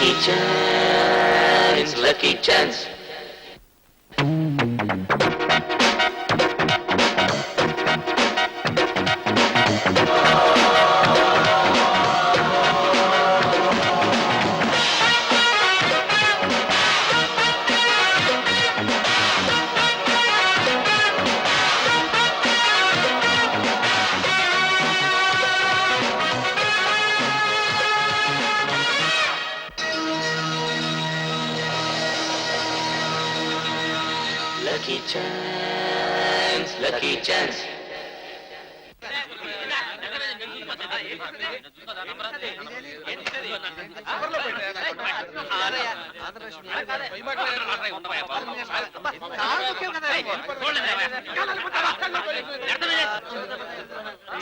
Lucky chance. Lucky chance, lucky chance.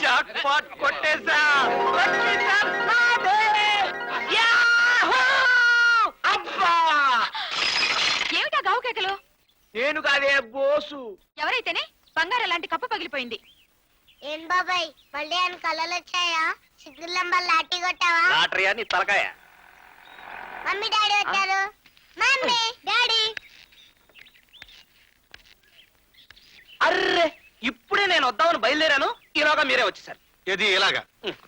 Jackpot కొట్టేశా. ఏమిటా గావు కేకలు? నేను కాదే బోసు. ఎవరైతేనే బంగారం లాంటి కప్పు పగిలిపోయింది. ఏం బాబాయ్ మళ్ళీ ఆయన కళలు వచ్చాయా? సిగ్గులంబ లాఠీ కొట్టావా? లాటరీయా నీ తలకాయ? మమ్మీ డాడీ వచ్చారు. Mummy daddy. అర్రే ఇప్పుడే నేను వద్దామని బయలుదేరాను, ఈలోగా మీరే వచ్చేసారు. ఏది ఇలాగా?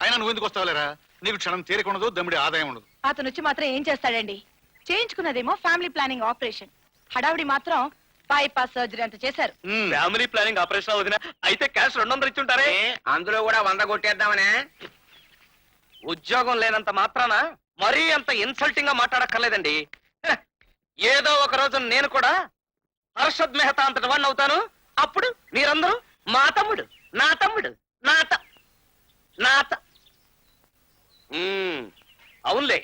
అయినా నువ్వు ఎందుకు వస్తావులేరా? నీకు క్షణం తీరిక ఉండదు, దమ్ముడి ఆదాయం ఉండదు. అతను వచ్చి మాత్రం ఏం చేస్తాడండి? చేయించుకున్నదేమో ఫ్యామిలీ ప్లానింగ్ ఆపరేషన్, హడావుడి మాత్రం బైపాస్ సర్జరీ అంత చేశారు. ఫ్యామిలీ ప్లానింగ్ ఆపరేషన్ వదిన అయితే క్యాష్ 200 ఇచ్చుంటారే. అందులో కూడా 100 కొట్టేద్దామనే. ఉద్యోగం లేనంత మాత్రాన మరీ అంత ఇన్సల్టింగ్ గా మాట్లాడక్కర్లేదండి. హ, ఏదో ఒక రోజు నేను కూడా హర్షద్ మెహతా అంతటి వాడిని అవుతాను. అప్పుడు మీరందరూ మా తమ్ముడు, నా తమ్ముడు, అవునులే.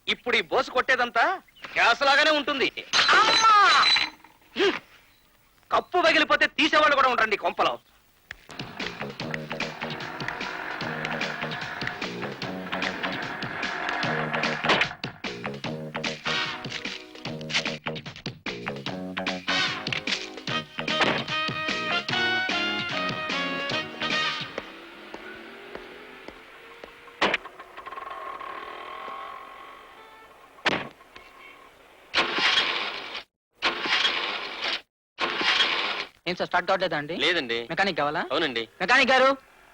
ఇప్పుడు ఈ బోసు కొట్టేదంతా క్యాస్ లాగానే ఉంటుంది. అమ్మా! కప్పు పగిలిపోతే తీసేవాళ్ళు కూడా ఉంటారండి కొంపలో. ఏం సార్ స్టార్ట్ కావట్లేదా అండి? లేదండి. మెకానిక్ కావాలా? అవునండి. మెకానిక్ గారు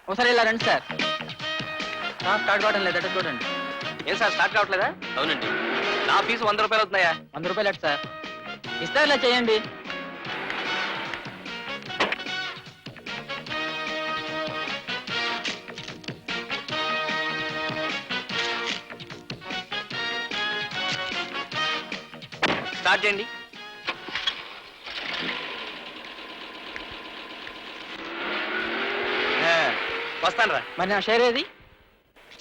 ఒకసారి ఇలా రండి సార్. స్టార్ట్ కావడం లేదా చూడండి. ఏం సార్ స్టార్ట్ కావట్లేదా? అవునండి. నా ఫీజు 100 రూపాయలు అవుతున్నాయా? 100 రూపాయలు అటు సార్. ఇస్తే ఇలా చేయండి. స్టార్ట్ చేయండి. వస్తాను రా. మరి నా షేర్ ఏది?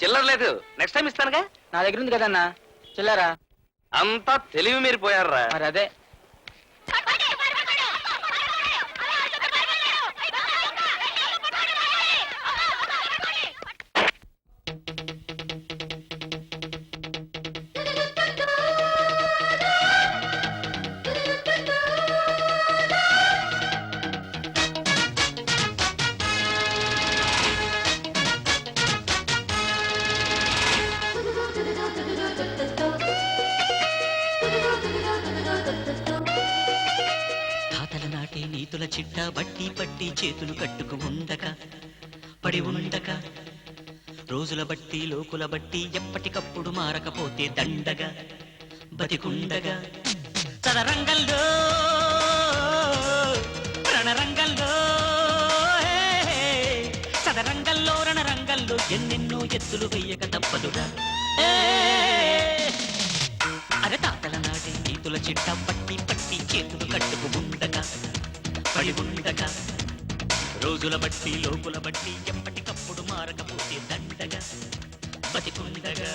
చిల్లర లేదు, నెక్స్ట్ టైం ఇస్తానుగా. నా దగ్గర ఉంది కదన్నా చిల్లరా. అంతా తెలివి మీరు పోయారా. మరి అదే. నీతుల చిట్టా బట్టి పట్టి చేతులు కట్టుకు ఉండక పడి ఉండక రోజుల బట్టి లోకుల బట్టి ఎప్పటికప్పుడు మారకపోతే దండగా బతికుండగా చదరంగంలో రణరంగంలో చదరంగంలో రణరంగంలో ఎన్నెన్నో ఎత్తులు వెయ్యక తప్పదురా. అరే తాతల నాటి నీతుల చిట్టా పట్టి పట్టి చేతులు కట్టుకు ఉండగా పడి ఉండగా రోజుల బట్టి లోకుల బట్టి ఎప్పటికప్పుడు మారకపోతే దండగా బతికుండగా.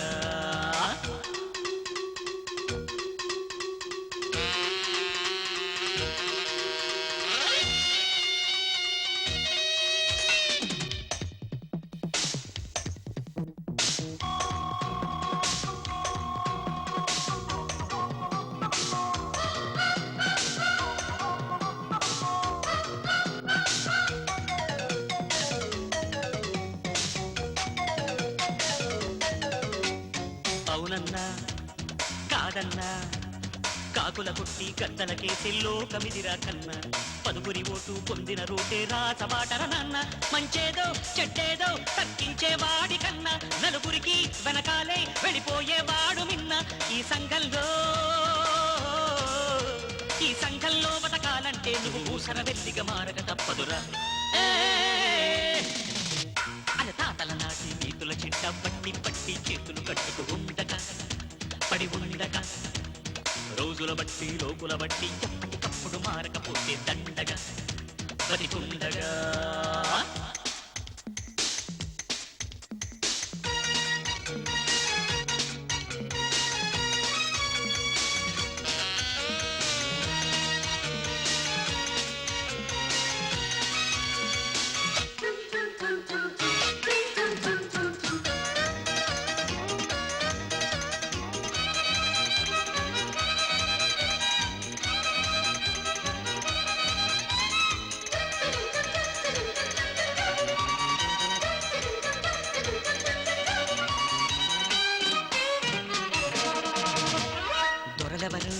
కన్నా కాకుల కొట్టి గద్దలకేసి లోకమిదిరా కన్నా పదుగురి ఓటు పొందిన రూటే రాసబాటర నాన్న మంచేదో చెడ్డేదో తక్కించేవాడి కన్నా నలుగురికి వెనకాలే వెళ్ళిపోయేవాడు మిన్న ఈ సంఘంలో బతకాలంటే నువ్వు ఊసర వెల్లిగా మారక తప్పదురా అని తాతల నాటి నీతుల చిట్ట పట్టి పట్టి చేతులు కట్టుకు ఉండక పడి ఉండక రోజుల బట్టి లోకుల బట్టి ఎప్పటికప్పుడు మారకపోతే దండగా బతికుండగా దొరలెవరు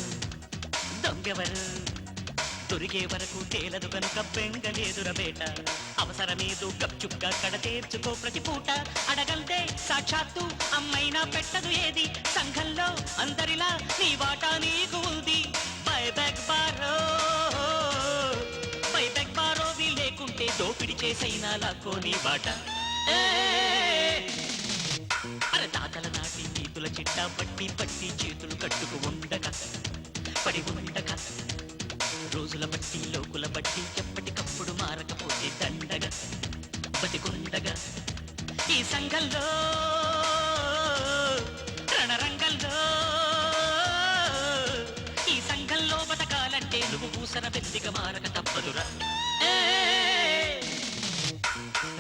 దొంగెవరు దొరికే వరకు తేలదు కనుక బెంగలేదురబేట అవసరమేదో గప్చుగ్గా కడ తీర్చుకో ప్రతి పూట అడగంటే సాక్షాత్తు అమ్మైనా పెట్టదు ఏది సంఘంలో అందరిలా నీ వాటా నీకు ఉంది బై బ్యాక్ బారో లేకుంటే దోపిడి చేసైనా లాక్కో నీ బాట అరే తాతల నాటి నీతుల చిట్ట పట్టి పట్టి చేతులు కట్టుకు ఉండక పడి ఉండక రోజుల బట్టి లోకుల బట్టి ఎప్పటికప్పుడు మారకపోతే దండగా బతికుండగా ఈ సంఘంలో రణరంగంలో ఈ సంఘంలో బతకాలంటే నువ్వు పూసర బెల్లిగా మారక తప్పదురా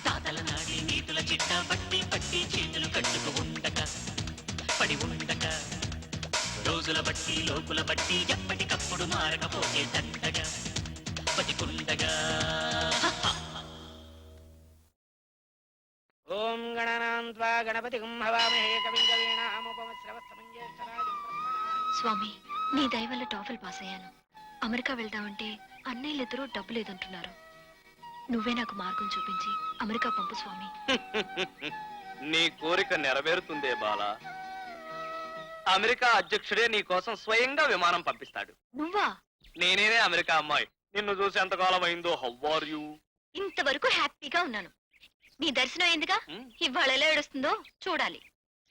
తాతల నాటి నీతుల చిట్ట పట్టి పట్టి చేతులు కట్టుకు ఉండక పడి ఉండక రోజుల బట్టి లోకుల బట్టి ఎప్పటికప్పుడు మారకపోతే దండగా బతికుండగా ఓం గణనాన్వా గణపతిం హవామహే కవిం కవీనాముపమశ్రవస్తమంజేష్టరాజం స్వామి నీ దయ వల్ల టాఫెల్ పాస్ అయ్యాను అమెరికా వెళ్దామంటే అన్నయ్యలిద్దరూ డబ్బు లేదంటున్నారు నువ్వే నాకు మార్గం చూపించి అమెరికా పంపు స్వామి నీ కోరిక నెరవేరుతుందే బాలా అమెరికా అధ్యక్షుడే నీ కోసం స్వయంగా విమానం పంపిస్తాడు నువ్వా నేనేనే అమెరికా అమ్మాయి నిన్ను చూసి ఎంతకాలం అయిందో హౌ ఆర్ యు ఇంతవరకు హ్యాపీగా ఉన్నాను నీ దర్శనం అయిందిగా ఇవాళ ఎలా ఏడుస్తుందో చూడాలి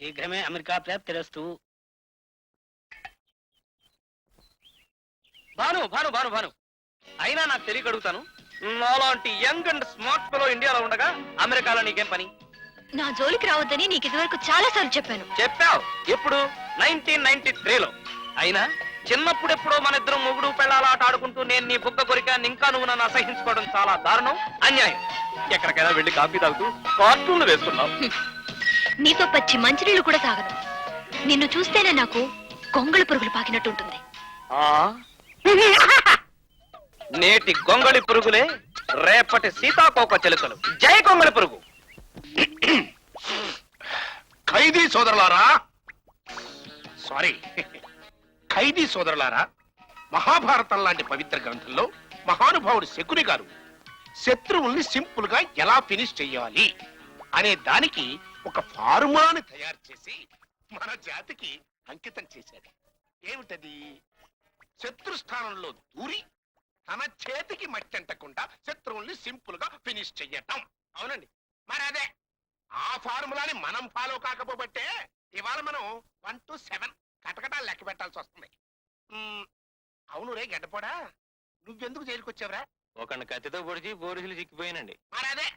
శీఘ్రమే అమెరికా ప్రాప్తిరస్తు భాను భాను భాను భాను అయినా నాకు తెలియక అడుగుతాను నాలాంటి యంగ్ అండ్ స్మార్ట్ ఫెలో ఇండియాలో ఉండగా అమెరికాలో నీకేం పని నా జోలికి రావద్దని నీకు ఇదివరకు చాలా సార్లు చెప్పాను చెప్పావు ఎప్పుడు 1993లో అయినా చిన్నప్పుడెప్పుడో మన ఇద్దరం మొగుడు పెళ్ళాల ఆట ఆడుకుంటూ నేను నీ బుగ్గ కొరికాను ఇంకా నువ్వు నన్ను అసహించుకోవడం చాలా దారుణం అన్యాయం ఎక్కడికైనా వెళ్ళి కాఫీ తాగుతూ కార్టూన్లు వేస్తున్నావు నీతో పచ్చి మంచినీళ్ళు కూడా తాగను నిన్ను చూస్తేనే నాకు కొంగళ పురుగులు పాకినట్టుంటుంది నేటి గొంగళి పురుగులే రేపటి సీతాకోక చిలుకలు జై గొంగళి పురుగు ఖైదీ సోదరులారా సారీ ఖైదీ సోదరులారా మహాభారతం లాంటి పవిత్ర గ్రంథంలో మహానుభావుడు శకుని గారు శత్రువుల్ని సింపుల్ గా ఎలా ఫినిష్ చెయ్యాలి అనే దానికి ఒక ఫార్ములాని తయారు చేసి మన జాతికి అంకితం చేశాడు ఏమిటది శత్రు స్థానంలో దూరి తన చేతికి మట్టంటకుండా శత్రువుల్ని సింపుల్ గా ఫినిష్ చెయ్యటం అవునండి మరి అదే ఆ ఫార్ములాని మనం ఫాలో కాకపోబట్టే ఇవాళ మనం 1 to 7 కటకటాలు లెక్క పెట్టాల్సి వస్తుంది అవును రే గడ్డపోడా నువ్వెందుకు జైలుకి వచ్చావురా ఒకరిని కత్తితో పొడిచి పోలీసులు చిక్కిపోయానండి మరి అదే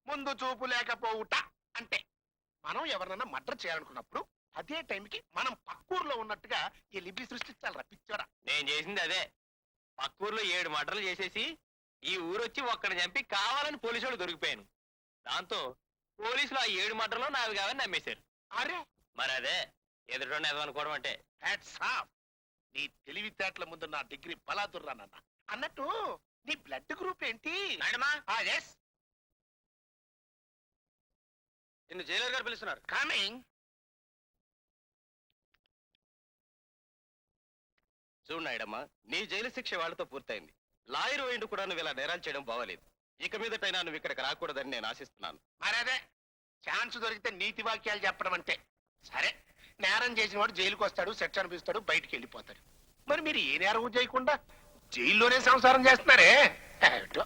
ముందు చూపు లేకపోవుట అంటే మనం ఎవరినన్నా మర్డర్ చేయాలనుకున్నప్పుడు అదే టైంకి మనం పక్కూర్లో ఉన్నట్టుగా ఈ లిపి సృష్టించాలి రప్పించారా నేను చేసింది అదే పక్కూర్లో 7 మర్డర్లు చేసేసి ఈ ఊరొచ్చి ఒక్కడిని చంపి కావాలని పోలీసు వాళ్ళు దొరికిపోయాను దాంతో పోలీసులు ఆ 7 మర్డర్లో నావి కావని నమ్మేశారు అరే మరి అదే ఎదుటి అనుకోవడం అంటే హ్యాట్స్ ఆఫ్ నీ తెలివితేటల ముందు నా డిగ్రీ బలాదుర్రానన్న అన్నట్టు నీ బ్లడ్ గ్రూప్ ఏంటి ఎస్ నిన్ను జైలర్ గారు పిలుస్తున్నారు కమింగ్ చూడు నాయుడమ్మా, నీ జైలు శిక్ష వాళ్ళతో పూర్తయింది. లాయర్ అయిండు కూడా నువ్వు ఇలా నేరాలు చేయడం బాగలేదు. ఇక మీదటైనా నువ్వు ఇక్కడికి రాకూడదని నేను ఆశిస్తున్నాను. మరదే ఛాన్స్ దొరికితే నీతి వాక్యాలు చెప్పడం అంటే. సరే, నేరం చేసిన వాడు జైలుకి వస్తాడు, శిక్ష అనిపిస్తాడు, బయటికి వెళ్ళిపోతాడు. మరి మీరు ఏ నేరం చేయకుండా జైల్లోనే సంసారం చేస్తున్నారే? ఏమిటో,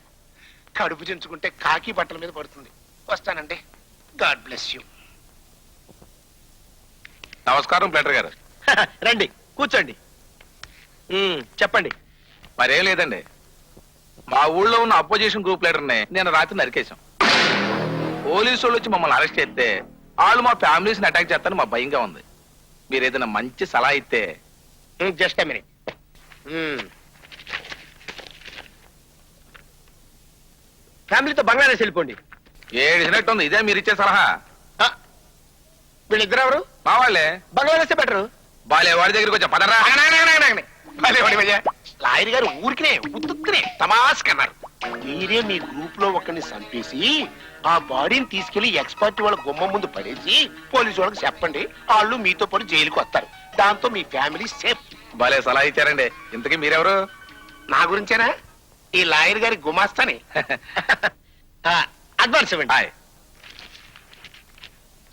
కడుపు చించుకుంటే కాకి బట్టల మీద పడుతుంది. వస్తానండి. God bless you. నమస్కారం ప్లేటర్ గారు. రండి కూర్చోండి. చెప్పండి. మరేం లేదండి, మా ఊళ్ళో ఉన్న అపోజిషన్ గ్రూప్ లీడర్ని నేను రాత్రి నరికేశాం. పోలీసు వాళ్ళు వచ్చి మమ్మల్ని అరెస్ట్ చేస్తే వాళ్ళు మా ఫ్యామిలీస్ ని అటాక్ చేస్తారని మా భయంగా ఉంది. మీరు ఏదైనా మంచి సలహా ఇస్తే. Just a minute. ఫ్యామిలీతో బంగ్లాదేశ్ వెళ్ళిపోండి. ఏడిసినట్టు ఉంది. ఇదే మీరు ఇచ్చే సలహా? వీళ్ళిద్దరు ఎవరు? మా వాళ్ళే. బంగ్లాదేశ్ బెటరు. బాలే వాడి దగ్గరికి వచ్చా పదరా. లాయర్ గారు ఊరికినే ఉత్తునే తమాస్కన్నారు. మీరే మీ గ్రూప్ లో ఒకరిని చంపేసి ఆ బాడీని తీసుకెళ్లి ఎక్స్పర్ట్ వాళ్ళ గుమ్మం ముందు పడేసి పోలీసు వాళ్ళకి చెప్పండి, వాళ్ళు మీతో పాటు జైలుకి వస్తారు. దాంతో మీ ఫ్యామిలీ సేఫ్. బాలే సలహా ఇచ్చారండి. ఇంతకీ మీరెవరు? నా గురించేనా? ఈ లాయర్ గారి గుమాస్తాని. అడ్వాన్స్ ఇవ్వండి. హాయ్.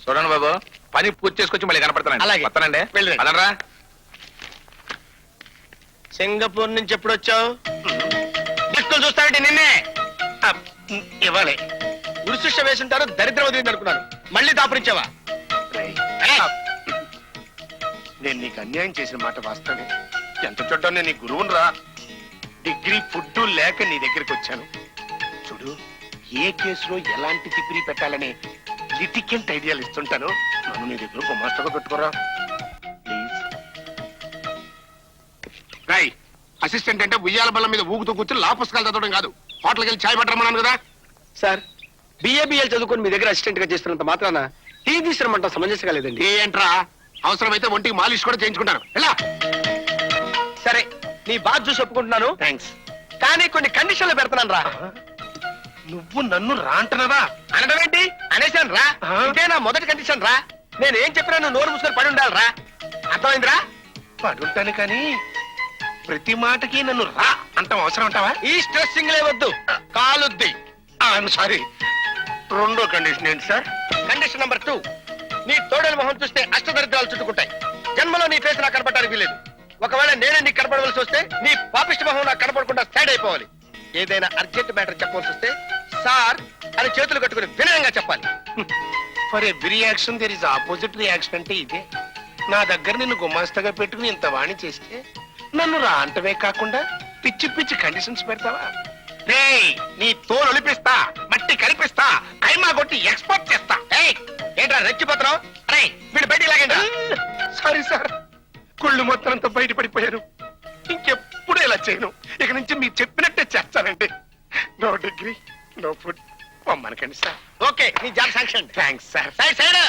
చూడండి బాబు, పని పూర్తి చేసుకొచ్చి మళ్ళీ కనపడతానండి. అలాగే. వస్తానండి. వెళ్ళండి. అదనరా. సింగపూర్ నుంచి ఎప్పుడు వచ్చావు? దిక్కులు చూస్తానంటే నిన్నే ఇవ్వాలి. ఉరిశిక్ష వేసుంటారు, దరిద్రం వదిలింది అనుకున్నాను. మళ్ళీ దాపురించావా? నేను నీకు అన్యాయం చేసిన మాట వాస్తవే. ఎంత చూడ్డా నేను నీ గురువును రా. డిగ్రీ ఫుడ్ లేక నీ దగ్గరికి వచ్చాను. చూడు, ఏ కేసులో ఎలాంటి తిప్పిరి పెట్టాలని లిటికెంట్ ఐడియాలు ఇస్తుంటాను. నన్ను నీ దగ్గర గుమాస్తగా పెట్టుకోరా ప్లీజ్. రై, అసిస్టెంట్ అంటే ఉయ్యాల బల్ల మీద ఊగుతూ కూర్చుని లా పుస్తకాలు చదవడం కాదు, హోటల్కి వెళ్ళి చాయ్ పట్టరమన్నాను కదా. సార్, బిఏబిఎల్ చదువుకొని మీ దగ్గర అసిస్టెంట్ గా చేస్తున్నంత మాత్రాన టీ తీసుకురమంటాం సమంజసంగా లేదండి. ఏంట్రా, అవసరమైతే ఒంటికి మాలిష్ కూడా చేయించుకుంటాను. ఎలా? సరే, నీ బాధ చూసి ఒప్పుకుంటున్నాను. థ్యాంక్స్. కానీ కొన్ని కండిషన్లు పెడుతున్నాను రా. నువ్వు నన్ను రా అంటున్నావా? అనడం ఏంటి? అనేశాను రా. ఆ? ఇదే నా మొదటి కండిషన్ రా. నేను ఏం చెప్పినా నువ్వు నోరు మూసుకొని పడి ఉండాలి రా. అర్థమైందిరా? పడుంటాను కానీ ప్రతి మాటకి నన్ను రా అంటాం అవసరం అంటావా? ఈ స్ట్రెస్సింగ్ వద్దు, కాలుద్ది. సారీ. రెండో కండిషన్ ఏంటి సార్? కండిషన్ నెంబర్ 2, నీ తోడల మొహం చూస్తే అష్టదరిద్రాలు చుట్టుకుంటాయి. జన్మలో నీ ఫేస్ నాకు కనపడడానికి వీలేదు. ఒకవేళ నేనే నీకు కనపడవలసి వస్తే నీ పాపిష్టి మొహం నాకు కనపడకుండా సైడ్ అయిపోవాలి. ఏదైనా అర్జెంట్ మ్యాటర్ చెప్పవలసి వస్తే సార్ అని చేతులు కట్టుకుని వినయంగా చెప్పాలి. For every action there is opposite reaction అంటే ఇదే. నా దగ్గర నిన్ను గుమాస్తగా పెట్టుకుని ఇంత వాణి చేస్తే నన్ను రా అంటవే కాకుండా పిచ్చి పిచ్చి కండిషన్స్ పెడతావా? రేయ్, నీ తోలు ఒలిపిస్తా, మట్టి కనిపిస్తా, కైమా కొట్టి ఎక్స్పోర్ట్ చేస్తా. ఏంట్రా రెచ్చిపోతున్నావు? అరే వీడు బయటికి లాగండి. సారీ సార్, కుళ్ళు మొత్తం అంతా బయటపడిపోయారు. ఇంకెప్పుడు ఇలా చేయను. ఇక నుంచి మీరు చెప్పినట్టే చేస్తానండి. No degree, no food. పొమ్మనకండి సార్. ఓకే, నీ job sanction. Thanks sir. Side side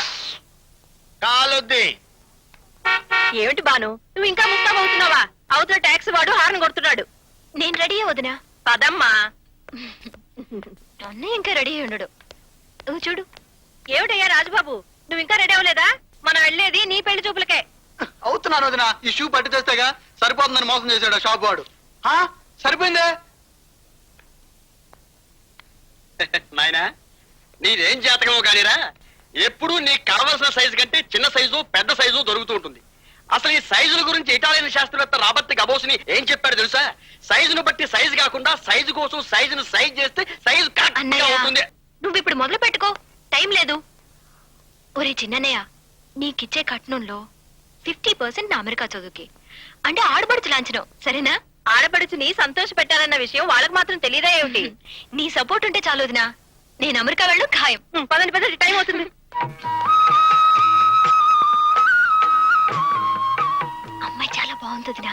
కాలుద్ది. ఏమిటి బాను, నువ్వు ఇంకా ముస్తాబ్ అవుతున్నావా? అవతల ట్యాక్సీ వాడు హార్న్ కొడుతున్నాడు. నేను రెడీ వదినా. పదమ్మా. అన్నయ్య ఇంకా రెడీ అయి ఉండడు. ఓ చూడు. ఏమిటయ్యా రాజుబాబు, నువ్వు ఇంకా రెడీ అవ్వలేదా? మనం వెళ్ళేది నీ పెళ్లి చూపులకే. అవుతున్నాను వదినా. ఈ షూ పట్టి చేస్తేగా సరిపోతుందని మోసం చేశాడు ఆ షాప్ వాడు. సరిపోయిందే నాయనా. నీదేం జాతకమో కానీరా, ఎప్పుడు నీకు కావలసిన సైజు కంటే చిన్న సైజు పెద్ద సైజు దొరుకుతూ ఉంటుంది. అసలు ఈ సైజుల గురించి ఇటాలియన్ శాస్త్రవేత్త రాబర్ట్ గబోసిని ఏం చెప్పాడు తెలుసా? సైజును బట్టి సైజు కాకుండా సైజు కోసం సైజును సైజ్ చేస్తే సైజు కరెక్ట్ గా అన్నయ్య, ఉంటుంది. నువ్వు ఇప్పుడు మొదలు పెట్టుకో, టైం లేదు. ఒరే చిన్నయ్య, నీకిచ్చే కట్నంలో 50% నా అమెరికా చదువుకి, అంటే ఆడబడుచు లాంఛనం, సరేనా? ఆడపడుచుని సంతోష పెట్టాలన్న విషయం వాళ్ళకి మాత్రం తెలియదా ఏమిటి? నీ సపోర్ట్ ఉంటే చాలు వదినా. నేను అమెరికా వెళ్ళడం ఖాయం. పదండి పదండి, టైం అవుతుంది. అమ్మాయి చాలా బాగుంటుందినా.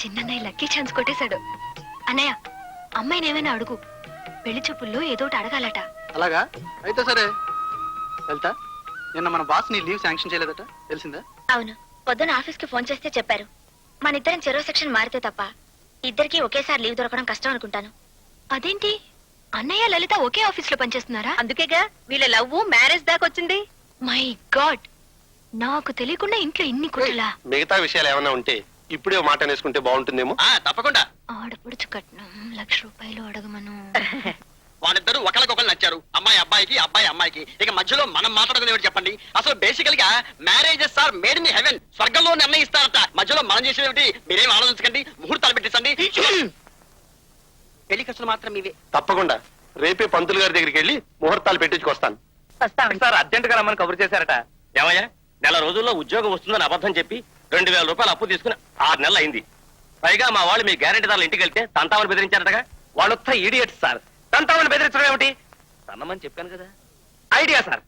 చిన్నన్నయ్య లక్కీ ఛాన్స్ కొట్టేశాడు. అన్నయ్య, అమ్మాయిని ఏమైనా అడుగు. పెళ్లి చూపుల్లో ఏదోటి అడగాలట. అలాగా? అయితే సరే వెళ్తా. నిన్న మన బాస్ నీ లీవ్ శాంక్షన్ చేయలేదట, తెలిసిందా? అవును, పొద్దున ఆఫీస్ కి ఫోన్ చేస్తే చెప్పారు. మన ఇద్దరం చెరో సెక్షన్ మారితే తప్ప ఇద్దరికి ఒకేసారి లీవ్ దొరకడం కష్టం అనుకుంటాను. అదేంటి, అన్నయ్య లలిత ఒకే ఆఫీస్ లో పనిచేస్తున్నారా? అందుకేగా వీళ్ళ లవ్ మ్యారేజ్ దాకా వచ్చింది. మై గాడ్, నాకు తెలియకుండా ఇంట్లో ఇన్ని కుట్రలా? మిగతా విషయాలు ఏమైనా ఉంటే ఇప్పుడే మాట అనేసుకుంటే బాగుంటుందేమో. తప్పకుండా. ఆడపడుచు కట్నం 1,00,000 రూపాయలు అడగమను. వాళ్ళిద్దరూ ఒకరికొకరు నచ్చారు, అమ్మాయి అబ్బాయికి, అబ్బాయి అమ్మాయికి. ఇక మధ్యలో మనం మాట్లాడుకునేవాడు చెప్పండి. అసలు బేసికల్ గా marriages are made in heaven, స్వర్గంలో నిర్ణయిస్తారట. మధ్యలో మనం చేసేది మీరేం ఆలోచించకండి, ముహూర్తాలు పెట్టించండి. పెళ్లి ఖర్చులు మాత్రం ఇవే. తప్పకుండా రేపే పంతులు గారి దగ్గరికి వెళ్ళి ముహూర్తాలు పెట్టించుకొస్తాను. సార్ అర్జెంట్ గా రమ్మని కబురు చేశారట. ఏమయ్యా, నెల రోజుల్లో ఉద్యోగం వస్తుందని అబద్ధం చెప్పి 2,000 రూపాయలు అప్పు తీసుకుని 6 నెలలు అయింది. పైగా మా వాళ్ళు మీ గ్యారెంటీదారులు ఇంటికి వెళ్తే తంతామని బెదిరించారటగా. వాళ్ళొత్త ఈడియట్స్ సార్. తంతామని బెదిరించడం ఏమిటి? తన్నమని చెప్పాను కదా. ఐడియా సార్,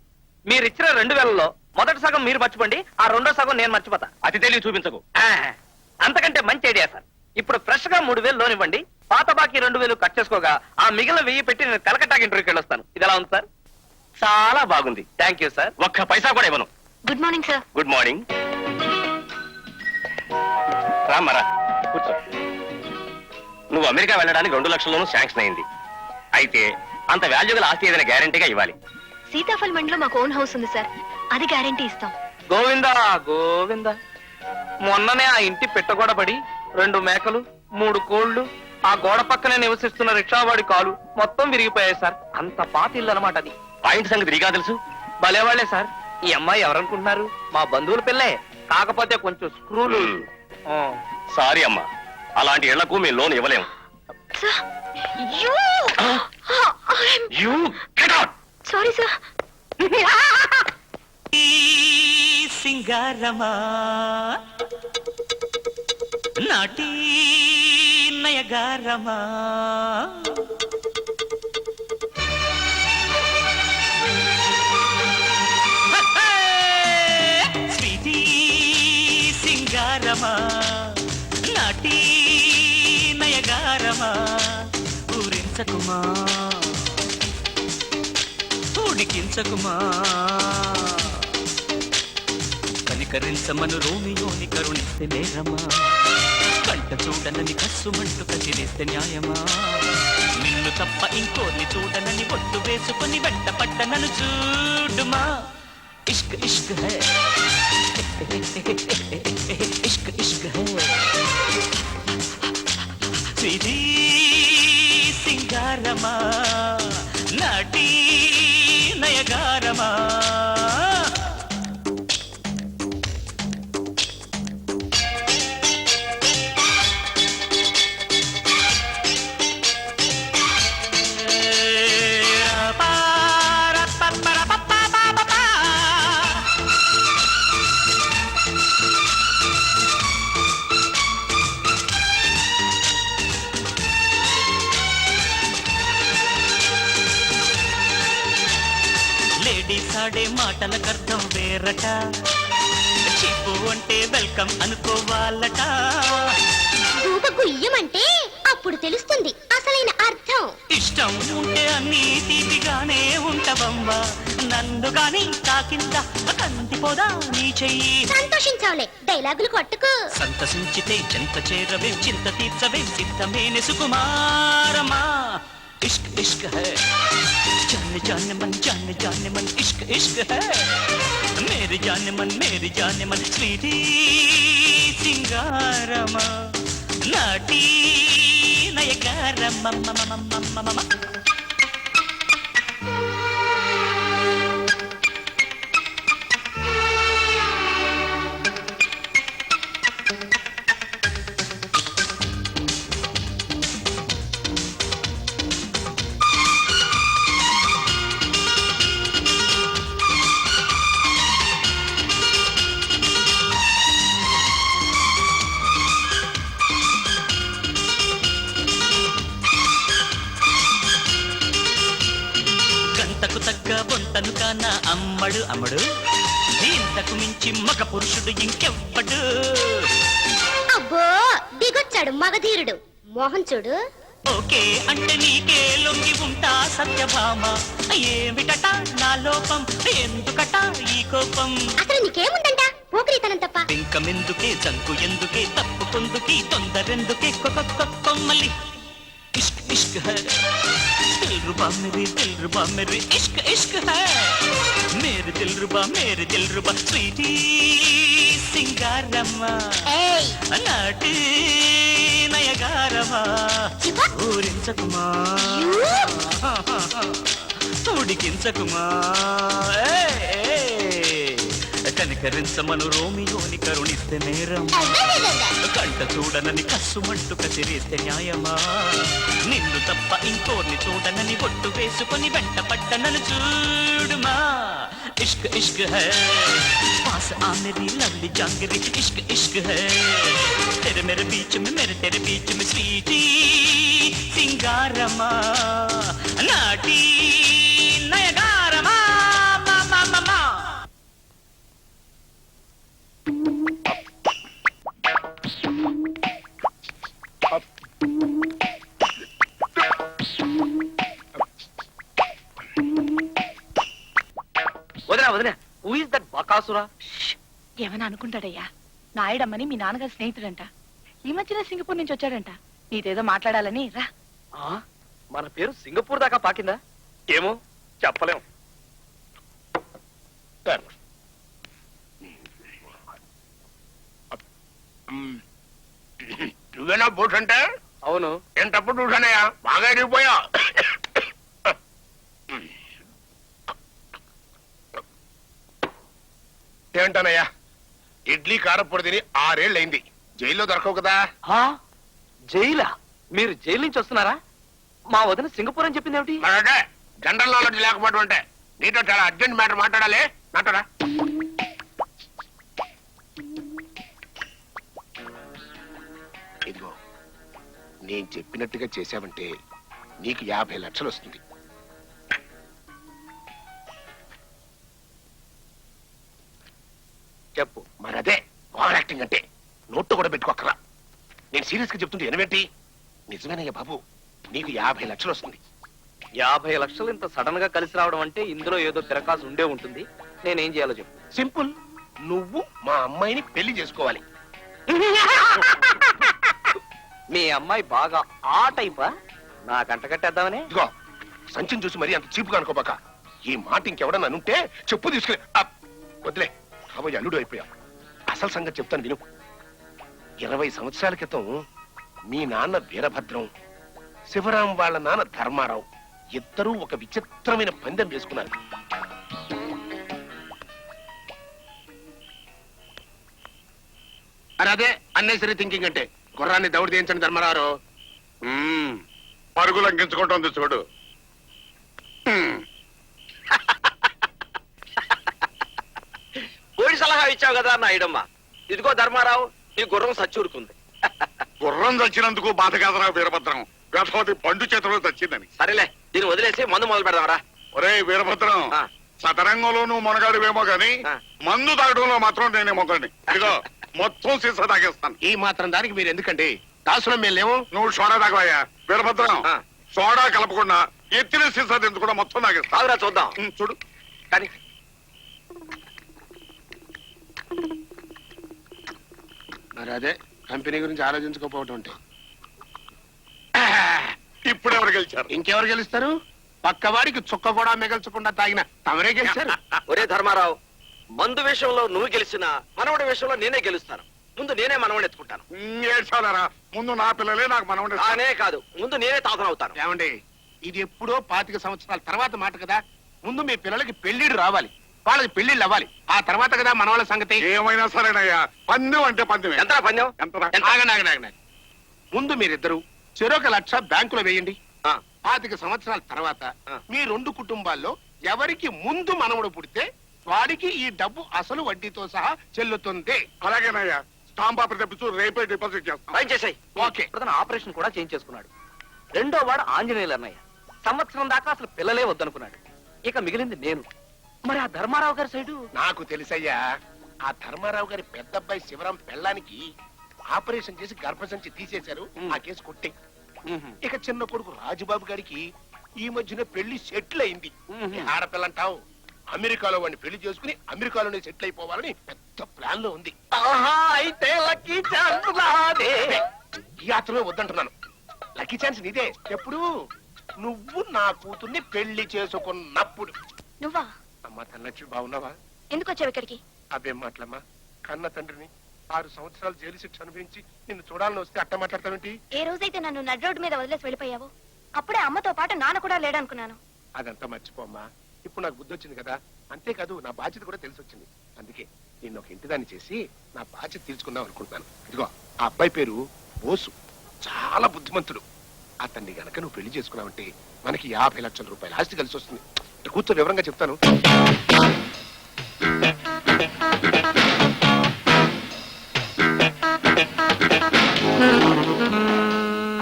మీరు ఇచ్చిన 2,000లో మొదటి సగం మీరు మర్చిపోండి, ఆ రెండో సగం నేను మర్చిపోతా. అతి తెలివి చూపించకు. అంతకంటే మంచి ఐడియా సార్. ఇప్పుడు ఫ్రెష్ గా 3,000 లోన్ ఇవ్వండి, పాత బాకీ 2,000 కట్ చేసుకోగా ఆ మిగిలిన 1,000 పెట్టి నేను కలకట్టాకి ఇంటర్వ్యూకి వెళ్ళొస్తాను. ఇది ఎలా ఉంది సార్? చాలా బాగుంది. Thank you sir. ఒక్క పైసా కూడా ఇవ్వను. Good morning sir. Good morning. రామరా కూర్చో. నువ్వు అమెరికా వెళ్ళడానికి 2 లక్షల్లోనూ శాంక్షన్ అయింది. అయితే అంత వాల్యూగల ఆస్తి ఏదైనా గ్యారెంటీగా ఇవ్వాలి. సీతాఫల్ మండిలో మాకు ఓన్ హౌస్ ఉంది సార్, అది గ్యారెంటీ ఇస్తాం. గోవిందా గోవిందా, మొన్ననే ఆ ఇంటి పెట్టగొడబడి 2 మేకలు 3 కోళ్లు, ఆ గోడ పక్కనే నివసిస్తున్న రిక్షావాడి కాలు మొత్తం విరిగిపోయాయి సార్. అంత పాత ఇల్లు అనమాట అది. ఆ ఇంటి సంగతి నీకా తెలుసు? భలేవాళ్లే సార్. ఈ అమ్మాయి ఎవరనుకుంటున్నారు? మా బంధువుల పిల్లే, కాకపోతే కొంచెం స్క్రూలు. సారీ అమ్మా, అలాంటి ఇళ్లకు మేము లోన్ ఇవ్వలేము. Sorry sir. సింగారమా నాటి నయగారమా స్వీటీ సింగారమా నాటి నయగారమా ఊరించకుమా ఉడికించకుమా కనికరించమను రోమియోని కరుణిస్తే నేరమా కంట చూడనని కస్సుమంటూ కసిరేస్తే న్యాయమా నిన్ను తప్ప ఇంకోని చూడనని ఒట్టు వేసుకొని వెంట పడ్డనను చూడుమా ఇష్క్ ఇష్క్ హై ఇష్క్ ఇష్క్ హై సిరి సింగారమా నాటి నయగారమా లేడీస్ ఆడే మాటలకర్థం వేరట, చిప్పు అంటే వెల్కమ్ అనుకోవాలట. గూబ గుయ్యమంటే అప్పుడు తెలుస్తుంది అసలైన అర్థం. ఇష్టం ఉంటే అన్ని తీపిగానే ఉంటవమ్మా, నన్ను గాని తాకిందా కందిపోదా నీ చెయ్యి. సంతోషించావులే, డైలాగులు కొట్టుకు. సంతసించితే చెంత చేరవే, చింత తీర్చవే, సిద్ధమేని సుకుమారమా. ఇష్క్ ఇష్క్ హై जाने जाने मन इश्क इश्क है मेरी जाने मन स्वीटी सिंगारमा नाटी नयगारम బొంతను కానా అమ్మడు అమ్మడు, ఇంతకు మించి మగ పురుషుడు ఇంకెవ్వడు. అబ్బో దిగొచ్చాడు మగధీరుడు, మోహన్ చూడు. ఓకే అంటే నీకే లొంగి ఉంటా సత్యభామ, ఏమిటట నా లోపం, ఎందుకట ఈ కోపం. అసలు నీకేముందంట పోకిరితనం తప్ప. ఇంకమెందుకే జంకు ఎందుకే తప్పు పొందుకి తొందరెందుకే కొమ్మలి. ఇష్క్ ఇష్క్ హై दिलरुबा मेरी इश्क इश्क है मेरे दिलरुबा स्वीटी सिंगारम्मा नाटी నయగారమా ఊరించకుమా ఉడికించకుమా కనికరించమను రోమియోని కరుణిస్తే నేరం కంట చూడనని కస్సుమంటూ కసిరేస్తే న్యాయమా నిన్ను తప్ప ఇంకోర్ని చూడనని ఒట్టు వేసుకొని వెంట పడ్డనను చూడుమా ఇష్క్ ఇష్క్ హై पास आ मेरी लवली जांगरी इश्क इश्क है तेरे मेरे बीच में मेरे तेरे बीच में स्वीटी सिंगारमा नाटी नयगारमा मा मा मा मा వదినా వదినా హూ ఇస్ దట్ బకాసురా? ఏమని అనుకుంటాడయ్యా, నాయుడమ్మని మీ నాన్నగారి స్నేహితుడంట. ఈ మధ్యన సింగపూర్ నుంచి వచ్చాడంట. నీదేదో మాట్లాడాలని రా. మన పేరు సింగపూర్ దాకా పాకిందా? ఏమో చెప్పలేం. నువ్వేనా బోట్ అంటే? అవును. ఎంతప్పుడు చూసానయ్యా, బాగా ఎరిగిపోయా. ఏంటనయ్యా, ఇడ్లీ కారపొడి తిని 6 ఏళ్ళైంది. జైల్లో దొరకవు కదా. జైలా? మీరు జైలు నుంచి వస్తున్నారా? మా వదిన సింగపూర్ అని చెప్పింది ఏమిటి? మరంటే జనరల్ నాలెడ్జ్ లేకపోవడం అంటే. నీతో చాలా అర్జెంట్ మ్యాటర్ మాట్లాడాలి. నాటరా ఇదిగో, నేను చెప్పినట్టుగా చేశావంటే నీకు 50 లక్షలు వస్తుంది. చెప్పు. మరదే ఓవర్ యాక్టింగ్ అంటే. నోట్టు కూడా పెట్టుకోకరా. నేను సీరియస్ గా చెప్తుంటే ఎనవేంటి? నిజమేనయ్యా బాబు, నీకు 50 లక్షలు వస్తుంది. 50 లక్షలు ఇంత సడన్ గా కలిసి రావడం అంటే ఇందులో ఏదో తిరకాసు ఉండే ఉంటుంది. నేనేం చేయాలో చెప్పు. సింపుల్. నువ్వు మా అమ్మాయిని పెళ్లి చేసుకోవాలి. మీ అమ్మాయి బాగా ఆ టైపా? నా కంట కట్టేద్దామని. ఇదిగో, సంచిని చూసి మరీ అంత చీపుగా అనుకోబాక. ఈ మాట ఇంకెవడన్నా అనుంటే చెప్పు తీసుకుని వదిలే. కాబోయే అల్లుడు అయిపోయా. అసలు సంగతి చెప్తాను విను. 20 సంవత్సరాల క్రితం మీ నాన్న వీరభద్రం, శివరాం వాళ్ళ నాన్న ధర్మారావు ఇద్దరూ ఒక విచిత్రమైన పందెం వేసుకున్నారు. అదే అన్నెసరీ థింకింగ్ అంటే. గుర్రాన్ని దౌడు తీయించండి ధర్మారావు. పరుగు లంకించుకుంటోంది చూడు. పోయి సలహా ఇచ్చావు కదా నాయుడమ్మ. ఇదిగో ధర్మారావు, నీ గుర్రం సచ్చూరుకుంది. గుర్రం చచ్చినందుకు బాధ కాదరా వీరభద్రం. గతవతి పండు చేతిలో చచ్చిందని. సరేలే, దీన్ని వదిలేసి మందు మొదలు పెడదామరా. ఒరే వీరభద్రం, ఆ. సతరంగంలో నువ్వు మొనగాడివేమో గాని ఆ. మందు తాగడంలో మాత్రం నేనే మొగండి. ఇదిగో మొత్తం సీసా తాగేస్తాను. ఈ మాత్రం దానికి మీరు ఎందుకండి? దాసులం మేము లేవు. నువ్వు సోడా తాగవయ్యా వీరభద్రం. ఆ. సోడా కలపకుండా ఎత్తిన సీసా తెంచుకుండా మొత్తం తాగేస్తా. కాదురా చూద్దాం. చూడు. కానీ మరి అదే కంపెనీ గురించి ఆలోచించుకోకపోవటం అంటే. ఇప్పుడు ఎవరు గెలిచారు? ఇంకెవరు గెలుస్తారు? పక్కవాడికి చుక్క కూడా మిగల్చకుండా తాగిన తమరే గెలిచారు. ఒరే ధర్మారావు, మందు విషయంలో నువ్వు గెలిచినా మనవడి విషయంలో నేనే గెలుస్తాను. ముందు నేనే మనవడిని ఎత్తుకుంటాను. ఏడ్చాలరా, ముందు నా పిల్లలే నాకు మనవడే. నానే కాదు, ముందు నేనే తాతనవుతాను. ఏమండి, ఇది ఎప్పుడో 25 సంవత్సరాల తర్వాత మాట కదా. ముందు మీ పిల్లలకి పెళ్లిడు రావాలి, వాళ్ళకి పెళ్లిళ్ళు అవ్వాలి. ఆ తర్వాత కదా మన వాళ్ళ సంగతి. ఏమైనా సరేనయ్యా, పందెం అంటే పందెం. ఎంత పందెం? ఎంతరా? ఆగండి. ముందు మీరిద్దరు చెరొక 1 లక్ష బ్యాంకులో వేయండి. ఆ. 25 సంవత్సరాల తర్వాత ఆ. మీ 2 కుటుంబాల్లో ఎవరికి ముందు మనవడు పుడితే వాడికి ఈ డబ్బు అసలు వడ్డీతో సహా చెల్లుతుంది. అలాగేనయ్యా, స్టాంప్ ఆఫర్ తెప్పించు, రేపే డిపాజిట్ చేస్తాం. భయం చేసాయి. ఓకే. ఇప్పుడు ఆపరేషన్ కూడా చేయించేసుకున్నాడు. రెండో వాడు ఆంజనేయులు అన్నయ్య. సంవత్సరం దాకా అసలు పిల్లలే వద్దనుకున్నాడు. ఇక మిగిలింది నేను. మరి ఆ ధర్మారావు గారి సైడు? నాకు తెలుసయ్యా, ఆ ధర్మారావు గారి పెద్దబ్బాయి శివరాం పెళ్ళానికి ఆపరేషన్ చేసి గర్భసంచి తీసేశారు. ఆ కేసు కొట్టే. ఇక చిన్న కొడుకు రాజుబాబు గారికి ఈ మధ్యన పెళ్లి సెటిల్ అయింది. ఆడపిల్లంటావు, అమెరికాలో వాడిని పెళ్లి చేసుకుని అమెరికాలోనే సెటిల్ అయిపోవాలని పెద్ద ప్లాన్ లో ఉంది. అయితే లక్కీ ఛాన్స్ నాదే. ఈ యాత్రలో వద్దంటున్నాను. లక్కీ ఛాన్స్ నీదే. ఎప్పుడు నువ్వు నా కూతుర్ని పెళ్లి చేసుకున్నప్పుడు. నువ్వా? అమ్మా తన్నచ్చుడు బాగున్నావా? ఎందుకు వచ్చావు ఇక్కడికి? అబ్బేం మాటలమ్మా, కన్న తండ్రిని 6 సంవత్సరాలు జైలు శిక్ష అనుభవించి నిన్ను చూడాలని వస్తే అట్ట మాట్లాడతావేంటి? ఏ రోజైతే నన్ను నడి రోడ్డు మీద వదిలేసి వెళ్ళిపోయావో అప్పుడే అమ్మతో పాటు నాన్న కూడా లేడనుకున్నాను. అదంతా మర్చిపోమ్మా. ఇప్పుడు నాకు బుద్ధి వచ్చింది కదా, అంతేకాదు నా బాధ్యత కూడా తెలిసి వచ్చింది. అందుకే నిన్ను ఒక ఇంటిదాన్ని చేసి నా బాధ్యత తీర్చుకుందాం అనుకుంటున్నాను. ఇదిగో ఆ అబ్బాయి పేరు బోసు, చాలా బుద్ధిమంతుడు. అతన్ని గనక నువ్వు పెళ్లి చేసుకున్నావంటే మనకి 50 లక్షల రూపాయల ఆస్తి కలిసి వస్తుంది. ఇటు కూర్చో, వివరంగా చెప్తాను.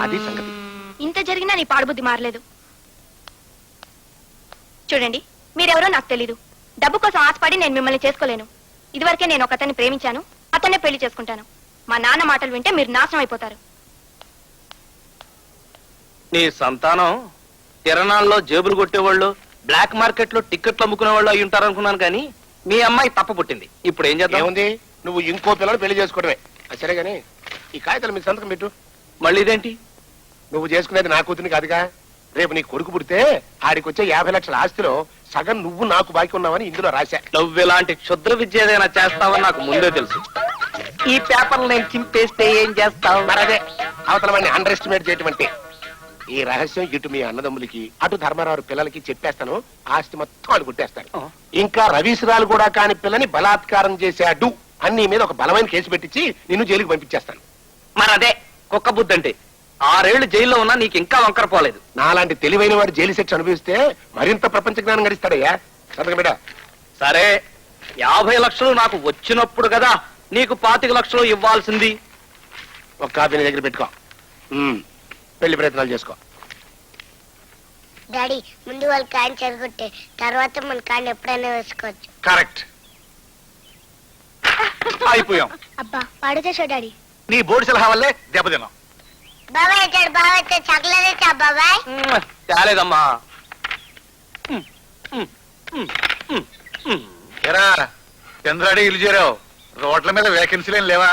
అది సంగతి. ఇంత జరిగినా నీ పాడుబుద్ధి మారలేదు. చూడండి, మీరెవరో నాకు తెలీదు. డబ్బు కోసం ఆశపడి నేను మిమ్మల్ని చేసుకోలేను. ఇదివరకే నేను ఒక అతన్ని ప్రేమించాను, అతన్నే పెళ్లి చేసుకుంటాను. మా నాన్న మాటలు వింటే మీరు నాశనం అయిపోతారు. నీ సంతానం తిరణాల్లో జేబులు కొట్టేవాళ్ళు, బ్లాక్ మార్కెట్ లో టిక్కెట్లు అమ్ముకునే వాళ్ళు అయి ఉంటారనుకున్నాను, కానీ మీ అమ్మాయి తప్ప పుట్టింది. ఇప్పుడు ఏం చేద్దాం? ఏముంది, నువ్వు ఇంకో పిల్లలు పెళ్లి చేసుకోవడమే. సరే గానీ ఈ కాగితాలు మీ సంతకం పెట్టు. మళ్ళీ ఇదేంటి? నువ్వు చేసుకునేది నా కూతుని కాదుగా. రేపు నీ కొడుకు పుడితే ఆడికి వచ్చే 50 లక్షల ఆస్తిలో సగం నువ్వు నాకు బాకీ ఉన్నావని ఇందులో రాశా. నువ్వు ఇలాంటి క్షుద్ర విద్య ఏదైనా చేస్తావని నాకు ముందే తెలుసు. ఈ పేపర్లు నేను చింపేస్తే ఏం చేస్తావు? మరదే అవతల వాడిని అండర్ ఎస్టిమేట్ చేయటం అంటే. ఈ రహస్యం ఇటు మీ అన్నదమ్ములకి అటు ధర్మారావు పిల్లలకి చెప్పేస్తాను. ఆస్తి మొత్తం వాళ్ళు కొట్టేస్తారు. ఇంకా రవీశ్రాలు కూడా కాని పిల్లని బలాత్కారం చేశాడు అన్ని మీద ఒక బలమైన కేసు పెట్టించి నిన్ను జైలుకి పంపించేస్తాను. మరదే కుక్క బుద్ధి అంటే. 6 ఏళ్లు జైల్లో ఉన్నా నీకు ఇంకా వంకర పోలేదు. నాలాంటి తెలివైన వాడు జైలు శిక్ష అనుభవిస్తే మరింత ప్రపంచ జ్ఞానం గడిస్తాడయ్యా. సంతకం బిడ్డ. సరే, 50 లక్షలు నాకు వచ్చినప్పుడు కదా నీకు 25 లక్షలు ఇవ్వాల్సింది. ఒక కాపీ నీ దగ్గర పెట్టుకో. పెళ్లి ప్రయత్నాలు చేసుకో. డాడీ, ముందు వాళ్ళ కాయని చెరగొట్టే, తర్వాత మన కాయని ఎప్పుడైనా వేసుకోవచ్చు. కరెక్ట్. అయిపోయాం. అబ్బా పాడు చేసావు డాడీ. నీ బోర్డు సలహా వల్లే దెబ్బతిన్నాం. బాబాయ్ వచ్చాడు, బాబాయ్ వచ్చాడు. చాక్లెట్ తెచ్చా బాబాయ్. చాలేదమ్మా. ఎరా చంద్రాడి ఇల్లు చేరావు, రోడ్ల మీద వేకెన్సీలేం లేవా?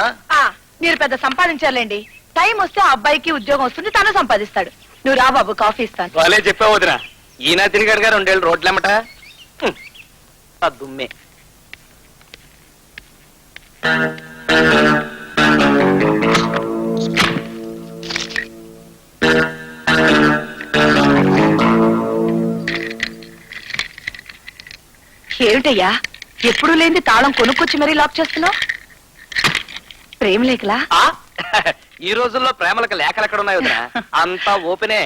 మీరు పెద్ద సంపాదించాలండి. టైం వస్తే ఆ అబ్బాయికి ఉద్యోగం వస్తుంది, తను సంపాదిస్తాడు. నువ్వు రా బాబు, కాఫీ ఇస్తాను. వాళ్ళే చెప్పావు వదిన. ఈయన తిరిగాడు గారు 2 ఏళ్ళు రోడ్లెమ్మట. ఆ దుమ్మే. ఏమిటయ్యా, ఎప్పుడు లేని తాళం కొనుక్కొచ్చి మరీ లాక్ చేస్తున్నావు? ప్రేమ లేఖలా? ఈ రోజుల్లో ప్రేమలకు లేఖలు ఎక్కడ ఉన్నాయి వదిన? అంతా ఓపెనే.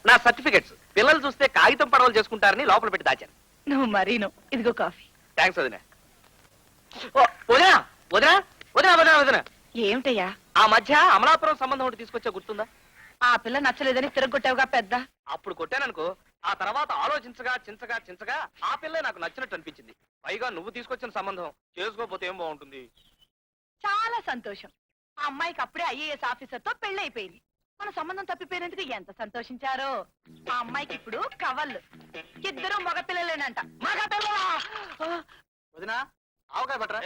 నా సర్టిఫికెట్స్ పిల్లలు చూస్తే కాగితం పడవలు చేసుకుంటారని లోపల పెట్టి దాచాను. నువ్వు మరీను. ఇదిగో కాఫీ. థ్యాంక్స్ వదిన. వదిన వదిన వదిన వదిన వదిన ఏమిటయ్యా? ఆ మధ్య అమలాపురం సంబంధం ఒకటి తీసుకొచ్చా, గుర్తుందా? ఆ పిల్ల నచ్చలేదని తిరగొట్టావుగా పెద్ద. అప్పుడు కొట్టాననుకో, ఆ తర్వాత ఆలోచించగా చించగా చించగా ఆ పిల్లే నాకు నచ్చినట్టు అనిపించింది. పైగా నువ్వు తీసుకొచ్చిన సంబంధం చేసుకోకపోతే ఏం బాగుంటుంది? చాలా సంతోషం. ఆ అమ్మాయికి అప్పుడే IAS ఆఫీసర్ తో పెళ్ళైపోయింది. మన సంబంధం తప్పిపోయినందుకు ఎంత సంతోషించారో. ఆ అమ్మాయికి ఇప్పుడు కవళ్ళు. 2 మగ పిల్లలేనంట. వదినా, ఆవకాయ పట్టరా.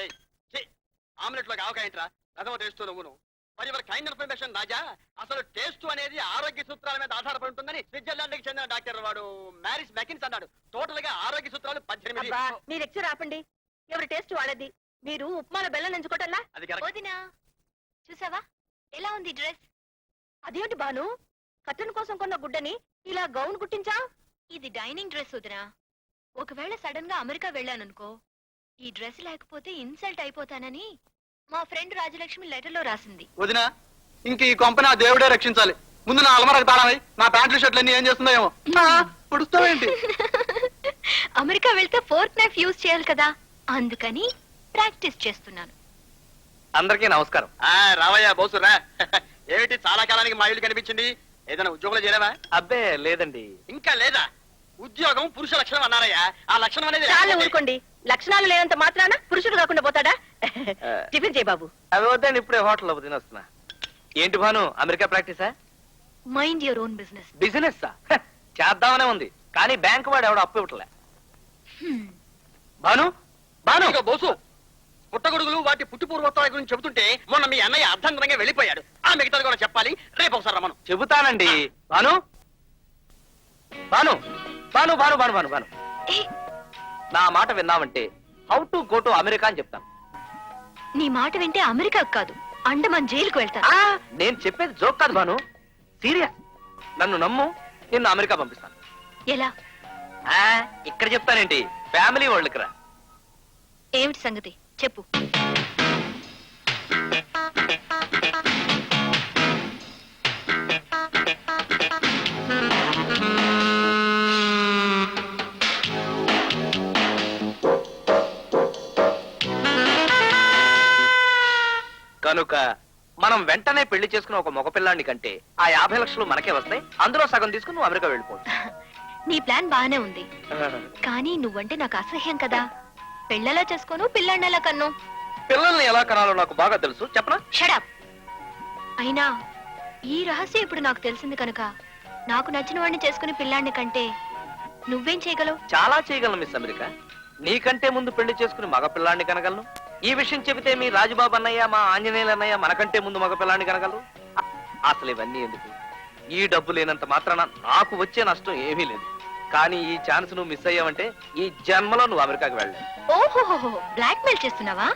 ఆమ్లెట్ లోకి ఆవకాయ ఏంట్రా? అదవ టేస్ట్ నువ్వును. మరి ఎవరి కైండ్ ఇన్ఫర్మేషన్ రాజా, అసలు టేస్ట్ అనేది ఆరోగ్య సూత్రాల మీద ఆధారపడి ఉంటుందని స్విట్జర్లాండ్ కి చెందిన డాక్టర్ వాడు మ్యారిస్ మెకిన్స్ అన్నాడు. టోటల్ గా ఆరోగ్య సూత్రాలు 18. మీ లెక్చర్ ఆపండి. ఎవరి టేస్ట్ వాళ్ళది. మీరు ఉప్మాలో బెల్లం ఎంచుకోవటంలా? అది కరెక్ట్. వదినా, చూసావా ఎలా ఉంది డ్రెస్? అదేంటి బాను, కట్టన్ కోసం కొన్న గుడ్డని ఇలా గౌన్ కుట్టించా? ఇది డైనింగ్ డ్రెస్ వదినా. ఒకవేళ సడన్ గా అమెరికా వెళ్ళాననుకో, ఈ డ్రెస్ లేకపోతే ఇన్సల్ట్ అయిపోతానని మా ఫ్రెండ్ రాజలక్ష్మి లెటర్ లో రాసింది. వదినా, ఇంక ఈ కొంపని ఆ దేవుడే రక్షించాలి. ముందు నా అలమరకు తాళమై నా ప్యాంట్లు షర్ట్లు అన్ని ఏం చేస్తుందో ఏమో. పుడుస్తావేంటి? అమెరికా వెళ్తే ఫోర్క్ నైఫ్ యూజ్ చేయాలి కదా, అందుకని ప్రాక్టీస్ చేస్తున్నాను. అందరికీ నమస్కారం. రావయ్యా బోసురా. ఏమిటి చాలా కాలానికి మా ఇల్లు కనిపించింది? ఏదైనా ఉద్యోగంలో చేరావా? అబ్బే లేదండి. ఇంకా లేదా? ఉద్యోగం పురుష లక్షణం అన్నారయ్యా. ఆ లక్షణం అనేది చాలా ఊరుకోండి. లక్షణాలు లేనంత మాత్రాన పురుషుడు కాకుండా పోతాడా? టిఫిన్ చేయి బాబు. అవి వద్దండి, ఇప్పుడే హోటల్లో తినొస్తున్నా. ఏంటి భాను, అమెరికా ప్రాక్టీసా? Mind your own business. Business చేద్దామనే ఉంది, కానీ బ్యాంక్ వాడు ఎవడో అప్పు ఇవ్వట్లే. భాను భాను ఇదిగో బోసు, పుట్టగొడుగులు వాటి పుట్టి పూర్వోత్తరాల గురించి చెబుతుంటే మొన్న మీ అన్నయ్య అర్ధంతరంగా వెళ్ళిపోయాడు. ఆ మిగతాది కూడా చెప్పాలి. రేపు ఒకసారి రమ్మను. చెబుతానండి. భాను భాను భాను భాను భాను భాను భాను ఏ, నా మాట విన్నావంటే how to go to America అని చెప్తాను. నీ మాట వింటే అమెరికాకు కాదు అండమాన్ జైలుకు వెళ్తాను. ఆ, నేను చెప్పేది జోక్ కాదు భాను, సీరియస్. నన్ను నమ్ము, నిన్ను అమెరికా పంపిస్తాను. ఎలా? ఆ, ఇక్కడ చెప్తానేంటి, ఫ్యామిలీ వాళ్ళకి రా. ఏమిటి సంగతి చెప్పు. కనుక మనం వెంటనే పెళ్లి చేసుకున్న ఒక మగపిల్లాన్ని కంటే ఆ 50 లక్షలు మనకే వస్తాయి. అందులో సగం తీసుకుని నువ్వు అమెరికా వెళ్ళిపోవచ్చు. నీ ప్లాన్ బాగానే ఉంది, కానీ నువ్వంటే నాకు అసహ్యం కదా. పెళ్ళెలా చేసుకోను, పిల్లాడినెలా కన్ను? పిల్లల్ని ఎలా కనాలో నాకు బాగా తెలుసు, చెప్పనా? షడప్. అయినా ఈ రహస్యం ఇప్పుడు నాకు తెలిసింది కనుక నాకు నచ్చిన వాడిని చేసుకుని పిల్లాడిని కంటే నువ్వేం చేయగలవు? చాలా చేయగలను మిస్ అమెరికా. నీకంటే ముందు పెళ్లి చేసుకుని మగ పిల్లాన్ని కనగలను. ఈ విషయం చెబితే మీ రాజుబాబు అన్నయ్య, మా ఆంజనేయులు అన్నయ్య మనకంటే ముందు మగ పిల్లాన్ని కనగలరు. అసలు ఇవన్నీ ఎందుకు? ఈ డబ్బు లేనంత మాత్రాన నాకు వచ్చే నష్టం ఏమీ లేదు. కానీ ఈ ఛాన్స్ నువ్వు మిస్ అయ్యావంటే ఈ జన్మలో నువ్వు అమెరికాకి వెళ్ళలేవు. ఓహోహో, బ్లాక్ మెయిల్ చేస్తున్నావా?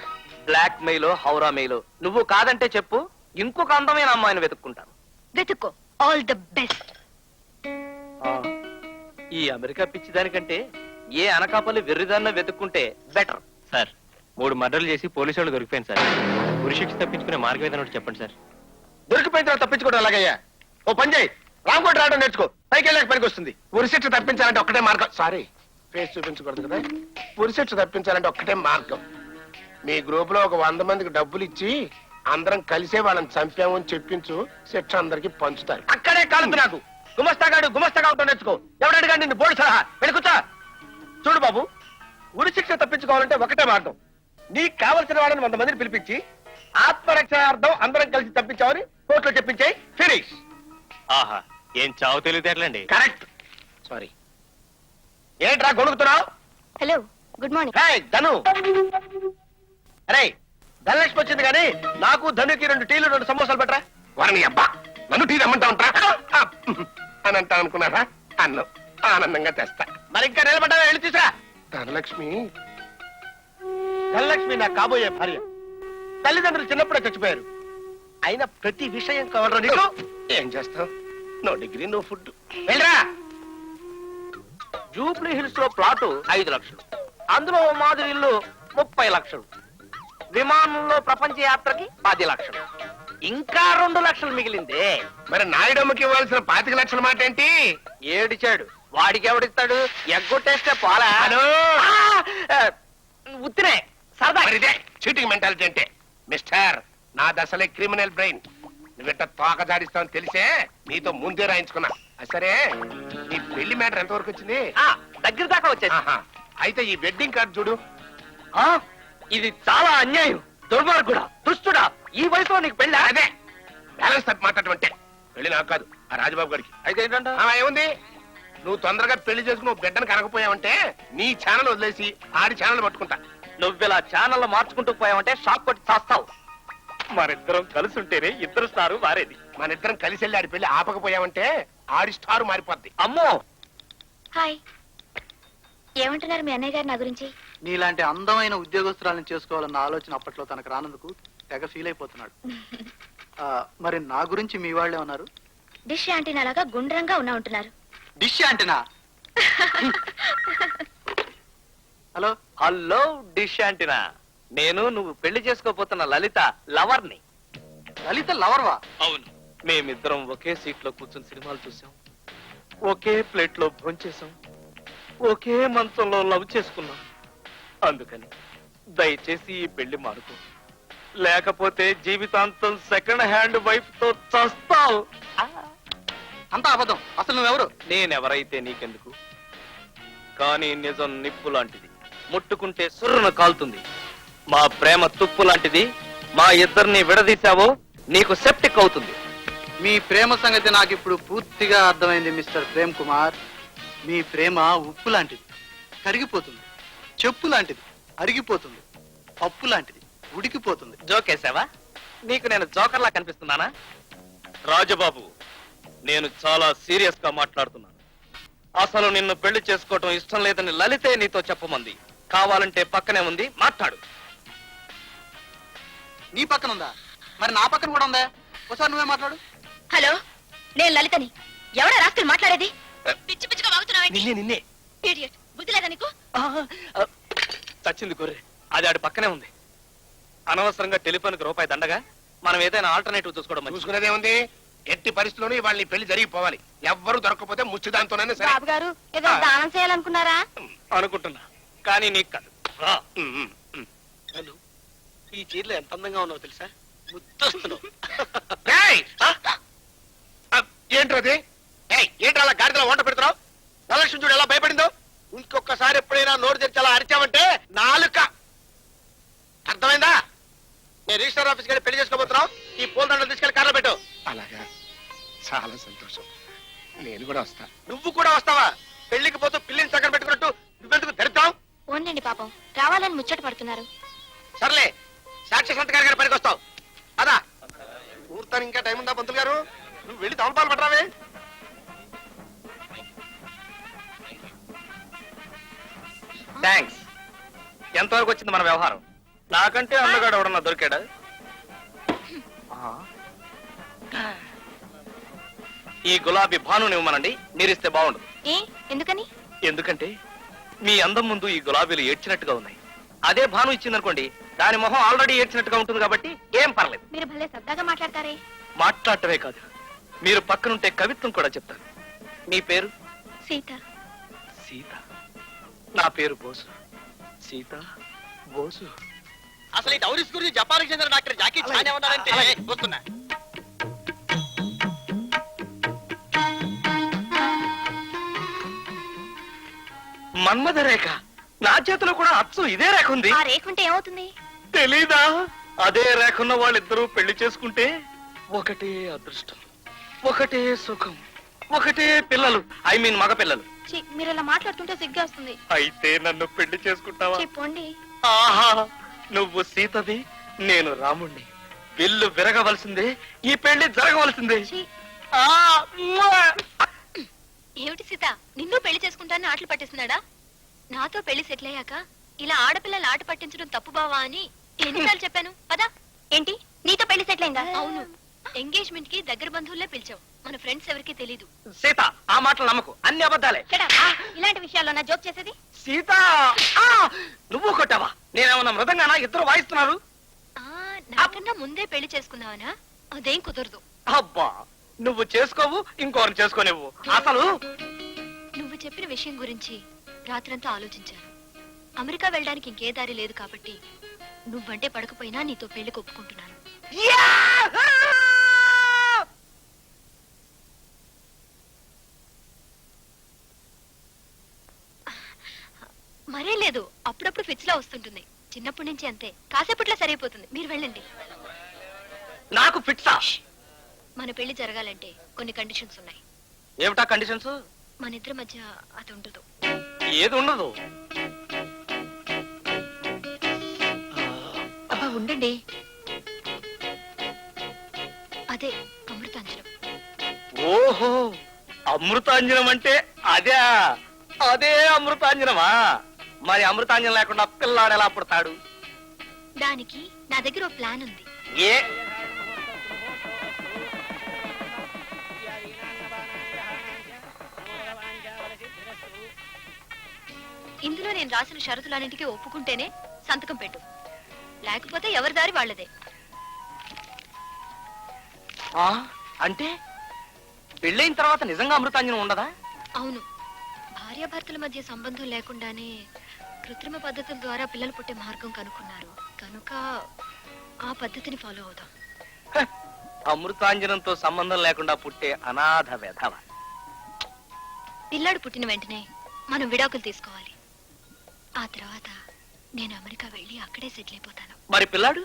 బ్లాక్ మెయిలో, హౌరా మెయిలో నువ్వు కాదంటే చెప్పు, ఇంకొక అందమైన అమ్మాయిని వెతుక్కుంటాను. వెతుక్కో. All the best. ఈ అమెరికా పిచ్చి దానికంటే ఏ అనకాపల్లి వెర్రిదాన్న వెతుక్కుంటే బెటర్. సార్ 3 మర్డర్లు చేసి పోలీసు వాళ్ళు దొరికిపోయింది సార్. ఉరిశిక్ష తప్పించుకునే మార్గం ఏదైనా ఒకటి చెప్పండి సార్. దొరికిపోయిన తర్వాత తప్పించుకోవడం ఎలాగయ్యా? ఓ పని చేయి, రాంకోట్ రావడం నేర్చుకో, పైకి వెళ్ళాక పనికి వస్తుంది. ఉరిశిక్ష తప్పించాలంటే ఒక్కటే మార్గం. సారీ, ఫేస్ చూపించకూడదు కదా. ఉరిశిక్ష తప్పించాలంటే ఒక్కటే మార్గం. మీ గ్రూప్ లో ఒక 100 మందికి డబ్బులు ఇచ్చి అందరం కలిసే వాళ్ళని చంపాము అని చెప్పించు, శిక్ష అందరికి పంచుతారు. అక్కడే కాలుతు నాకు. గుమస్తాగా ఉండడం నేర్చుకో. ఎవడడిగా నిన్ను బోర్డు సలహా వెళ్ళికూర్చో. చూడు బాబు, ఉరిశిక్ష తప్పించుకోవాలంటే ఒకటే మార్గం. నీకు కావలసిన వాళ్ళని 100 మందిని పిలిపించి ఆత్మరక్షణార్థం అందరం కలిసి తప్పించామని కోర్టులో చెప్పించాయి. ఫినిష్. ఆహా, ఏం చావు తెలివితేటలండి. కరెక్ట్. సారీ. ఏంట్రా గొడుగుతున్నావు? Hello, good morning. Hey Dhanu, అరే ధనలక్ష్మి వచ్చింది కానీ నాకు ధనుకి 2 టీలు 2 సమోసాలు పెట్టరా. వారిని అబ్బా నన్ను టీ రమ్మంటా ఉంటా అని అంటా అనుకున్నారా? అన్నం ఆనందంగా తెస్తా. మరి ఇంకా నిలబడ్డా వెళ్ళి తీసురా. ధనలక్ష్మి ధనలక్ష్మి నా కాబోయే భార్య. తల్లిదండ్రులు చిన్నప్పుడే చచ్చిపోయారు. అయినా ప్రతి విషయం కావాలరా నీకు. ఏం చేస్తావు? No degree no food. వెళ్ళరా. జూబ్లీ హిల్స్ లో ప్లాటు 5 లక్షలు, అందులో ఓ మాదిరి ఇల్లు 30 లక్షలు, విమానంలో ప్రపంచ యాత్రకి 10 లక్షలు, ఇంకా 2 లక్షలు మిగిలిందే. మరి నాయుడమ్మకి ఇవ్వాల్సిన 25 లక్షల మాట ఏంటి? ఏడిచాడు, వాడికి ఎవడిస్తాడు? ఎగ్గొట్టేస్తే పోలా. ఉత్తినే సరదా. మరిదే చీటింగ్ మెంటాలిటీ అంటే. మిస్టర్, నా దశలే క్రిమినల్ బ్రెయిన్. నువ్వెంత తోక జాడిస్తావని తెలిసే నీతో ముందే రాయించుకున్నా. సరే, నీ పెళ్లి మ్యాటర్ ఎంతవరకు వచ్చింది? దగ్గర దాకా వచ్చేసి. ఆహా, అయితే ఈ వెడ్డింగ్ కార్డు చూడు. ఇది చాలా అన్యాయం, దుర్మార్గుడా, దుష్టుడా. ఈ వయసులో నీకు పెళ్ళి? అదే బ్యాలెన్స్ తప్పి మాట్లాడమంటే. పెళ్లి నాకు కాదు, ఆ రాజబాబు గారికి. అయితే ఏంటంట? ఏముంది, నువ్వు తొందరగా పెళ్లి చేసుకుని నువ్వు బిడ్డను కనకపోయావంటే నీ ఛానల్ వదిలేసి ఆడి ఛానల్ పట్టుకుంటా. నువ్విలా ఛానల్ మార్చుకుంటూ పోయావంటే షాక్ కొట్టి చేస్తావు. మరిద్దరం కలిసి ఉంటేనే ఇద్దరు స్టారు మారేది. మన ఇద్దరం కలిసి వెళ్ళి ఆడి పెళ్లి ఆపకపోయావంటే ఆడి స్టార్ మారిపోద్ది. అమ్మో. హాయ్. ఏమంటున్నారు మీ అన్నయ్య గారు నా గురించి? నీలాంటి అందమైన ఉద్యోగస్తురాలను చేసుకోవాలన్న ఆలోచన అప్పట్లో తనకు రానందుకు తెగ ఫీల్ అయిపోతున్నాడు. మరి నా గురించి మీ వాళ్ళే ఉన్నారు. డిష్ యాంటీనా లాగా గుండ్రంగా ఉంటున్నారు. Dish antenna? Hello hello dish antenna. నేను నువ్వు పెళ్లి చేసుకోపోతున్న లలిత లవర్ని. లలిత లవర్వా? అవును. మేమిద్దరం ఒకే సీట్ లో కూర్చుని సినిమాలు చూసాం, ఒకే ప్లేట్ లో భోంచేసాం, ఒకే మంచంలో లవ్ చేసుకున్నాం. అందుకని దయచేసి ఈ పెళ్లి మానుకో, లేకపోతే జీవితాంతం సెకండ్ హ్యాండ్ వైఫ్ తో చస్తావు. అంతా అబద్ధం. అసలు నువ్వెవరు? నేనెవరైతే నీకెందుకు, కానీ నిజం నిప్పు లాంటిది, ముట్టుకుంటే సుర్రున కాలుతుంది. మా ప్రేమ తుప్పు లాంటిది, మా ఇద్దరిని విడదీశావో నీకు సెప్టిక్ అవుతుంది. మీ ప్రేమ సంగతి నాకు ఇప్పుడు పూర్తిగా అర్థమైంది మిస్టర్ ప్రేమ్ కుమార్. మీ ప్రేమ ఉప్పు లాంటిది, కరిగిపోతుంది. చెప్పు లాంటిది, అరిగిపోతుంది. పప్పు లాంటిది, ఉడికిపోతుంది. జోకేశావా? నీకు నేను జోకర్లా కనిపిస్తున్నానా? రాజబాబు, నేను చాలా సీరియస్ గా మాట్లాడుతున్నాను. అసలు నిన్ను పెళ్లి చేసుకోవటం ఇష్టం లేదని లలితే నీతో చెప్పమంది. కావాలంటే పక్కనే ఉంది, మాట్లాడు. నీ పక్కన ఉందా? మరి నా పక్కన కూడా ఉందా? ఒకసారి నువ్వే మాట్లాడు. హలో, నేను లలితని. ఎవడా రాత్రి మాట్లాడేది? పిచ్చి పిచ్చిగా వాగుతున్నావేంటి? నిన్నే Idiot. బుద్ధి లేదా నీకు? చచ్చింది గొర్రె. అది ఆడి పక్కనే ఉంది. అనవసరంగా టెలిఫోన్కి రూపాయి దండగా మనం ఏదైనా ఆల్టర్నేటివ్ చూసుకోవడం మంచిది. చూసుకునేదే ఉంది. ఎట్టి పరిస్థితుల్లోనూ వాళ్ళ పెళ్లి జరిగిపోవాలి. ఎవ్వరు దొరకకపోతే ముచ్చిదాంతోనైనా సరే. బాబు గారు ఏదో దానం చేయాలనుకున్నారా? అనుకుంటున్నా, కానీ నీకు కాదు. రా. హలో, ఈ చీరలో ఎంత అందంగా ఉన్నావు తెలుసా? ముద్దొస్తున్నావు. ఏయ్! ఏంట్రది? ఏంటి అలా గాడిదలో వంట పెడుతున్నావు? ధనలక్ష్మి చూడు ఎలా భయపడిందో. ఇంకొకసారి ఎప్పుడైనా నోరు తెరిచి అలా అరిచావంటే నాలుక. అర్థమైందా? నేను రిజిస్టర్ ఆఫీస్కి వెళ్ళి పెళ్లి చేసుకోబోతున్నావు. ఈ పూలదండలు తీసుకెళ్లి కార్లో పెట్టు. అలాగా, చాలా సంతోషం. నేను కూడా వస్తా. నువ్వు కూడా వస్తావా? పెళ్లికి పోతూ పిల్లిని చక్కర పెట్టుకున్నట్టు నువ్వెందుకు ధరిద్దాం? ఓన్లండి పాపం, రావాలని ముచ్చట పడుతున్నారు. సర్లే, సాక్షి సంతకారి గారి పనికి వస్తావు. అదా ఊర్తాను, ఇంకా టైం ఉందా పంతులు గారు? నువ్వు వెళ్ళి తమలపాలు పట్టరావే. థ్యాంక్స్. ఎంతవరకు వచ్చింది మన వ్యవహారం? నాకంటే అందగాడు ఎవడన్నా దొరికాడా? ఈ గులాబీ భానుని ఇవ్వమనండి, మీరిస్తే బాగుండదు. ఏ ఎందుకని? ఎందుకంటే మీ అందం ముందు ఈ గులాబీలు ఏడ్చినట్టుగా ఉన్నాయి. అదే భాను ఇచ్చిందనుకోండి, దాని మొహం ఆల్రెడీ ఏడ్చినట్టుగా ఉంటుంది కాబట్టి ఏం పర్లేదు. మీరు భలే సరదాగా మాట్లాడతారే. మాట్లాడటమే కాదు, మీరు పక్కనుంటే కవిత్వం కూడా చెప్తారు. మీ పేరు? సీత. సీత. నా పేరు బోసు. సీత, బోసు. అసలు ఈ డౌరీస్ గురించి జపాన్కి చెందిన డాక్టర్ జాకీ చాన్ ఏమన్నారంటే వస్తున్నా. మన్మథ రేఖ. నా చేతిలో కూడా అచ్చు ఇదే రేఖ ఉంది. ఆ రేఖ ఉంటే ఏమవుతుంది? తెలీదా? అదే రేఖన్న వాళ్ళిద్దరూ పెళ్లి చేసుకుంటే ఒకటే అదృష్టం, ఒకటే సుఖం, ఒకటే పిల్లలు. ఐ మీన్ మగ పిల్లలు. మీరు ఇలా మాట్లాడుతుంటే సిగ్గా వస్తుంది. అయితే నన్ను పెళ్లి చేసుకుంటావా? చెప్పండి. ఆహా, నువ్వు సీతది, నేను రాముణ్ణి. విల్లు విరగవలసిందే, ఈ పెళ్లి జరగవలసిందే. ఆ, మ్వా! ఏమిటి సీత, నిన్ను పెళ్లి చేసుకుంటానని ఆటలు పట్టిస్తున్నాడా? నాతో పెళ్లి సెటిల్ అయ్యాక ఇలా ఆడపిల్లలు ఆట పట్టించడం తప్పు బావా అని ఎన్నిసార్లు చెప్పాను? పదా. ఏంటి, నీతో పెళ్లి సెటిల్ అయిందా? అవును. ఎంగేజ్మెంట్ కి దగ్గర బంధువులే పిలిచావు, మన ఫ్రెండ్స్ ఎవరికి తెలీదు. సీత, ఆ మాటలు నమ్మకు, అన్ని అబద్ధాలే. ఇలాంటి విషయాల్లో నా జోక్ చేసేది? సీత, ఆ, నువ్వు కొట్టావా? నేనేమన్నా మృదంగానా? ఇద్దరు వాయిస్తున్నారు. నాకన్నా ముందే పెళ్లి చేసుకున్నావనా? అదేం కుదరదు. అబ్బా, నువ్వు చేసుకోవు, ఇంకోరిని చేసుకోనివ్వు. అసలు నువ్వు చెప్పిన విషయం గురించి రాత్రంతా ఆలోచించాను. అమెరికా వెళ్ళడానికి ఇంకే దారి లేదు కాబట్టి నువ్వంటే పడకపోయినా నీతో పెళ్లికి ఒప్పుకుంటున్నాను. మరే లేదు, అప్పుడప్పుడు ఫిక్స్ లా వస్తుంటుంది. చిన్నప్పటి నుంచి అంతే, కాసేపట్లో సరైపోతుంది. మీరు వెళ్ళండి. నాకు ఫిక్సా? మన పెళ్లి జరగాలంటే కొన్ని కండిషన్స్ ఉన్నాయి. ఏమిటా కండిషన్స్? మన ఇద్దరి మధ్య అది ఉండదు. ఏది ఉండదు? అబ్బా ఉండండి, అదే అమృతాంజనం. ఓహో, అమృతాంజనం అంటే అదే. అదే అమృతాంజనమా? మరి అమృతాంజనం లేకుండా పిల్లాడు ఎలా పుడతాడు? దానికి నా దగ్గర ఓ ప్లాన్ ఉంది. ఏ? ఇందులో నేను రాసిన షరతులన్నింటికి ఒప్పుకుంటేనే సంతకం పెట్టు, లేకపోతే ఎవరి దారి వాళ్ళదే. అంటే పెళ్ళైన తర్వాత నిజంగా అమృతాంజనం ఉండదా? అవును, భార్యాభర్తల మధ్య సంబంధం లేకుండానే కృత్రిమ పద్ధతుల ద్వారా పిల్లలు పుట్టే మార్గం కనుక్కున్నారు కనుక ఆ పద్ధతిని ఫాలో అవుదాం. అమృతాంజనంతో సంబంధం లేకుండా పుట్టే అనాథ వెధవ. పిల్లాడు పుట్టిన వెంటనే మనం విడాకులు తీసుకోవాలి. ఆ తర్వాత నేను అమెరికా వెళ్ళి అక్కడే సెటిల్ అయిపోతాను. మరి పిల్లాడు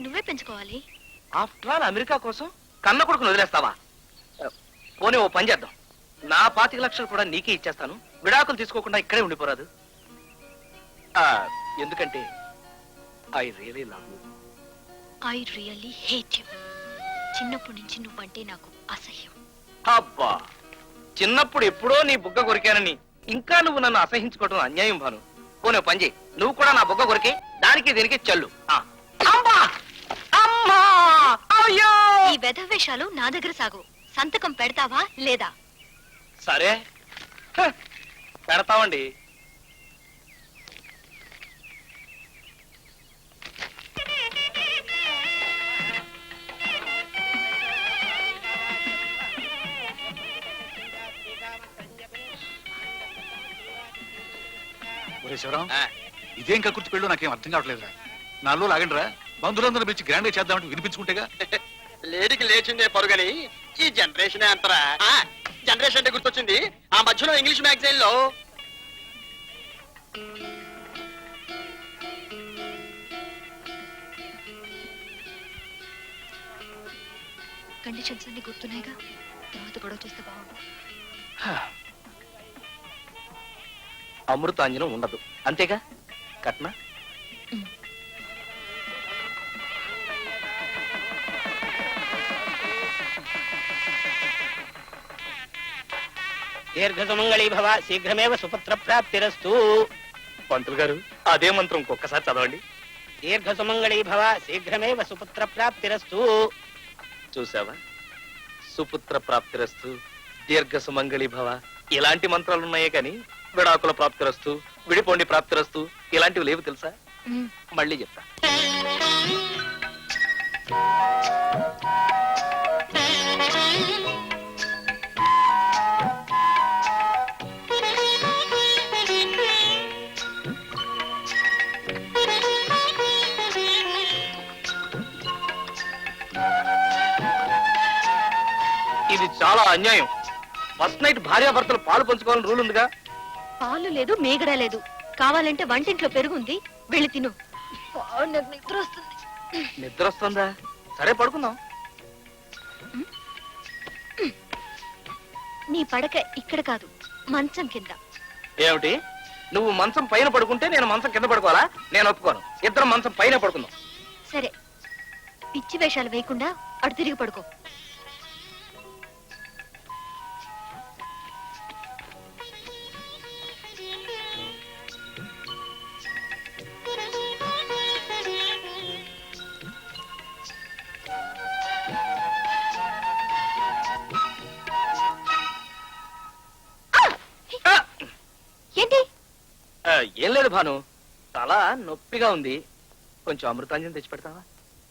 నువ్వే పెంచుకోవాలి. ఆఫ్టర్ ఆల్ అమెరికా కోసం కన్న కొడుకును వదిలేస్తావా? పోనీ ఓ పని చేద్దాం, నా 25 లక్షలు కూడా నీకే ఇచ్చేస్తాను. విడాకులు తీసుకోకుండా ఇక్కడే ఉండిపోరాదు? ఎందుకంటే I really love you. I really hate you. చిన్నప్పటి నుంచి నువ్వంటే నాకు అసహ్యం. అబ్బా, చిన్నప్పుడు ఎప్పుడో నీ బుగ్గ కొరికానని ఇంకా నువ్వు నన్ను అసహించుకోవడం అన్యాయం భాను. పోనీ పని చేయి, నువ్వు కూడా నా బుగ్గ కొరికి దానికి దీనికి చల్లు. అమ్మా! అమ్మా! అయ్యో! ఈ వెధవేషాలు నా దగ్గర సాగు. సంతకం పెడతావా లేదా? సరే పెడతామండి. శివరాం ఇదేం కక్కుర్తి పెళ్ళు నాకేం అర్థం కావట్లేదురా. నాలో లాగండిరా, బంధువులందరూ పిలిచి గ్రాండ్ గా చేద్దామంటే వినిపించుకుంటేగా. లేడికి లేచిందే పరుగని ఈ జనరేషన్ అంతరా. జనరేషన్ అంటే గుర్తొచ్చింది, ఆ మధ్యలో ఇంగ్లీష్ మ్యాగజైన్ లో కండిషన్స్ అన్ని గుర్తున్నాయిగా, తర్వాత గొడవ చేస్తే బాగుండు. అమృతాంజనం ఉండదు అంతేగా కట్న. దీర్ఘసుమంగళీ భవ, శీఘ్రమేవ సుపుత్ర ప్రాప్తిరస్తు. పంతులు గారు అదే మంత్రం ఒక్కసారి చదవండి. దీర్ఘసుమంగళీ భవ, శీఘ్రమేవ సుపుత్ర ప్రాప్తిరస్తు. చూసావా, సుపుత్ర ప్రాప్తిరస్తు, దీర్ఘ సుమంగళి భవ ఇలాంటి మంత్రాలు ఉన్నాయే కానీ విడాకుల ప్రాప్తిరస్తు, విడిపోండి ప్రాప్తిరస్తు ఇలాంటివి లేవు తెలుసా? మళ్ళీ చెప్తా. ఇది చాలా అన్యాయం. ఫస్ట్ నైట్ భార్యాభర్తలు పాలు పంచుకోవాలని రూల్ ఉందిగా. పాలు లేదు, మీగడ లేదు. కావాలంటే వంటింట్లో పెరుగుంది, వెళ్ళి తిను. నాకు నిద్ర వస్తుంది. నిద్ర వస్తుందా? సరే పడుకుందాం. నీ పడక ఇక్కడ కాదు, మంచం కింద. ఏమిటి, నువ్వు మంచం పైన పడుకుంటే నేను మంచం కింద పడుకోవాలా? నేను ఒప్పుకోను. ఇద్దరం మంచం పైన పడుకుందాం. సరే, పిచ్చి వేషాలు వేయకుండా అటు తిరిగి పడుకో. ఏంటి? ఏం లేదు భాను, తల నొప్పిగా ఉంది. కొంచెం అమృతాంజనం తెచ్చి పెడతావా?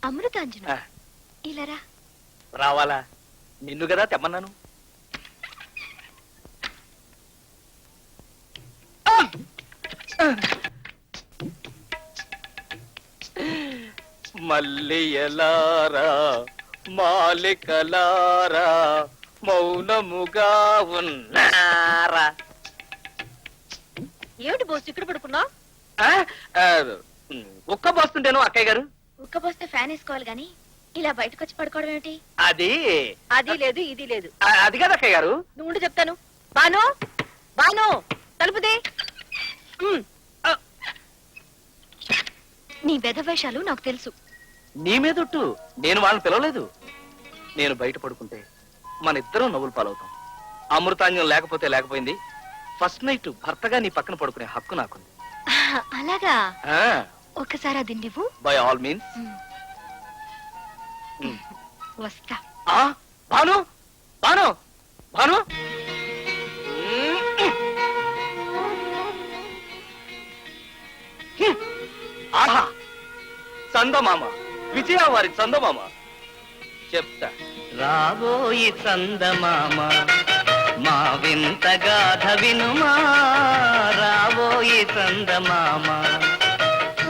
అమృతాంజన ఇలారా. రావాలా? నిన్ను కదా తెమ్మన్నాను. మల్లియలారా మాలికలారా మౌనముగా ఉన్నారా. ఏమిటి బోస్ ఇక్కడ పడుకున్నా? ఒక్క పోస్తుంటేను అక్కయ్య గారు. ఉక్కబోస్తే ఫ్యాన్ వేసుకోవాలి గాని ఇలా బయటకు వచ్చి పడుకోవడం ఏమిటి? అది అది లేదు, ఇది లేదు. అది కాదు అక్కయ్య గారు. నువ్వు ఉండి చెప్తాను. బాను, బాను, తలుపుదే. నీ బెదవేషాలు నాకు తెలుసు. నీ మీదొట్టు, నేను వాళ్ళని పిలవలేదు. నేను బయట పడుకుంటే మన ఇద్దరం నవ్వులు పాలవుతాం. అమృతాంజనం లేకపోతే లేకపోయింది. ఫస్ట్ నైట్ భర్తగా నీ పక్కన పడుకునే హక్కు నాకుంది. అలాగా? ఒక్కసారి అది నువ్వు. By all means. వస్తా. భాను, భాను, భాను. ఆహా, చందమామ, విజయ వారి చందమామ. చెప్తా. రాబోయి చందమామ, మా వింత గాథ వినుమా. రాబోయి చందమామ,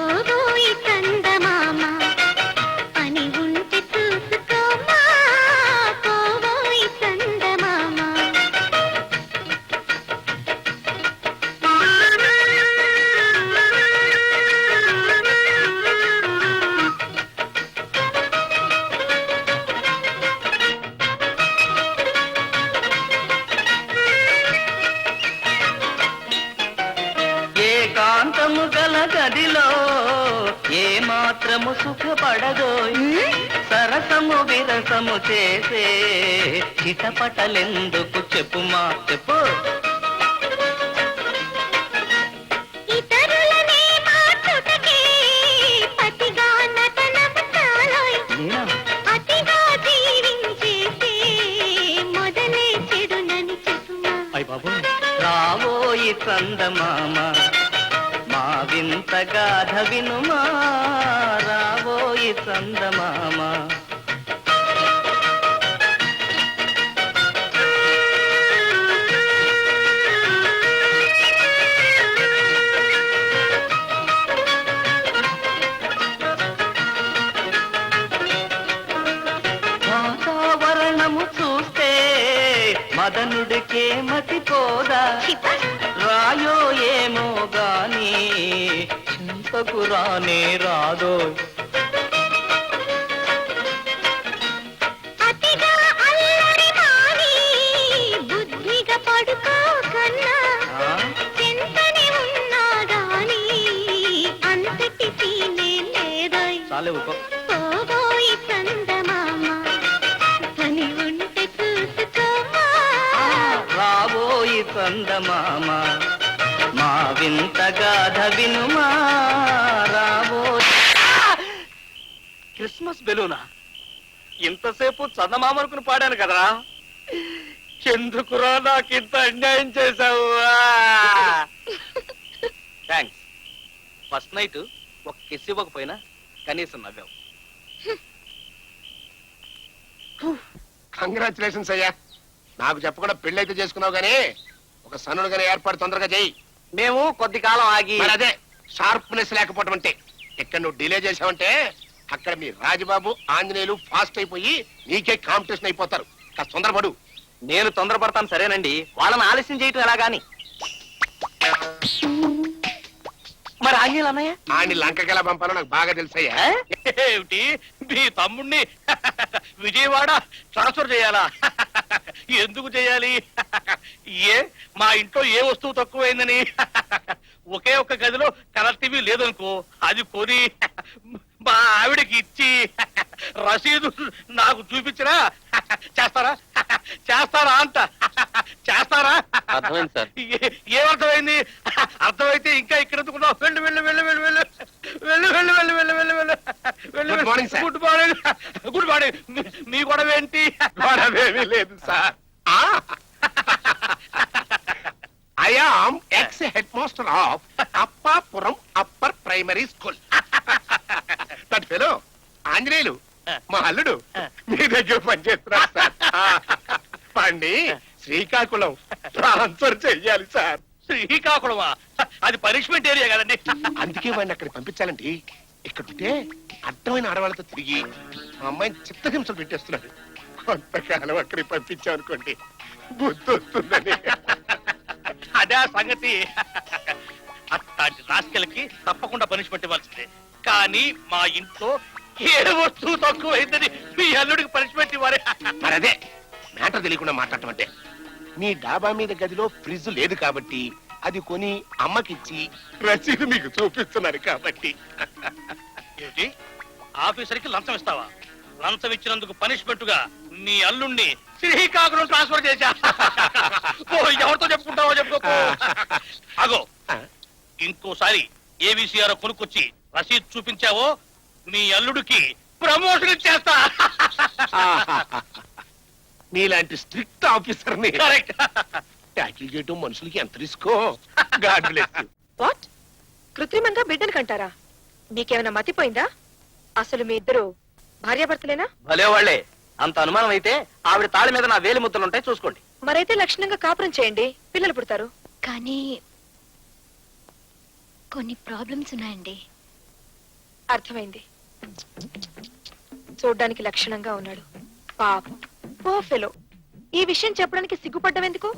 ఓబోయి చందమామ అని ఉంటే చూసుకోమా. పోబోయి చందమామ ఏకాంతము గలగ మాత్రము సుఖపడదో సరసము విరసము చేసే చిటపటలెందుకు చెప్పుమా చెప్పు ఇతరులనే మార్చుటకే పతిగా నటనము చాలోయ్. అతిగా జీవించేసే మొదలే చెడునని చెప్పుమా. రావోయి చందమామ మా వింత గాథ వినుమా రావోయి చందమామ వాతావరణము చూస్తే మదనుడికే మతిపోదా రాయో ఏమో గాని చింతకు రానే రాదో అతిగా అల్లరి మాని బుద్ధిగా పడుకో కన్నా చింతనే ఉన్నా గాని అంతటి సీనే లేదోయ్. చాలే ఊకో పోబోయి చందమామ పని ఉంటే చూసుకోమా. రాబోయి చందమామ మా వింత గాథ వినుమా రాబోయి క్రిస్మస్ బెలూనా ఇంతసేపు చందమామ అనుకుని పాడాను కదరా ఎందుకురా నాకు ఇంత అన్యాయం చేశావు థ్యాంక్స్ ఫస్ట్ నైట్ ఒక కిస్ ఇవ్వకపోయినా కనీసం నవ్వావు కంగ్రాచులేషన్స్ అయ్యా. నాకు చెప్పకుండా పెళ్లి అయితే చేసుకున్నావు గానీ ఒక సన్నుడు గానీ ఏర్పాటు తొందరగా చేయి. మేము కొద్ది కాలం ఆగి మరి అదే షార్ప్నెస్ లేకపోవటం అంటే. ఇక్కడ నువ్వు డిలే చేసావంటే అక్కడ మీ రాజబాబు ఆంజనేయులు ఫాస్ట్ అయిపోయి నీకే కాంపిటీషన్ అయిపోతారు. కాస్త తొందరపడు. నేను తొందరపడతాను సరేనండి వాళ్ళని ఆలస్యం చేయటం ఎలాగాని మరి ఆంజనేయులు అన్నయ్య ఆని లంకకి ఎలా పంపాలో నాకు బాగా తెలుసయ్యా. ఏమిటి మీ తమ్ముణ్ణి విజయవాడ ట్రాన్స్ఫర్ చేయాలా? ఎందుకు చేయాలి? ఏ మా ఇంట్లో ఏ వస్తువు తక్కువైందని ఒకే ఒక్క గదిలో కలర్ టీవీ లేదనుకో అది కొని మా ఆవిడకి ఇచ్చి రసీదు నాకు చూపించినా చేస్తారా? చేస్తారా అంట చేస్తారా? అర్థమైంది సార్. ఏమర్థమైంది? అర్థమైతే ఇంకా ఇక్కడ ఎందుకున్నావు? వెళ్ళు వెళ్ళు వెళ్ళు వెళ్ళు వెళ్ళు వెళ్ళు వెళ్ళు వెళ్ళు వెళ్ళు వెళ్ళు వెళ్ళు Good morning, sir. Good morning good morning మీ గొడవ ఏంటి? గొడవేమీ లేదు sir. I am ex headmaster of Appapuram upper primary school. That fellow Anjaneyulu మా అల్లుడు మీ దగ్గర పనిచేస్తున్నారు సార్. పండి శ్రీకాకుళం ట్రాన్స్ఫర్ చెయ్యాలి సార్. శ్రీకాకుళమా? అది పనిష్మెంట్ ఏరియా కదండి. అందుకే వాడిని అక్కడికి పంపించాలండి. ఇక్కడ ఉంటే అడ్డమైన ఆడవాళ్ళతో తిరిగి మా అమ్మాయిని చిత్తహింసలు పెట్టేస్తున్నాడు. కొంతకాలం అక్కడికి పంపించామనుకోండి బుద్ధి వస్తుందని. అదే ఆ సంగతి. అట్లాంటి రాస్కెలకి తప్పకుండా పనిష్మెంట్ ఇవ్వాల్సిందే. కానీ మా ఇంట్లో ఏ వస్తువు తక్కువైందని మీ అల్లుడికి పనిష్మెంట్ ఇవ్వాలి. మరి అదే మ్యాటర్ తెలియకుండా మాట్లాడటం అంటే. మీ డాబా మీద గదిలో ఫ్రిడ్జ్ లేదు కాబట్టి అది కొని అమ్మకిచ్చి రసీదు మీకు చూపిస్తున్నారు కాబట్టి. ఏమిటి? ఆఫీసర్కి లంచం ఇస్తావా? లంచం ఇచ్చినందుకు పనిష్మెంట్ గా నీ అల్లుణ్ణి శ్రీకాకుళం ట్రాన్స్ఫర్ చేశా. ఓ, ఎవరితో చెప్పుకుంటావో చెప్పుకో. అగో ఇంకోసారి ఏవిసిఆర్ కొనుక్కొచ్చి రసీదు చూపించావో నీ అల్లుడికి ప్రమోషన్ ఇచ్చేస్తా. నీలాంటి స్ట్రిక్ట్ ఆఫీసర్ ని కరెక్ట్. ట్యాకిల్ చేయటం మనుషులకి ఎంత రిస్కో. God bless you. వాట్? కృత్రిమంగా బిడ్డను కంటారా? మీకేమైనా మతిపోయిందా? అసలు మీ ఇద్దరు భార్యాభర్తలేనా? భలే వాళ్ళే. అంత అనుమానం అయితే ఆవిడ తాళి మీద నా వేలి ముద్దలుంటాయి చూసుకోండి. మరైతే లక్షణంగా కాపురం చేయండి, పిల్లలు పుడతారు. కానీ కొన్ని ప్రాబ్లమ్స్ ఉన్నాయండి. అర్థమైంది. చూడ్డానికి లక్షణంగా ఉన్నాడు, పాపం ఓ ఫెలో. ఈ విషయం చెప్పడానికి సిగ్గుపడ్డం ఎందుకు?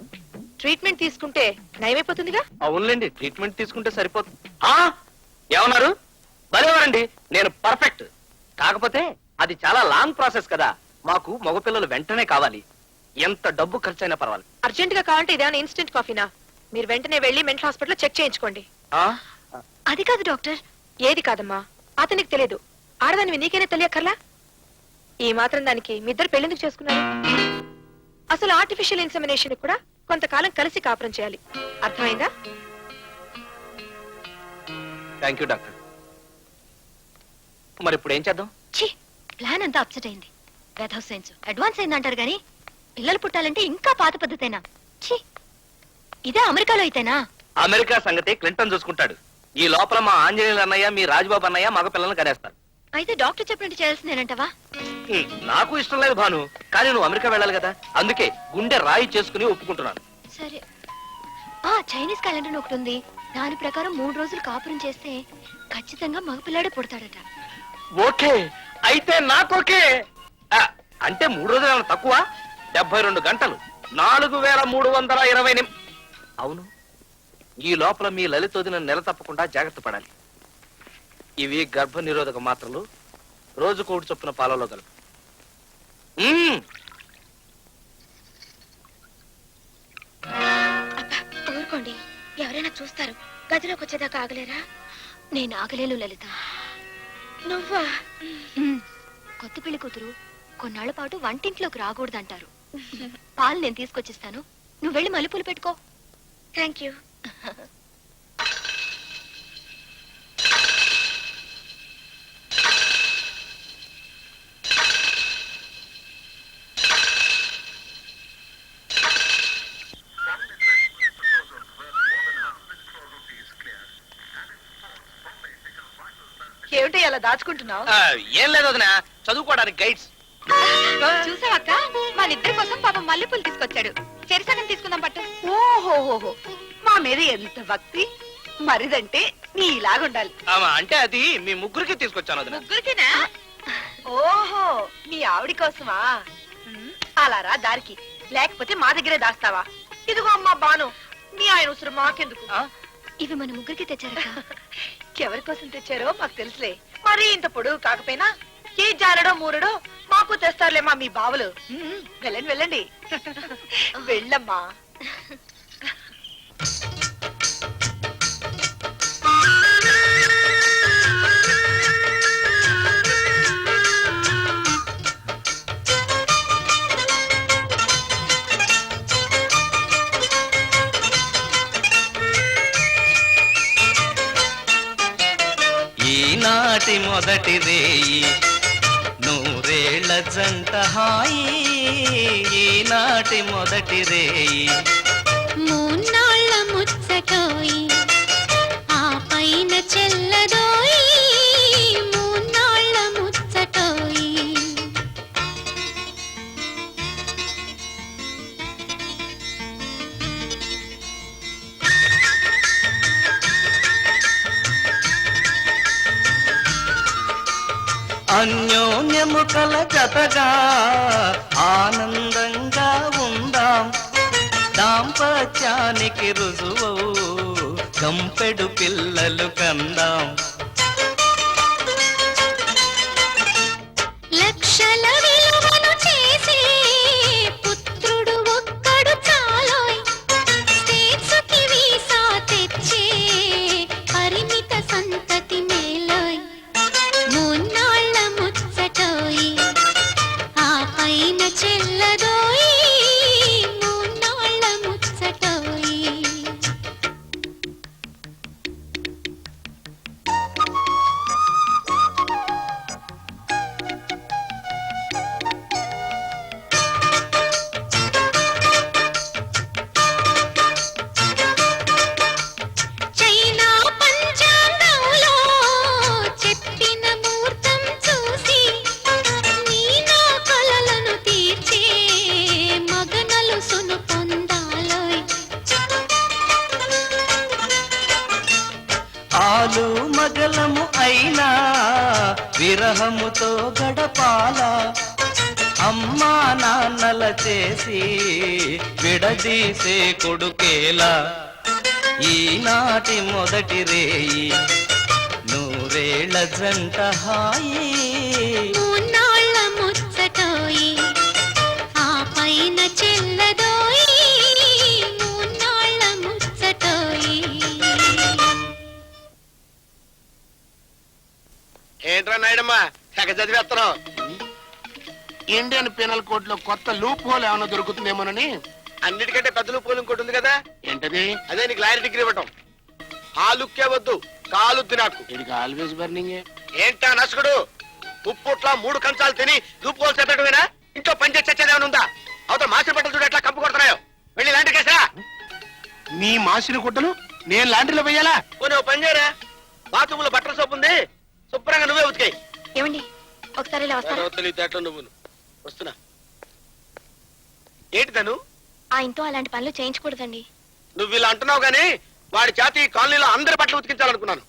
ట్రీట్మెంట్ తీసుకుంటే నయమైపోతుందిగా. అవునులేండి, ట్రీట్మెంట్ తీసుకుంటే సరిపోతుంది. ఏమన్నారు? భలేవారండి, నేను పర్ఫెక్ట్. కాకపోతే అది చాలా లాంగ్ ప్రాసెస్ కదా. మాకు మగపిల్లలు వెంటనే కావాలి. ఎంత డబ్బు ఖర్చు అయినా పర్వాలేదు. అర్జెంట్ గా కావాలంటే ఇదేనా ఇన్స్టెంట్ కాఫీనా? మీరు వెంటనే వెళ్ళి మెంటల్ హాస్పిటల్ చెక్ చేయించుకోండి. అది కాదు డాక్టర్. ఏది కాదమ్మా, అతనికి తెలియదు. ఆడదానివి నీకేనే తెలియక్కర్లా? ఈ మాత్రం దానికి మీ ఇద్దరు పెళ్ళెందుకు చేసుకున్నారు? అసలు ఆర్టిఫిషియల్ ఇన్సెమినేషన్ కూడా కొంతకాలం కలిసి కాపురం చేయాలి. అర్థమైందా? Thank you doctor. మరి ఇప్పుడు ఏం చేద్దాం? ఛీ, ప్లాన్ అంతా అప్సెట్ అయింది. వెధవ్ సైన్స్ అడ్వాన్స్ అయిందంటారు గాని పిల్లలు పుట్టాలంటే ఇంకా పాత పద్ధతేనా? ఛీ, ఇదే అమెరికాలో అయితేనా? అమెరికా సంగతి క్లింటన్ చూసుకుంటాడు. ఈ లోపల మా ఆంజనేయులు అన్నయ్య, మీ రాజబాబు అన్నయ్య మగ పిల్లల్ని కనేస్తారు. అయితే డాక్టర్ చెప్పినట్టు చేయాల్సిందేనంటవా? నాకు ఇష్టం లేదు భాను, కానీ నువ్వు అమెరికా వెళ్ళాలి కదా, అందుకే గుండె రాయి చేసుకుని ఒప్పుకుంటున్నాను. సరే. చైనీస్ క్యాలెండర్ ఒకటి ఉంది. దాని ప్రకారం 3 రోజులు కాపురం చేస్తే ఖచ్చితంగా మగపిల్లాడే పుడతాడట. ఓకే, అయితే నాకు ఓకే. అంటే 3 రోజులు ఏమైనా తక్కువ? 72 గంటలు, 4320 అవును, ఈ లోపల మీ లలితోదిన నెల తప్పకుండా జాగ్రత్త పడాలి. ఇవి గర్భ నిరోధక మాత్రలు, రోజు కోడి చొప్పున పాలలో కలుపు. ఊరుకోండి, ఎవరైనా చూస్తారు. గదిలోకి వచ్చేదాకా ఆగలేరా? నేను ఆగలేను లలిత. నువ్వా? కొత్త పెళ్లి కూతురు కొన్నాళ్ల పాటు వంటింట్లోకి రాకూడదంటారు. పాలు నేను తీసుకొచ్చిస్తాను, నువ్వు వెళ్ళి మల్లెపూలు పెట్టుకో. Thank you. ఏమిటి అలా దాచుకుంటున్నావు? ఏం లేదు వదినా, చదువుకోవడానికి గైడ్స్. చూసావక్క, మన ఇద్దరి కోసం పాపం మల్లెపూలు తీసుకొచ్చాడు. చెరిసగం తీసుకుందాం పట్టు. ఓహోహోహో, మా మీద ఎంత భక్తి! మరిదంటే నీ ఇలాగుండాలి. అంటే అది మీ ముగ్గురికి తీసుకొచ్చాను వదినా. ముగ్గురికినా? ఓహో, మీ ఆవిడ కోసమా? అలా రా దారికి, లేకపోతే మా దగ్గరే దాస్తావా? ఇదిగో అమ్మా బాను, మీ ఆయన ఉసురు మాకెందుకు? ఇవి మన ముగ్గురికి తెచ్చారక్క. ఎవరి కోసం తెచ్చారో మాకు తెలుసులే. మరి ఇంత పొడుగు కాకపోయినా ఏ జారడో మూరడో మాకు తెస్తారులేమా మీ బావులు. వెళ్ళండి వెళ్ళండి, వెళ్ళమ్మా. ఈనాటి మొదటి రేయి నూరేళ్ల జంట హాయి, ఈనాటి మొదటి రేయి మూన్నాళ్ళ ముచ్చటోయి ఆ పైన చెల్లదోయి, మూన్నాళ్ళ ముచ్చటోయి. అన్యోన్యము కల జతగా ఆనందంగా ఉందాం, దాంపత్యానికి రుజువు గంపెడు పిల్లలు కందాం. లక్షల విలువను చేసే పుత్రుడు ఒక్కడు చాలోయ్, స్టేట్స్కి వీసా తెచ్చే పరిమిత సంతతి మేలోయ్. మూన్నాళ్ళ ముచ్చటోయి ఆ పైన చెల్లదోయి, మూన్నాళ్ళ ముచ్చటోయి. చైనా పంచాంగంలో చెప్పిన ముహూర్తం చూసి నీ నా కలలను తీర్చే మగనలు సును పొందాలోయ్. ఆలు మగలము అయినా విరహముతో గడపాల, అమ్మా నాన్నల చేసి విడదీసే కొడుకేలా. ఈనాటి మొదటి రేయి నూరేళ్ల జంట హాయి, మూన్నాళ్ళ ముచ్చటోయి ఆ పైన చెల్లదోయి, మూన్నాళ్ళ ముచ్చటోయి. ఏంట్రా నాయుడమ్మా తెగ చదివేస్తున్నావు. ఇండియన్ పీనల్ కోడ్ లో కొత్త లూప్ హోల్ ఏమైనా దొరుకుతుందేమోనని. అన్నిటికంటే పెద్ద లూప్ ఇంకోటి ఉంది కదా, ఏంటది? అదే నీకు లాయర్ డిగ్రీ ఇవ్వటం. ఆ లుక్కే వద్దు, కాలుద్ది నాకు. ఇది ఆల్వేస్ బర్నింగ్. ఏంటా నసుకుడు, ఉప్పుట్ల 3 కంచాలు తిని లూప్ హోల్ చెప్పటమేనా? ఇంట్లో పని చేసి చచ్చేది ఏమైనా ఉందా? అవతల మాసిన బట్టలు చూడు ఎట్లా కంపు కొడుతున్నాయో. వెళ్ళి లాంటి కేసా. మీ మాసిన గుడ్డలు నేను లాండ్రీలో వెయ్యాలా? పోనీ ఓ పని చేయరా, బాత్రూమ్ లో బట్టల సోపు ఉంది, శుభ్రంగా నువ్వే ఉతికాయి. ఏమండి ఒకసారి ఇలా వస్తారా? తెలియతేటలో నువ్వు. వస్తున్నా. ఏంటి తను? ఆయనతో అలాంటి పనులు చేయించకూడదండి. నువ్వు ఇలా అంటున్నావు గానీ వాడి చేతి ఈ కాలనీలో అందరి బట్టలు ఉతికించాలనుకున్నాను.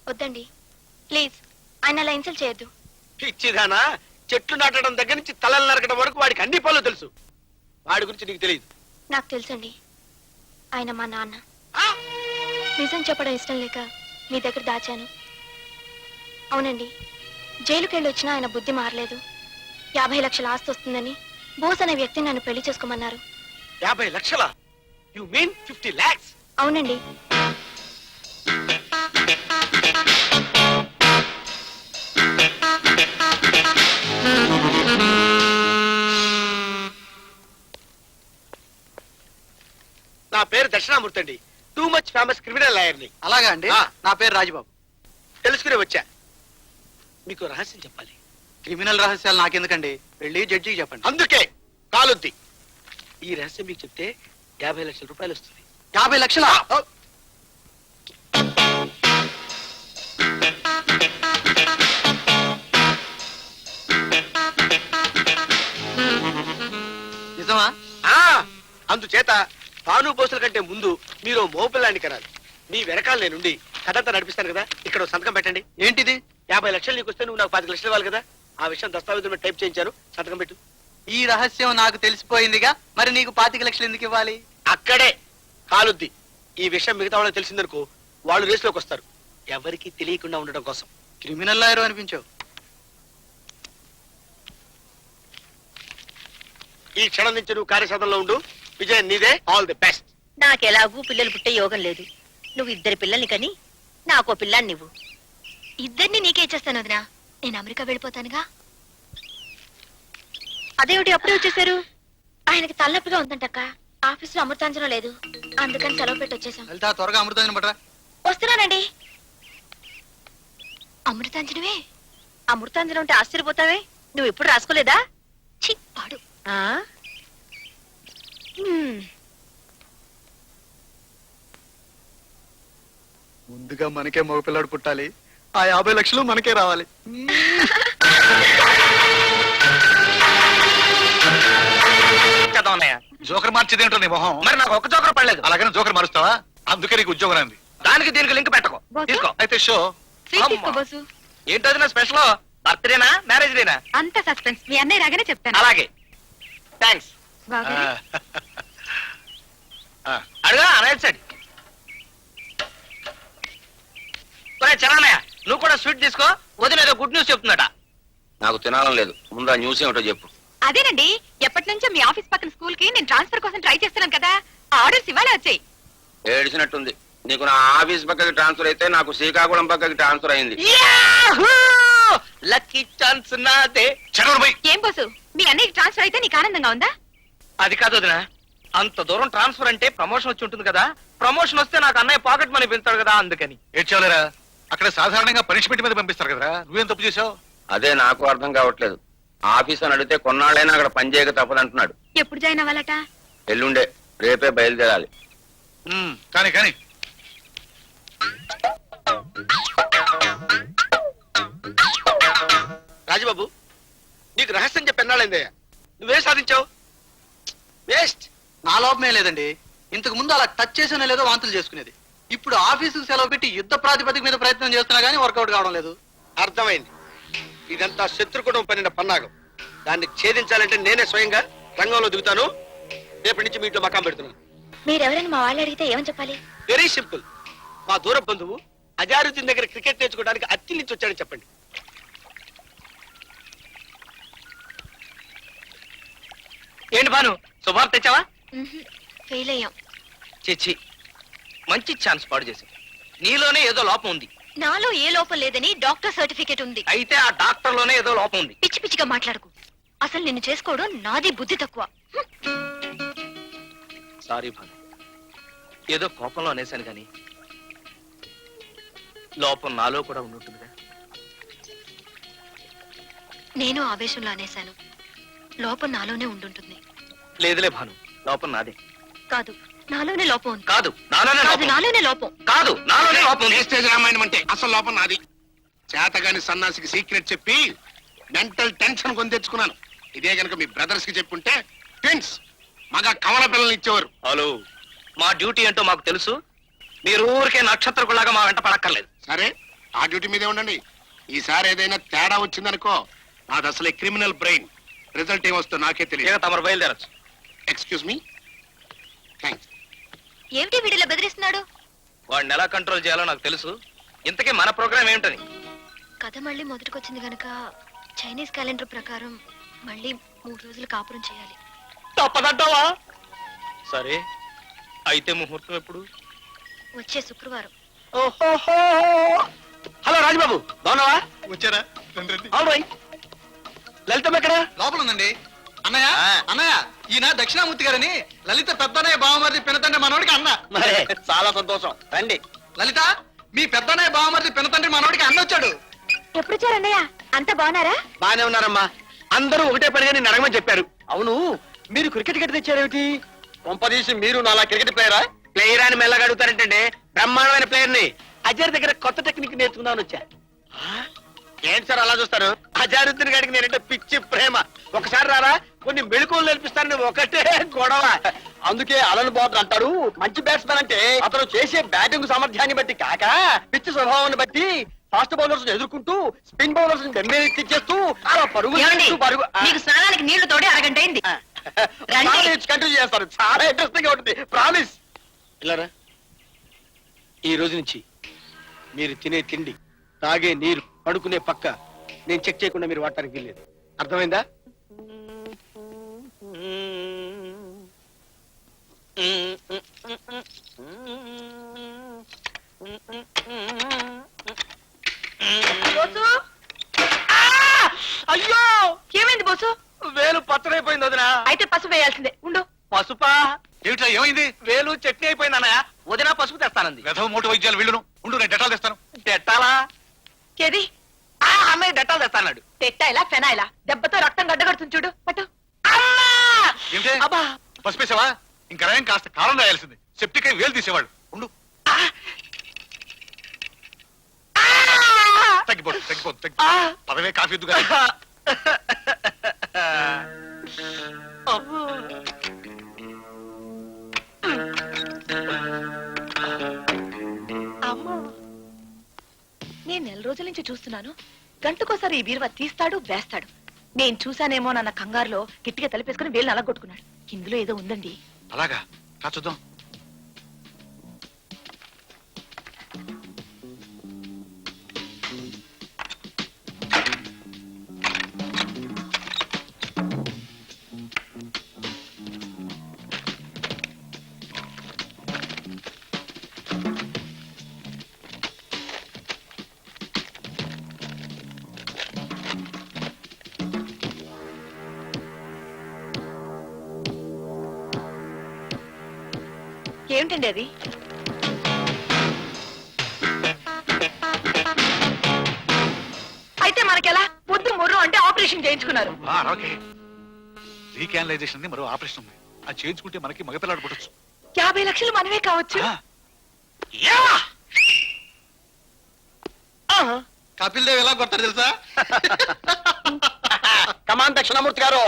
వద్దండి ప్లీజ్, ఆయన అలా ఇన్సల్ట్ చేయొద్దు. పిచ్చిదానా, చెట్లు నాటడం దగ్గర నుంచి తలలు నరకడం వరకు వాడికి అన్ని పనులు తెలుసు. వాడి గురించి నీకు తెలియదు. నాకు తెలుసండి, ఆయన మా నాన్న. నిజం చెప్పడం ఇష్టం లేక మీ దగ్గర దాచాను. అవునండి, జైలుకి వెళ్ళి వచ్చినా ఆయన బుద్ధి మారలేదు. 50 లక్షల ఆస్తి వస్తుందని బోస్ అనే వ్యక్తిని నన్ను పెళ్లి చేసుకోమన్నారు. 50 లక్షలా? You mean 50 lakhs? అవునండి. నా పేరు దక్షిణామూర్తి అండి, టూ మచ్ ఫేమస్ క్రిమినల్ లాయర్ని. అలాగా అండి. నా పేరు రాజబాబు. తెలుసుకునే వచ్చా. మీకు రహస్యం చెప్పాలి. క్రిమినల్ రహస్యాలు నాకెందుకండి, వెళ్ళి జడ్జికి చెప్పండి. అందుకే కాలుద్ది. ఈ రహస్యం మీకు చెప్తే 50 లక్షల రూపాయలు వస్తుంది. 50 లక్షలా? నిజమా? అందుచేత తాను బోసుల కంటే ముందు మీరు మోపిల్లాన్ని కనాలి. మీ వెనకాల నేనుండి కథంతా నడిపిస్తాను కదా. ఇక్కడ ఓ సంతకం పెట్టండి. ఏంటిది? 50 లక్షలు నీకు వస్తే నువ్వు నాకు 10 లక్షలు ఇవ్వాలి కదా. ఆ విషయం దస్తావేజుల మీద టైప్ చేయించాను, సంతకం పెట్టు. ఈ రహస్యం నాకు తెలిసిపోయిందిగా, మరి నీకు 25 లక్షలు ఎందుకు ఇవ్వాలి? అక్కడే కాలుద్ది. ఈ విషయం మిగతా వాళ్ళకి తెలిసిందనుకో, వాళ్ళు రేసులోకి వస్తారు. ఎవరికి తెలియకుండా ఉండడం కోసం. క్రిమినల్ లాయర్ అనిపించావు. ఈ క్షణం నుంచి నువ్వు కార్యసాధనలో ఉండు. విజయ్ నీదే. All the best. నాకెలాగూ పిల్లలు పుట్టే యోగం లేదు. నువ్వు 2 పిల్లల్ని కని నాకో పిల్లాన్ని నువ్వు. ఇద్దరిని నీకే ఇచ్చేస్తాను వదినా, నేను అమెరికా వెళ్ళిపోతానుగా. అదేమిటి అప్పుడే వచ్చేసారు? ఆయనకి తలనొప్పిగా ఉందంటక్క, ఆఫీసులో అమృతాంజనం లేదు, అందుకని సెలవు పెట్టి వచ్చేసాం. వెళ్తా త్వరగా అమృతాంజనం పట్టరా. వస్తున్నానండి. అమృతాంజనమే? అమృతాంజనం అంటే ఆశ్చర్యపోతావే, నువ్వు ఎప్పుడు రాసుకోలేదా? ఛీ, పాడు. ఆ? ముందుగా మనకే మగపిల్లాడు పుట్టాలి, ఆ 50 లక్షలు మనకే రావాలి. జోకర్ మార్చేది ఏంటో నీ మొహం. మరి నాకు ఒక్క జోకర్ పడలేదు. అలాగనే జోకర్ మారుస్తావా? అందుకే నీకు ఉద్యోగం రాంది. దానికి దీనికి లింక్ పెట్టకు. బాసు? తీసుకో. అయితే షో. స్వీట్ తీసుకో బాసు. ఏంటది నా స్పెషల్? బర్త్డేనా మ్యారేజ్ డేనా? అంత సస్పెన్స్, మీ అన్నయ్య రాగానే చెప్తాను. అలాగే థ్యాంక్స్. బాగానే. అడుగా అనొచ్చాడు. చరణయ్య, నువ్వు కూడా స్వీట్ తీసుకో. వదిన ఏదో గుడ్ న్యూస్ చెప్తున్నట. నాకు తినాలని లేదు, ముందు ఆ న్యూస్ ఏమిటో చెప్పు. అదేనండి, ఎప్పటి నుంచో మీ ఆఫీస్ పక్కన స్కూల్ కి నేను ట్రాన్స్ఫర్ కోసం ట్రై చేస్తున్నాను కదా, ఆ ఆర్డర్స్ ఇవాళ వచ్చాయి. ఏడిసినట్టుంది. నీకు నా ఆఫీస్ పక్కకి ట్రాన్స్ఫర్ అయితే నాకు శ్రీకాకుళం పక్కకి ట్రాన్స్ఫర్ అయింది. లక్కీ ఛాన్స్ నాదే. ఏం బాసు, మీ అన్నయ్యకి ట్రాన్స్ఫర్ అయితే నీకు ఆనందంగా ఉందా? అది కాదు వదిన, అంత దూరం ట్రాన్స్ఫర్ అంటే ప్రమోషన్ వచ్చి ఉంటుంది కదా. ప్రమోషన్ వస్తే నాకు అన్నయ్య పాకెట్ మనీ పెంచాడు కదా, అందుకని. ఏడ్చావులేరా, అక్కడ సాధారణంగా పనిష్మెంట్ మీద పంపిస్తారు కదరా, నువ్వేం తప్పు చేసావు? అదే నాకు అర్థం కావట్లేదు. ఆఫీస్ అని అడిగితే కొన్నాళ్ళైనా అక్కడ పని చేయక తప్పదంటున్నాడు. ఎప్పుడు జాయిన్ అవ్వాలట? ఎల్లుండే, రేపే బయలుదేరాలి. కానీ కానీ రాజబాబు, నీకు రహస్యం చెప్పి ఎన్నాళ్ళైందయ్యా? నువ్వేం సాధించావు? వేస్ట్. నా లోపమే లేదండి, ఇంతకు ముందు అలా టచ్ చేసిన లేదో వాంతులు చేసుకునేది. ఇప్పుడు ఆఫీసుకు సెలవు పెట్టి యుద్ధ ప్రాతిపదిక మీద ప్రయత్నం చేస్తున్నా గానీ వర్కౌట్ కావడం లేదు. అర్థమైంది. ఇదంతా శత్రుకుటం పనిన పన్నాగం. దాన్ని ఛేదించాలంటే నేనే స్వయంగా రంగంలో దిగుతాను. రేపటి నుంచి మీ ఇంట్లో మకాం పెడుతున్నాను. మీరెవరైనా మా వాళ్ళు అడిగితే ఏమని చెప్పాలి? Very simple. మా దూర బంధువు అజారుద్దీన్ దగ్గర క్రికెట్ నేర్చుకోవడానికి అత్తి నుంచి వచ్చాడని చెప్పండి. ఏంటి భాను, శుభార్త తెచ్చావా? ఫెయిల్ అయ్యాం. చిచ్చి, మంచి ఛాన్స్ పాడు చేసావు. నీలోనే ఏదో లోపం ఉంది. నాలో ఏ లోపం లేదని డాక్టర్ సర్టిఫికేట్ ఉంది. అయితే ఆ డాక్టర్ లోనే ఏదో లోపం ఉంది. పిచ్చి పిచ్చిగా మాట్లాడకు. అసలు నిన్ను చేసుకోవడం నాది బుద్ధి తక్కువ. సారీ భాను, ఏదో కోపంలో అనేశాను కానీ లోపం నాలో కూడా ఉంటుందిగా. నేను ఆవేశంలో అనేశాను. లోపం నాలోనే ఉండుంటుంది. లేదులే భాను, లోపం నాదే. కాదు, నాలోనే లోపం ఉంది. కాదు నాలోనే కాదు, లోపం. నాలోనే లోపం. కాదు నాలోనే లోపం ఉంది. వేస్టేజ్ రామాయణం అంటే అసలు లోపం నాది. చేతగాని సన్నాసికి సీక్రెట్ చెప్పి మెంటల్ టెన్షన్ కొని తెచ్చుకున్నాను. ఇదే గనక మీ బ్రదర్స్ కి చెప్పుంటే ట్విన్స్ మగ కవల పిల్లల్ని ఇచ్చేవారు. హలో, మా డ్యూటీ ఏంటో మాకు తెలుసు. మీరు ఊరికే నక్షత్రకులాగా మా వెంట పడక్కర్లేదు. సరే, ఆ డ్యూటీ మీదే ఉండండి. ఈసారి ఏదైనా తేడా వచ్చిందనుకో, నాది అసలే క్రిమినల్ బ్రెయిన్. రిజల్ట్ ఏమొస్తుందో నాకే తెలియదు. ఇక తమరు బయలుదేరచ్చు. Excuse me. థ్యాంక్స్. ఏమిటి వీడిలా బెదిరిస్తున్నాడు? వాడిని ఎలా కంట్రోల్ చేయాలో నాకు తెలుసు. ఇంతకీ మన ప్రోగ్రామ్ ఏమిటని? కథ మళ్ళీ మొదటికొచ్చింది గనక చైనీస్ క్యాలెండర్ ప్రకారం మళ్ళీ 3 రోజులు కాపురం చేయాలి. తప్పదంటావా? సరే, అయితే ముహూర్తం ఎప్పుడు? వచ్చే శుక్రవారం. ఓహోహో. హలో రాజబాబు, బాగున్నావా? వచ్చారా? అవును. లలితం ఎక్కడ? లోపల ఉందండి. అన్నయ్య, ఆ. అన్నయ్య, ఈయన దక్షిణామూర్తి గారని లలిత పెద్దన్నయ్య బావమరిది పినతండ్రి మనోడికి అన్న. మరే, చాలా సంతోషం. రండి. లలిత, మీ పెద్దన్నయ్య బావమరిది పినతండ్రి మనోడికి అన్న వచ్చాడు. ఎప్పుడు వచ్చారన్నయ్య? అంత బాగున్నారా? బానే ఉన్నారమ్మా. అందరూ ఒకటే పనిగా నేను అడగమని చెప్పారు. అవును, మీరు క్రికెట్ గట్టి తెచ్చారేమిటి? కొంపదీసి మీరు నాలా క్రికెట్ ప్లేయరా? ప్లేయర్ అని మెల్లగా అడుగుతారంటే బ్రహ్మాండమైన ప్లేయర్ ని అజర్ దగ్గర కొత్త టెక్నిక్ నేర్చుకుందామని వచ్చా. ఏంటి సార్ అలా చూస్తారు? అజారుద్దీన్ గారికి నేనంటే పిచ్చి ప్రేమ. ఒకసారి రారా, కొన్ని మెళుకువలు నేర్పిస్తానని ఒకటే గొడవ. అందుకే అలన్ బాబు అంటారు, మంచి బ్యాట్స్మెన్ అంటే అతను చేసే బ్యాటింగ్ సామర్థ్యాన్ని బట్టి కాక పిచ్చి స్వభావాన్ని బట్టి ఫాస్ట్ బౌలర్స్ ఎదుర్కొంటూ స్పిన్ బౌలర్స్ తెచ్చేస్తూ అలా పరుగు పరుగు మీకు స్నానానికి నీళ్లు తోడి అరగంట అయింది. కంటిన్యూ చేస్తారు. చాలా ఇంట్రెస్టింగ్ గా ఉంటుంది. ప్రామిస్. ఇలారా, ఈ రోజు నుంచి మీరు తినే తిండి, తాగే నీరు, పడుకునే పక్క నేను చెక్ చేయకుండా మీరు వాడటానికి వీల్లేదు. అర్థమైందా? బోసు, అయ్యో, ఏమైంది బోసు? వేలు పచ్చడైపోయింది వదినా. అయితే పసుపు వేయాల్సిందే. ఉండు. పసుపా? ఏమిట్రా, ఏమైంది? వేలు చట్నీ అయిపోయింది అన్నయ్య. వదినా పసుపు తెస్తానంది. వెధవ మోటు వైద్యాలు వీళ్ళను. ఉండు, నేను డెటాల్ తెస్తాను. డెట్టాలా? ఏది? అన్నయ్య డెట్టాలు తెస్తాడు. తెట్టాయిలా ఫెనాయిలా? దెబ్బతో రక్తం గడ్డగడుతుంది చూడు. పట్టు. ఏమిటే? అబ్బా, పసిపేసావా? ఇంకా రాయం కాస్త కాలం రాయాల్సింది. సెప్టిక్ అయి వేలు తీసేవాడు. ఉండు. తగ్గిపోదు తగ్గిపోదు తగ్గి పదవే కాఫీ ఎద్దు కదా. నేను 4 రోజుల నుంచి చూస్తున్నాను. గంటకోసారి ఈ బీరువా తీస్తాడు, వేస్తాడు. నేను చూసానేమో నన్న కంగారులో గట్టిగా తలిపేసుకుని వేలు నలగొట్టుకున్నాడు. ఇందులో ఏదో ఉందండి. అలాగా? రా చూద్దాం. ఏమిటండి అది? అయితే మనకెలా? పొద్దు ముర్రు అంటే ఆపరేషన్ చేయించుకున్నారు. ఓకే. రీకానలైజేషన్ మరో ఆపరేషన్ ఉంది. అది చేయించుకుంటే మనకి మగపిల్లాడు పుట్టచ్చు. 50 లక్షలు మనమే కావచ్చు. కపిల్ దేవ్ ఎలా కొడతారు తెలుసా? కమాన్ దక్షిణామూర్తి గారు,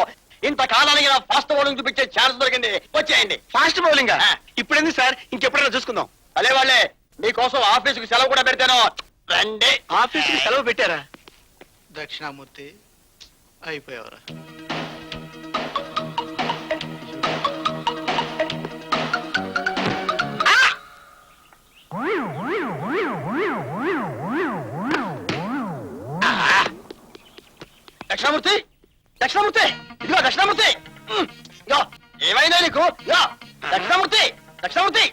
ఇంతకాలానికి నా ఫాస్ట్ బౌలింగ్ చూపించే ఛాన్స్ దొరికింది. వచ్చేయండి. ఫాస్ట్ బౌలింగ్ ఇప్పుడు ఎందుకు సార్? ఇంకెప్పుడైనా చూసుకుందాం. అదే వాళ్ళే మీకోసం ఆఫీసుకి సెలవు కూడా పెడతాను. రండి. ఆఫీస్కి సెలవు పెట్టారా? దక్షిణామూర్తి అయిపోయావరా? దక్షిణామూర్తి, దక్షిణామూర్తి, ఇదిగో దక్షిణామూర్తి. ఇదిగో, ఏమైనా నీకు? ఇదిగో, దక్షిణామూర్తి, దక్షిణామూర్తి.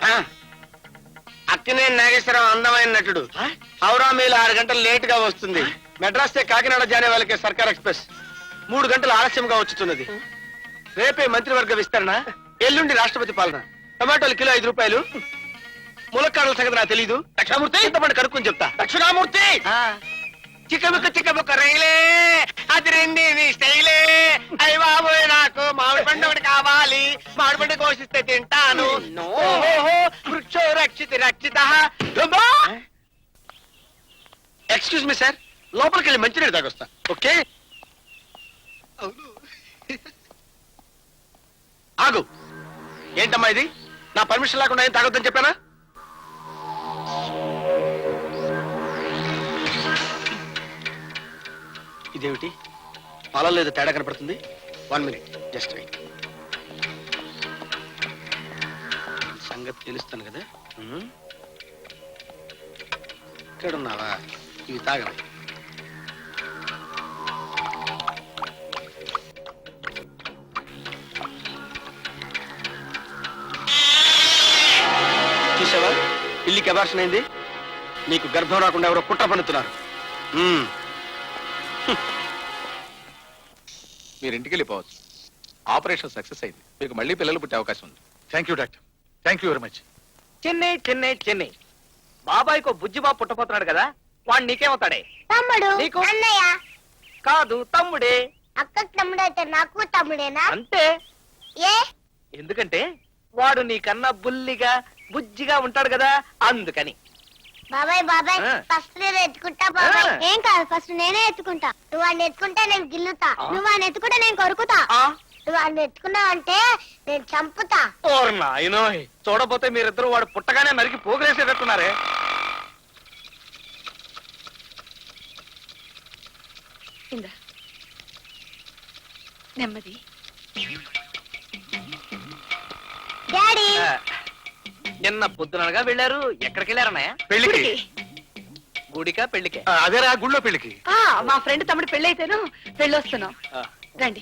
అక్కినే నాగేశ్వరరావు అందమైన నటుడు హౌరా మీల్ 6 గంటలు లేట్ గా వస్తుంది. మెడ్రాస్ కాకినాడ జానే వాళ్ళకి సర్కార్ ఎక్స్ప్రెస్ 3 గంటలు ఆలస్యంగా వచ్చుతున్నది. రేపే మంత్రివర్గ విస్తరణ, ఎల్లుండి రాష్ట్రపతి పాలన. టమాటోలు కిలో 5 రూపాయలు. ములక్కాడల సంగతి నాకు తెలీదు. దక్షిణామూర్తి ఇంతమంది కనుక్కొని చెప్తా. దక్షిణామూర్తి చిక్కబుక్క రైలే అది రెండి నీ స్టైలే. అయ్య బాబోయ్ నాకు మామిడి పండు ఒకటి కావాలి. మామిడి పండు కోసిస్తే తింటాను. వృక్షో రక్షిత. ఎక్స్క్యూజ్ మీ సార్, లోపలికి వెళ్ళి మంచినీళ్ళు తాగొస్తా. ఓకే ఆగు. ఏంటమ్మా ఇది? నా పర్మిషన్ లేకుండా ఏం తాగొద్దని చెప్పానా? ఇదేమిటి పాలలో ఏదో తేడా కనపడుతుంది. 1 minute జస్ట్ వెయిట్. సంగతి తెలుస్తాను కదా. ఇక్కడ ఉన్నావా? ఇవి తాగవా? చూసావా పిల్లికి అబార్షన్ అయింది. నీకు గర్భం రాకుండా ఎవరో కుట్ర పన్నుతున్నారు. మీరు ఇంటికి వెళ్ళిపోవచ్చు. ఆపరేషన్ సక్సెస్ అయింది. మీకు మళ్ళీ పిల్లలు పుట్టే అవకాశం ఉంది. Thank you doctor, thank you very much. Chennai బాబాయ్కో బుజ్జిబాబు పుట్టపోతున్నాడు కదా, వాడు నీకేమవుతాడే? తమ్ముడు. నీకు? అన్నయ్య. కాదు తమ్ముడే. అక్కకి తమ్ముడు అయితే నాకు తమ్ముడేనా? అంతే. ఏ? ఎందుకంటే వాడు నీకన్నా బుల్లిగా బుజ్జిగా ఉంటాడు కదా, అందుకని. బాబాయ్ బాబాయ్ ఆ. ఫస్ట్ నేను ఎత్తుకుంటా బాబాయ్. ఆ. ఏం కాదు, ఫస్ట్ నేనే ఎత్తుకుంటా. నువ్వు వాడిని ఎత్తుకుంటే నేను గిల్లుతా. నువ్వు వాడిని ఎత్తుకుంటే నేను కొరుకుతా. నువ్వు వాడిని ఎత్తుకున్నావు అంటే నేను చంపుతా. ఓర్ నాయనో, చూడపోతే మీరిద్దరు వాడు పుట్టగానే నరికి పోగులేసేటట్టున్నారే. ఇందా నెమ్మది. డాడీ నిన్న పొద్దునగా వెళ్ళారు. ఎక్కడికి వెళ్ళారన్నయ్య? పెళ్లికి. గుడికా పెళ్లికే? అదేరా గుళ్ళో పెళ్లికి. మా ఫ్రెండ్ తమ్ముడు పెళ్ళైతేను వెళ్ళొస్తున్నాం. రండి.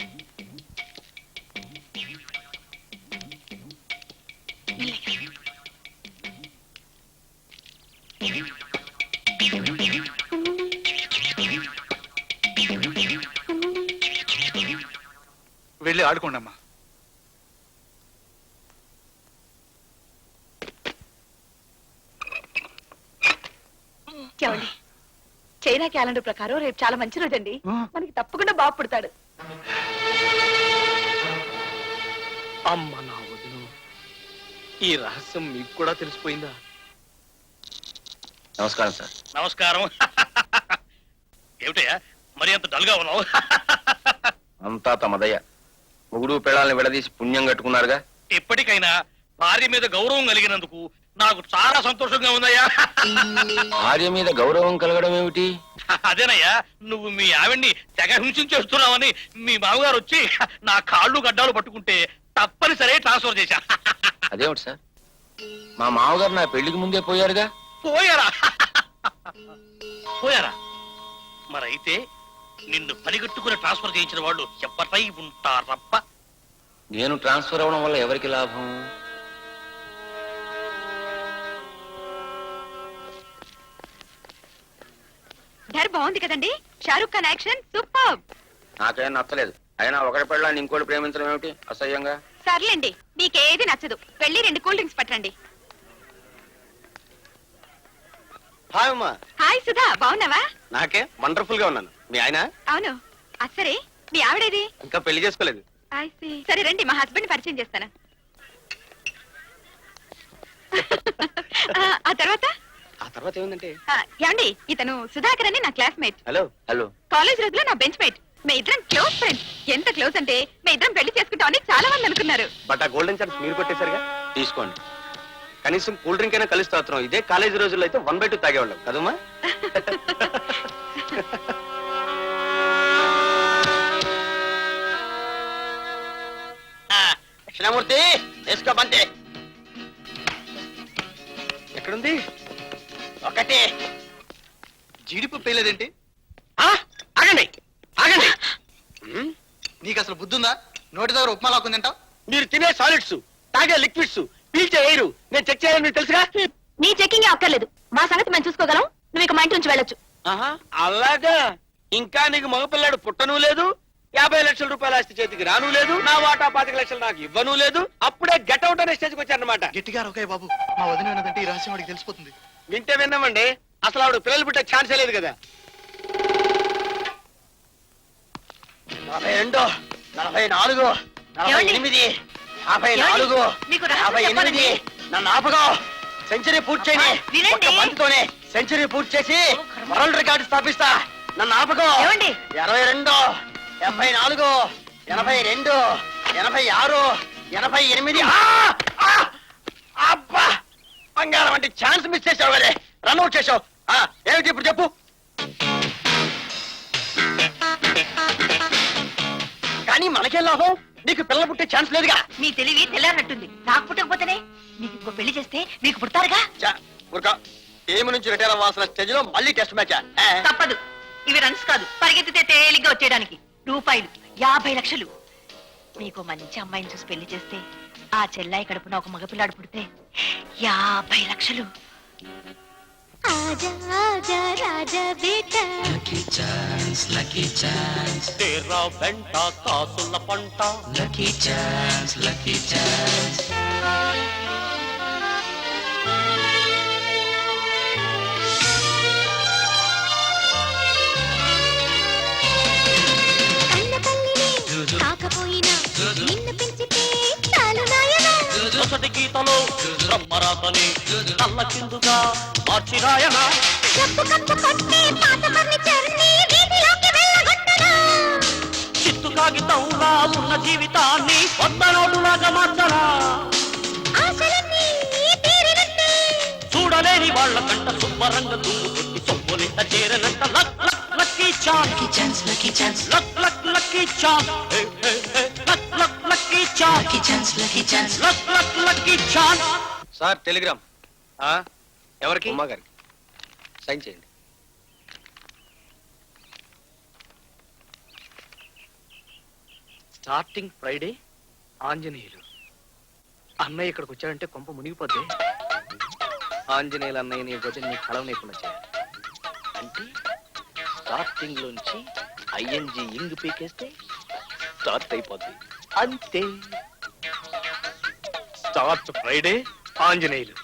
వెళ్ళి ఆడుకోండి అమ్మా. ఏమండి, చైనా క్యాలెండర్ ప్రకారం రేపు చాలా మంచి రోజండి. మనకి తప్పకుండా బాబు పుడతాడు. అమ్మ నా వదిను, ఈ రహస్యం మీకు కూడా తెలిసిపోయిందా? నమస్కారం సార్. నమస్కారం. ఏమిటయ్యా మరి అంత డల్గా ఉన్నావు? అంతా తమదయ్య. మొగుడు పిల్లల్ని విడదీసి పుణ్యం కట్టుకున్నారుగా. ఇప్పటికైనా భార్య మీద గౌరవం కలిగినందుకు నాకు చాలా సంతోషంగా ఉందయ్యా. భార్య మీద గౌరవం కలగడం ఏమిటి? అదేనయ్యా, నువ్వు మీ ఆవిడ్ని తెగ హింసించేస్తున్నావని మీ మామగారు వచ్చి నా కాళ్ళు గడ్డాలు పట్టుకుంటే తప్పనిసరి ట్రాన్స్ఫర్ చేశా. అదేమిటి సార్, మా మామగారు నా పెళ్లికి ముందే పోయారుగా. పోయారా? పోయారా? మరైతే నిన్ను పనిగట్టుకుని ట్రాన్స్ఫర్ చేయించిన వాళ్ళు ఎవరై ఉంటారప్ప? నేను ట్రాన్స్ఫర్ అవడం వల్ల ఎవరికి లాభం? ధర బాగుంది కదండి. Shahrukh Khan action super. నాకేం నచ్చలేదు. అయినా ఒకటి పెళ్ళాన్ని ఇంకోటి ప్రేమించడం ఏమిటి అసహ్యంగా? సర్లేండి, మీకేది నచ్చదు. వెళ్ళి 2 కూల్ డ్రింక్స్ పట్టండి. హాయ్ అమ్మా. హాయ్ సుధా, బాగున్నావా? నాకే వండర్ఫుల్ గా ఉన్నాను. మీ ఆయన అవును. సరే, మీ ఆవిడేది? ఇంకా పెళ్లి చేసుకోలేదు. సరే రండి, మా హస్బెండ్ పరిచయం చేస్తాను. ఆ తర్వాత ఏముందంటే, ఏమండి, ఇతను సుధాకర్ అని నా క్లాస్మేట్. Hello hello. కాలేజ్ రోజులో నా బెంచ్ మేట్. మీ ఇద్దరం క్లోజ్ ఫ్రెండ్స్. ఎంత క్లోజ్ అంటే మీ ఇద్దరం పెళ్లి చేసుకుంటామని చాలా మంది అనుకున్నారు. బట్ ఆ గోల్డెన్ ఛాన్స్ మీరు కొట్టేసరిగా. తీసుకోండి, కనీసం కూల్ డ్రింక్ అయినా కలిసి తాగుతున్నాం. ఇదే కాలేజీ రోజుల్లో అయితే 1/2 తాగేవాళ్ళం కదమ్మా. దక్షిణామూర్తి వేసుకో బంతే. ఎక్కడుంది? ఒకటి. జీడిపప్పు వేయలేదేంటి? ఆగండి ఆగండి. నీకు అసలు బుద్ధి ఉందా? నోటి దగ్గర ఉప్మా లాక్కుంది తింటావు. మీరు తినే సాలిడ్స్, తాగే లిక్విడ్స్, పీల్చే ఎయిర్ నేను చెక్ చేయాలని మీకు తెలుసుగా. నీ చెక్కింగ్ అక్కర్లేదు, మా సంగతి మేము చూసుకోగలం. నువ్వు ఇక మా ఇంటి నుంచి వెళ్ళొచ్చు. ఆహా, అలాగా? ఇంకా నీకు మగపిల్లాడు పుట్టను లేదు, 50 లక్షల రూపాయల ఆస్తి చేతికి రాను లేదు, నా వాటా 25 లక్షలు నాకు ఇవ్వను లేదు, అప్పుడే గెట్అవుట్ అనే స్టేజ్కి వచ్చారనమాట. గట్టిగా రొకాయ బాబు, మా వదిన విన్నదంటే ఈ రహస్యం వాడికి తెలిసిపోతుంది. వింటే విన్నామండి, అసలు ఆవిడ పిల్లలు పుట్టే ఛాన్సే లేదు కదా. 42, 44, 48, 54, మీకు రహస్యం 58. చెప్పాలండి. నన్ను ఆపగా సెంచరీ పూర్తి చేయని వినండి. ఒక్క బంతితోనే సెంచరీ పూర్తి చేసి వరల్డ్ రికార్డు స్థాపిస్తా. నన్ను ఆపగా ఏమండి? 22, 74, 82, 86, 88. అబ్బా, బంగారం అంటే ఛాన్స్ మిస్ చేసావు కదే, రన్అట్ చేసావు. ఏమిటి ఇప్పుడు చెప్పు. కానీ మనకేం లాభం, నీకు పిల్లలు పుట్టే ఛాన్స్ లేదుగా. మీ తెలివి తెల్లారనట్టుంది. నాకు పుట్టకపోతేనే మీకు ఇంకో పెళ్లి చేస్తే మీకు పుడతారుగా. ఊరుకో, ఏమి నుంచి రిటైర్ అవ్వాల్సిన స్టేజ్ లో మళ్ళీ టెస్ట్ మ్యాచ్. తప్పదు, ఇవి రన్స్ కాదు, పరిగెత్తితే తేలిగ్గా వచ్చేయడానికి. రూపాయలు 50 లక్షలు. మీకు మంచి అమ్మాయిని చూసి పెళ్లి చేస్తే ఆ చెల్లాయి కడుపున ఒక మగపిల్లాడు పుడితే 50 లక్షలు. ఆజా ఆజా రాజా బేటా తేరా వెంట కాసుల పంట. Lucky chance, lucky chance. కన్న తల్లిని కాకపోయినా నిన్ను పెంచితే చాలు నాయనా. మొదటి గీతలో బ్రహ్మరాతని నల్ల కిందుగా మార్చిరాయన. కప్పు కప్పు కొట్టి పాత ఫర్నిచర్ని వీధిలోకి వెళ్ళగొట్టనా. చిత్తు కాగితంలా ఉన్న జీవితాన్ని కొత్త నోటులాగా మార్చరా. ఆశలన్నీ తీరినట్టే చూడలేని వాళ్ళ కంట శుభ్రంగా దుమ్ము కొట్టి సొమ్ములింట చేరనంట. Luck luck lucky chance, lucky chance, luck luck lucky chance, luck luck lucky chance, lucky chance, luck luck lucky chance. Sir telegram. ఎవరికి? ఉమ్మా గారికి సైన్ చేయండి. స్టార్టింగ్ ఫ్రైడే ఆంజనేయులు అన్నయ్య ఇక్కడికి వచ్చాడంటే కొంప మునిగిపోతే ఆంజనేయులు అన్నయ్యని వదిలిని కలవనీయకుండా చేయాలి. అంటే స్టార్టింగ్ లోంచి ఐఎన్జి ఇంగ్ పీకేస్తే స్టార్ట్ అయిపోద్ది. అంతే. Start Friday Anjaneyulu.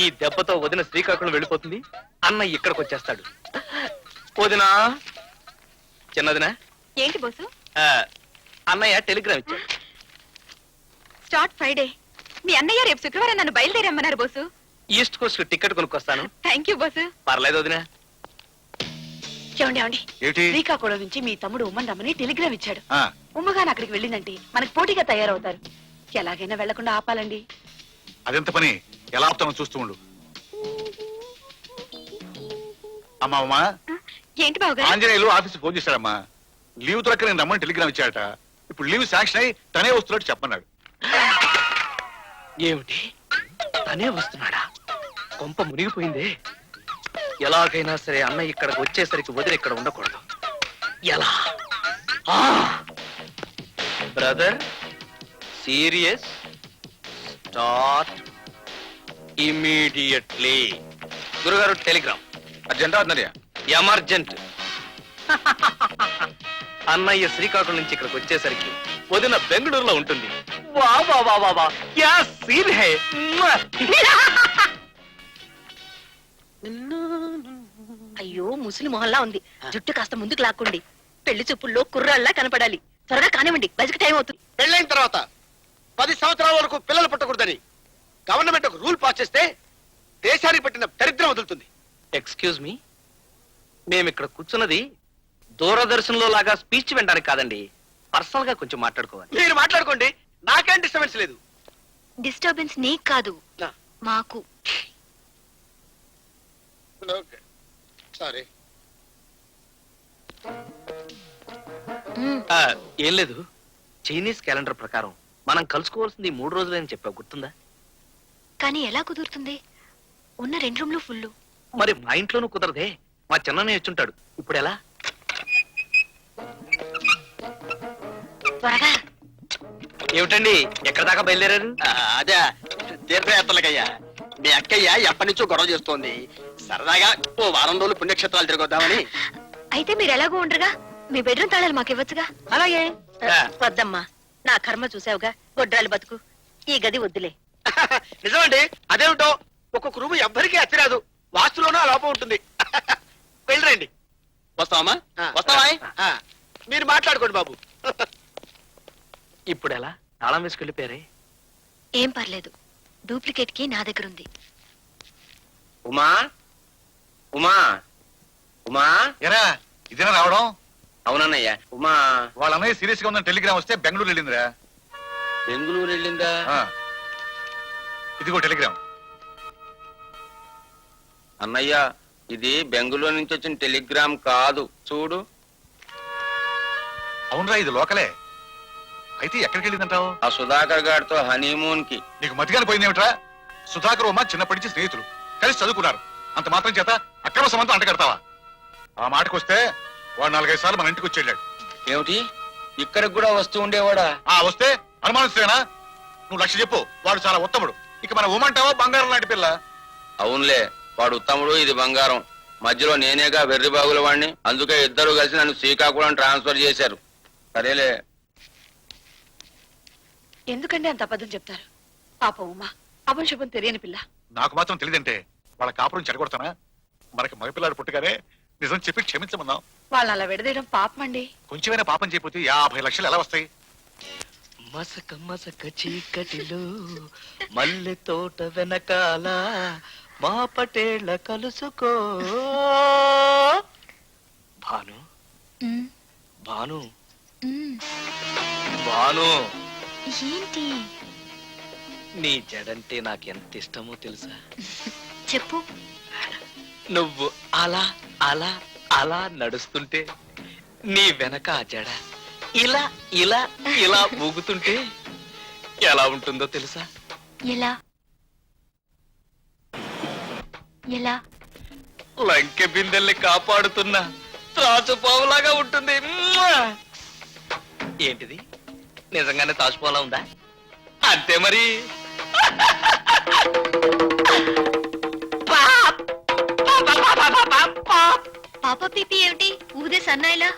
ఈ దెబ్బతో వదిన శ్రీకాకుళం వెళ్ళిపోతుంది, అన్నయ్య ఇక్కడికి వచ్చేస్తాడు. వదినా, చిన్నదినా, ఏంటి బోసు? అన్నయ్య టెలిగ్రామ్ ఇచ్చాడు. Start Friday. మీ అన్నయ్య రేపు శుక్రవారం నన్ను బయలుదేరమ్మన్నారు బోసు. ఈస్ట్ కోస్ట్ టికెట్ కొనుక్కొస్తాను. Thank you boss. పర్లేదు వదినా. ఏమండి ఏమండి, శ్రీకాకుళం నుంచి మీ తమ్ముడు ఉమ్మని రమ్మని టెలిగ్రామ్ ఇచ్చాడు. ఉమ్మగాని అక్కడికి వెళ్ళిందంటే మనకు పోటీగా తయారవుతారు. ఎలాగైనా వెళ్లకుండా ఆపాలండి. అదెంత పని, ఎలా ఆపుతామో చూస్తూ ఉండు. అమ్మా, ఏంటి బావగారు? ఆంజనేయులు ఆఫీస్ ఫోన్ చేశాడమ్మా. లీవ్ దొరక్క నేను రమ్మని టెలిగ్రామ్ ఇచ్చాడట. ఇప్పుడు లీవ్ శాంక్షన్ అయి తనే వస్తున్నట్టు చెప్పన్నాడు. ఏమిటి, తనే వస్తున్నాడా? కొంప మునిగిపోయిందే. ఎలాగైనా సరే అన్నయ్య ఇక్కడికి వచ్చేసరికి వదిలి ఇక్కడ ఉండకూడదు. ఎలా? Brother, serious, start immediately. గురుగారు టెలిగ్రామ్. అర్జెంటా అన్నయ్య? ఎమర్జెంట్. అన్నయ్య శ్రీకాకుళం నుంచి ఇక్కడికి వచ్చేసరికి వదిన బెంగళూరులో ఉంటుంది. వా వా వా వా వా, క్యా సీన్ హై. అయ్యో, ముసలి మొహల్లా ఉంది. జుట్టు కాస్త ముందుకు లాక్కోండి. పెళ్లి చూపుల్లో కుర్రాళ్ళ కనపడాలి. త్వరగా కానివ్వండి, బయటకు టైం అవుతుంది. పెళ్ళైన తర్వాత 10 సంవత్సరాల వరకు పిల్లలు పుట్టకూడదని గవర్నమెంట్ ఒక రూల్ పాస్ చేస్తే దేశానికి పట్టిన దరిద్రం వదులుతుంది. ఎక్స్క్యూజ్ మీ, మేము ఇక్కడ కూర్చున్నది దూరదర్శన్లో లాగా స్పీచ్ వినడానికి కాదండి, పర్సనల్ గా కొంచెం మాట్లాడుకోవాలి. మీరు మాట్లాడుకోండి, నాకేం డిస్టర్బెన్స్ లేదు. డిస్టర్బెన్స్ నీకు కాదు, మాకు. సారీ. ఏం లేదు, చైనీస్ క్యాలెండర్ ప్రకారం మనం కలుసుకోవాల్సింది 3 రోజులని చెప్పావు, గుర్తుందా? కానీ ఎలా కుదురుతుంది? ఉన్న 2 రూమ్లు ఫుల్. మరి మా ఇంట్లోనూ కుదరదే, మా చిన్ననే వచ్చుంటాడు. ఇప్పుడు ఎలా? త్వరగా. ఏమిటండి, ఎక్కడ దాకా బయలుదేరారు? అదే తీర్థయాత్రలకయ్యా. మీ అక్కయ్య ఎప్పటి నుంచో గొడవ చేస్తోంది. సరదాగా ఓ వారం రోజులు పుణ్యక్షేత్రాలు తిరగొద్దామని. అయితే మీరు ఎలాగో ఉండరుగా, మీ బెడ్రూమ్ తాళాలు మాకు ఇవ్వచ్చుగా. అలాగే వద్దమ్మా, నా కర్మ చూసావుగా, గొడ్రాలు బతుకు. ఈ గది వద్దులే. నిజమండి, అదేమిటో ఒక్కొక్క రూము ఎవ్వరికీ అచ్చిరాదు. వాస్తులోనూ ఆ లోపం ఉంటుంది. వెళ్ళరండి. వస్తావమ్మా? వస్తావా? మీరు మాట్లాడుకోండి బాబు. ఇప్పుడు ఎలా తాళం వేసుకెళ్ళిపోయారే? ఏం పర్లేదు, డూప్లికేట్ కి నా దగ్గర ఉంది. ఉమా ఉమా ఉమా. ఎరా ఇదేనా రావడం? అవునన్నయ్య. ఉమా వాళ్ళ అన్నయ్య సీరియస్ గా ఉందని టెలిగ్రామ్ వస్తే బెంగళూరు వెళ్ళిందిరా. బెంగళూరు వెళ్ళిందా? ఇదిగో టెలిగ్రామ్. అన్నయ్య, ఇది బెంగళూరు నుంచి వచ్చిన టెలిగ్రామ్ కాదు, చూడు. అవునరా, ఇది లోకలే. అయితే ఎక్కడికి వెళ్ళిందంటావు? ఆ సుధాకర్ గారితో హనీమూన్ కి. నీకు మతిగాని పోయిందేమిట్రా? సుధాకర్ ఉమా చిన్నప్పటి నుంచి స్నేహితులు, కలిసి చదువుకున్నారు. అంత మాత్రం చేత అక్రమ సంబంధం అంటగడతావా? ఆ మాటకొస్తే వాడు 4-5 సార్లు మన ఇంటికి వచ్చి వెళ్ళాడు. ఏమిటి, ఇక్కడికి కూడా వస్తూ ఉండేవాడా? వస్తే అనుమానిస్తేనా? నువ్వు లక్ష్య చెప్పు, వాడు చాలా ఉత్తముడు. ఇక మన ఉమంటావా బంగారం లాంటి పిల్ల. అవునులే, వాడు ఉత్తముడు, ఇది బంగారం. మధ్యలో నేనేగా వెర్రి బాగుల వాడిని. అందుకే ఇద్దరు కలిసి నన్ను శ్రీకాకుళం ట్రాన్స్ఫర్ చేశారు. సరేలే. ఎందుకండి అంత అబద్ధం చెప్తారు? పాపం ఉమా, అపశుభం తెలియని పిల్ల. నాకు మాత్రం తెలియదంటే వాళ్ళ కాపురం చెడగొడతానా? మనకి మగపిల్లాడు పుట్టుగానే నిజం చెప్పి క్షమించమన్నాం. వాళ్ళని అలా విడదీయడం పాపమండి. కొంచెమైనా పాపం చేయకపోతే 50 లక్షలు ఎలా వస్తాయి? మసక మసక చీకటిలో మల్లె తోట వెనకాల మా పటేళ్ళ కలుసుకో. భాను భాను భాను, ఏంటి? నీ జడంటే నాకెంత ఇష్టమో తెలుసా? చెప్పు. నువ్వు అలా అలా అలా నడుస్తుంటే నీ వెనక ఆ జడ ఇలా ఇలా ఇలా ఊగుతుంటే ఎలా ఉంటుందో తెలుసా? ఎలా ఎలా? లంకె బిందెల్ని కాపాడుతున్న త్రాచుపావులాగా ఉంటుంది. ఏంటిది, నిజంగానే తాచుపావులా ఉందా? అంతే మరి. పాప పీపీ ఏమిటి? ఊదే సన్నాయిలా?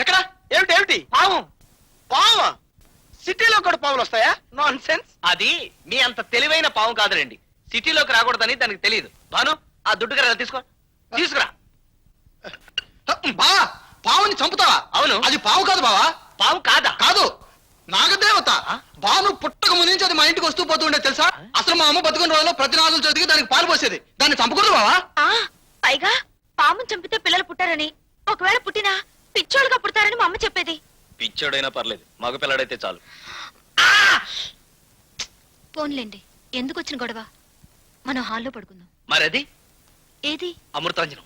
ఎక్కడ? ఏమిటి? పాము. పాము సిటీలో కూడా పాములు వస్తాయా? Non sense. అది మీ అంత తెలివైన పాము కాదులేండి. సిటీలోకి రాకూడదని దానికి తెలియదు. భాను, ఆ దుడ్డు కర్ర తీసుకో, తీసుకురా. బావా, పావుని చంపుతావా? అవును. అది పావు కాదు బావా. పాము కాదా? కాదు, నాగదేవత. బాను పుట్టక ముందు నుంచి అది మా ఇంటికి వస్తూ పోతూ ఉండేది తెలుసా? అసలు మా అమ్మ బతుకున్న రోజుల్లో ప్రతి నాగులు చదివి దానికి పాలు పోసేది. దాన్ని చంపకూడదు బావా. పైగా పాముని చంపితే పిల్లలు పుట్టారని, ఒకవేళ పుట్టినా పిచ్చోళ్ళుగా పుడతారని మా అమ్మ చెప్పేది. పిచ్చోడైనా పర్లేదు, మగపిల్లడైతే చాలు. పోన్లేండి, ఎందుకు వచ్చిన గొడవ? మనం హాల్లో పడుకుందాం. మరది ఏది? అమృతాంజనం.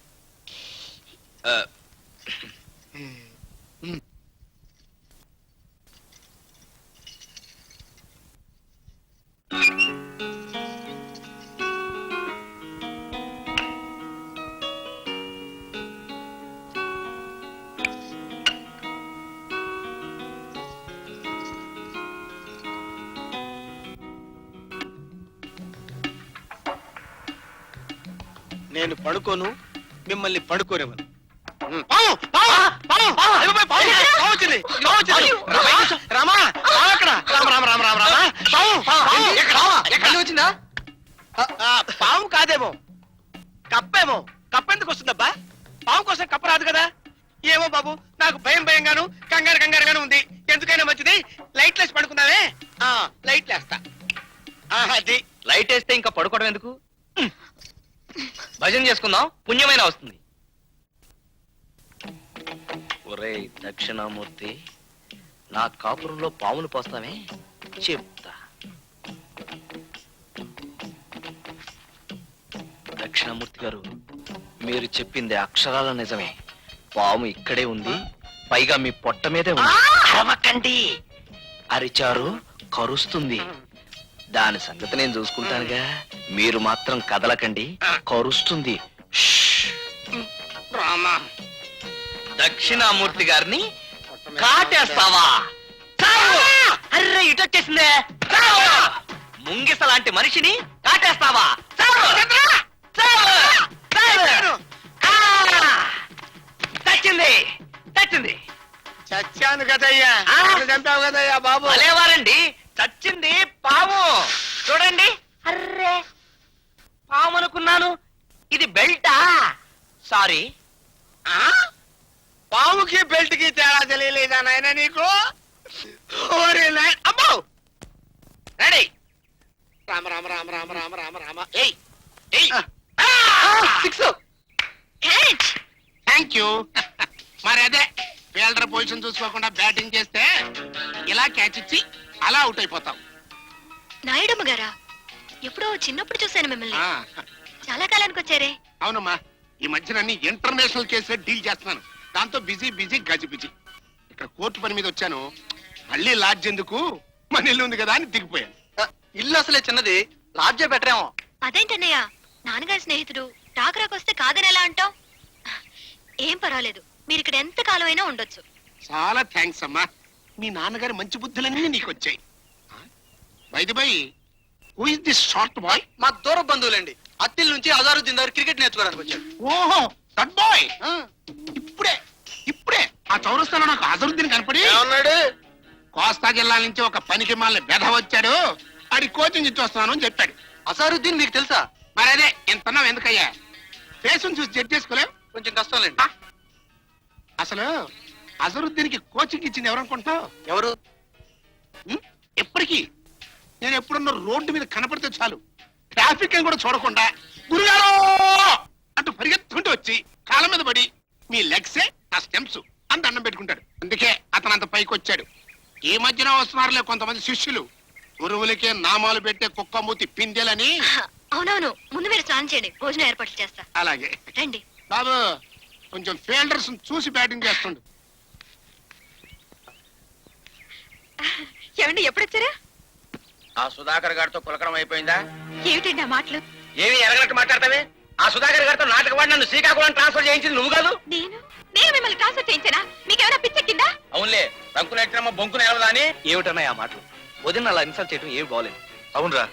నేను పడుకోను, మిమ్మల్ని పడుకోనివ్వను. వచ్చిందా? పాము కాదేమో, కప్పేమో. కప్పెందుకు వస్తుందబ్బా? పాము కోసం కప్ప రాదు కదా. ఏమో బాబు, నాకు భయంగాను కంగారుగాను ఉంది. ఎందుకైనా మంచిది లైట్ లేసి పడుకుందామే. లైట్ లేస్తా. అది లైట్ వేస్తే ఇంకా పడుకోవడం ఎందుకు? భజన చేసుకుందాం, పుణ్యమైన వస్తుంది. ఒరేయ్ దక్షిణామూర్తి, నా కాపురంలో పాములు పోస్తామే చెప్తా. దక్షిణామూర్తి గారు, మీరు చెప్పింది అక్షరాల నిజమే. పాము ఇక్కడే ఉంది, పైగా మీ పొట్ట మీదే ఉంది. అరవకండి, అరిచారు కరుస్తుంది. దాని సంగతి నేను చూసుకుంటానుగా. మీరు మాత్రం కదలకండి, కరుస్తుంది. రామా దక్షిణామూర్తి గారిని కాటేస్తావా? చావు! అర్రే ఇటొచ్చేసిందే. చావు! ముంగిస లాంటి మనిషిని కాటేస్తావా? చావు! చావు! చావు! ఆ! చచ్చింది చచ్చింది. చచ్చాను కదయ్యా, ఆ? చంపావు కదయ్యా బాబు. భలేవారండి, చచ్చింది పాము. చూడండి. అర్రే పాము అనుకున్నాను, ఇది బెల్టా. సారీ. పాముకి బెల్ట్ కి తేడా తెలియలేదా నాయన నీకు? ఓరి నాయన, అమ్మో! రెడీ. రామ రామ రామ రామ రామ రామ రామ ఏయ్ ఏయ్ సిక్స్. Thank you. మరి అదే ఫీల్డర్ పొజిషన్ చూసుకోకుండా బ్యాటింగ్ చేస్తే ఇలా క్యాచ్ ఇచ్చి అలా అవుట్ అయిపోతాం. నాయుడమ్మ గారా, ఎప్పుడో చిన్నప్పుడు చూశాను మిమ్మల్ని. ఆ, చాలా కాలానికి వచ్చారే. అవునమ్మా, ఈ మధ్యన అన్ని ఇంటర్నేషనల్ కేసులో డీల్ చేస్తున్నాను. దాంతో బిజీ బిజీ గజిబిజీ. ఇక్కడ కోర్టు పని మీద వచ్చాను. మళ్ళీ లాడ్జ్ ఎందుకు, మన ఇల్లు ఉంది కదా అని దిగిపోయాను. ఇల్లు అసలే చిన్నది, లాడ్జే బెటర్ ఏమో. అదేంటన్నయ్య, నాన్నగారి స్నేహితుడు టాకరాకొస్తే కాదని ఎలా అంటావు? ఏం పర్వాలేదు, మీరు ఇక్కడ ఎంత కాలమైనా ఉండొచ్చు. చాలా థ్యాంక్స్ అమ్మా. మీ నాన్నగారి మంచి బుద్ధులన్నీ నీకు వచ్చాయి. By the by, who is this short boy? మా దూర బంధువులండి. అత్తిల్ నుంచి అజారుద్దీన్ దగ్గర క్రికెట్ నేర్చుకోవడానికి వచ్చాడు. ఓహో, దట్ బాయ్. ఇప్పుడే ఇప్పుడే ఆ చౌరస్తాలో నాకు అజరుద్దీన్ కనపడి ఏమన్నాడు? కోస్తా జిల్లా నుంచి ఒక పనికి మాలిన బెధ వచ్చాడు, ఆడి కోచింగ్ ఇచ్చి వస్తున్నాను అని చెప్పాడు. అజారుద్దీన్ మీకు తెలుసా? మరి అదే ఇంతన్నావు ఎందుకయ్యా? ఫేసును చూసి జడ్జ్ చేసుకోలేవు. కొంచెం కష్టంలేండి. అసలు అజరుద్దీన్ కి కోచింగ్ ఇచ్చింది ఎవరనుకుంటావు? ఎవరు? ఎప్పటికీ నేను ఎప్పుడున్న రోడ్డు మీద కనపడితే చాలు, ట్రాఫిక్ అని కూడా చూడకుండా గురుగారు అంటూ పరిగెత్తుకుంటూ వచ్చి కాళ్ళ మీద పడి మీ లెగ్సే నా స్టెమ్స్ అని దండం పెట్టుకుంటాడు. అందుకే అతను అంత పైకి వచ్చాడు. ఈ మధ్యన వస్తున్నారులే కొంతమంది శిష్యులు, గురువులకే నామాలు పెట్టే కుక్కమూతి పిందెలని. అవునవును, ముందు మీరు స్నానం చేయండి, భోజనం ఏర్పాట్లు చేస్తా. అలాగే రండి. బాబు, కొంచెం ఫీల్డర్స్ చూసి బ్యాటింగ్ చేస్తుండు. ఏమండి ఎప్పుడొచ్చారా? ఆ సుధాకర్ గారితో పులకరం అయిపోయిందా? ఏమిటండి ఆ మాటలు? ఏమి ఎరగనట్టు మాట్లాడతావే? ఆ సుధాకర్ గారితో నాటకవాడి నన్ను శ్రీకాకుళం ట్రాన్స్ఫర్ చేయించింది నువ్వు కాదు? నేను మిమ్మల్ని ట్రాన్స్ఫర్ చేయించానా? మీకేమైనా పిచ్చెక్కిందా? అవునులే, రంకులు ఎట్టమ్మ బొంకులు ఎలవదాని. ఏమిటన్నా ఆ మాటలు? వదిన అలా ఇన్సల్ట్ చేయడం ఏమి బాగోలేదు. అవునరా,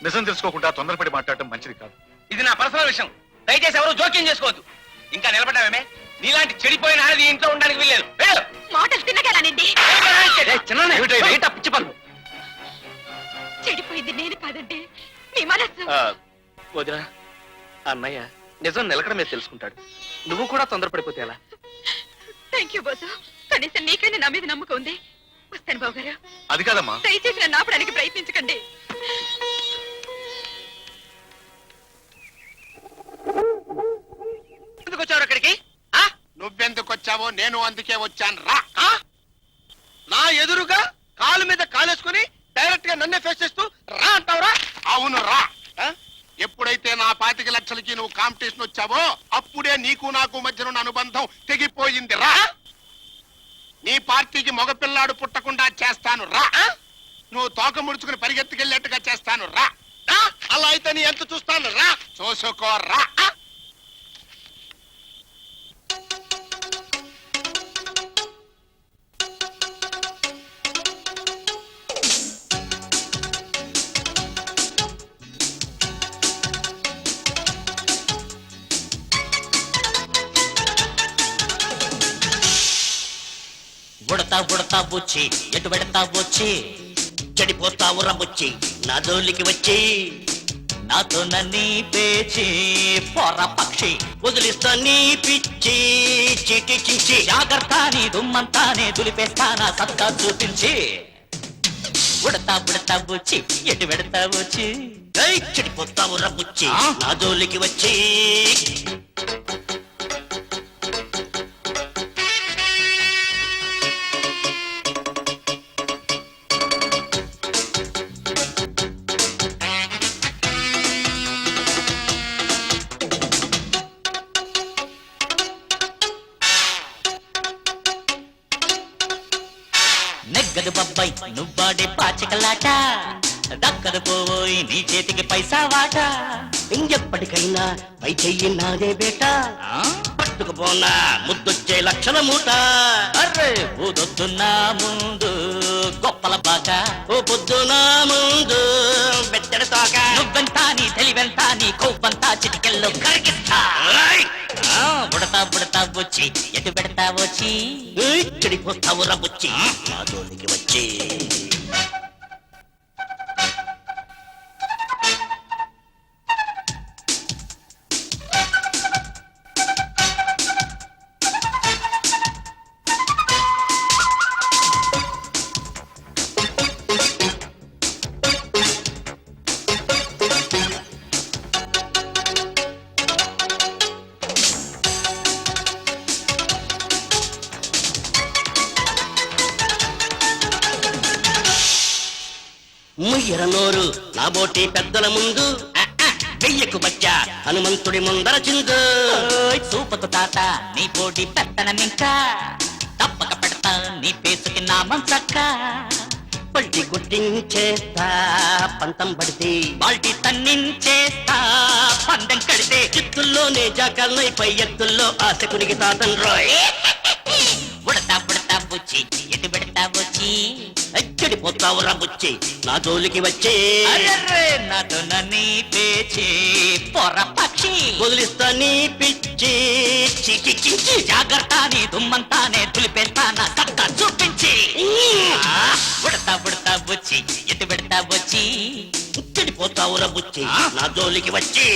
నిజం తెలుసుకోకుండా తొందరపడి మాట్లాడటం మంచిది కాదు. ఇది నా పర్సనల్ విషయం, దయచేసి ఎవరు జోక్యం చేసుకోవద్దు. ఇంకా నిలబడ్డావేమే? నీలాంటి చెడిపోయిన ఆడది ఇంట్లో ఉండడానికి వీల్లేదు. వెళ్ళు. మాటలు తిన్నగలనండి. పిచ్చి పనులు. చెడిపోయింది నేను కాదండి, మీ మనస్సు. వదిన, అన్నయ్య నిజం నిలకడ మీద తెలుసుకుంటాడు. నువ్వు కూడా తొందరపడిపోతే ఎలా? థ్యాంక్ యూ బాసు, కనీసం నీకైనా నా మీద నమ్మకం ఉంది. వస్తాను బాబు గారు. అది కాదమ్మా, దయచేసి నన్ను ఆపడానికి ప్రయత్నించకండి. ఎందుకు వచ్చావు అక్కడికి? నువ్వెందుకు వచ్చావో నేను అందుకే వచ్చాను రా. నా ఎదురుగా కాలు మీద కాలేసుకుని డైరెక్ట్ గా నన్నే ఫేస్ చేస్తూ రా అంటావురా? అవును రా. ఎప్పుడైతే నా 25 లక్షలకి నువ్వు కాంపిటీషన్ వచ్చావో అప్పుడే నీకు నాకు మధ్యన అనుబంధం తెగిపోయింది రా. నీ పార్టీకి మగపిల్లాడు పుట్టకుండా చేస్తాను రా. నువ్వు తోక ముడుచుకుని పరిగెత్తుకెళ్ళేట్టుగా చేస్తాను రా. అలా అయితే నీ ఎంత చూస్తాను రా. చూసుకోరా. ఉడతా ఉడతా బుచ్చి ఎటు పెడతా వచ్చి చెడిపోతావు రమ్ముచ్చి నా జోలికి వచ్చి నాతో నన్ను పేచి పొర పక్షి వదిలిస్తా నీ పిచ్చి చీటి చించి జాగ్రత్త నీ దుమ్మంతానే దులిపేస్తా నా సత్తా చూపించి ఉడతా ఉడతా బుచ్చి ఎటు పెడతా వచ్చి చెడిపోతావు రమ్ముచ్చి నా జోలికి వచ్చి. నెగ్గదు బబ్బాయి నువ్వాడే పాచికలాట, దక్కదు పోయి నీ చేతికి పైసా వాట. ఇంకెప్పటికైనా పై చెయ్యి నాదే బేటా పట్టుకుపోనా ముద్దొచ్చే లక్షల మూట అర్రే ఊదొద్దున్నా ముందు గొప్పల బాక ఓ పొద్దునా ముందు బెత్తడి తోక నువ్వెంతా నీ తెలివెంతా నీ కొవ్వంతా చిటికెల్లో కరిగిస్తా బుడతా బుడతా వచ్చి ఎటు పెడతా వచ్చి చెడిపోతావు రబుచ్చి నా జోలికి వచ్చి ముయ్యర నోరు నా బోటి పెద్దల ముందు వెయ్యకు బచ్చా హనుమంతుడి ముందర చిందు సూపకు తాత నీ పోటీ పెత్తనమింకా తప్పక పెడతా నీ పేసుకి నా మంచక్క పల్టి గుడ్డించేస్తా పంతం పడితే బాల్టీ తన్నించేస్తా పందెం కడితే చిత్తుల్లోనే జాకల్నై పై ఎత్తుల్లో ఆశ కునికి తాతన్ రోయ్ ఉడతా పుడతా బుచ్చి ఎటు పెడతా వచ్చి చెడిపోతావు రబుచ్చి నా జోలికి వచ్చి నాతో నీ పేచి పొర పక్షి వదిలిస్తా నీ పిచ్చి చిచి జాగ్రత్త నీ దుమ్మంతానే తులిపేస్తా నా సత్తా చూపించి ఉడతా ఉడతా బుచ్చి ఎటు పెడతా వచ్చి చెడిపోతావు రబుచ్చి నా జోలికి వచ్చి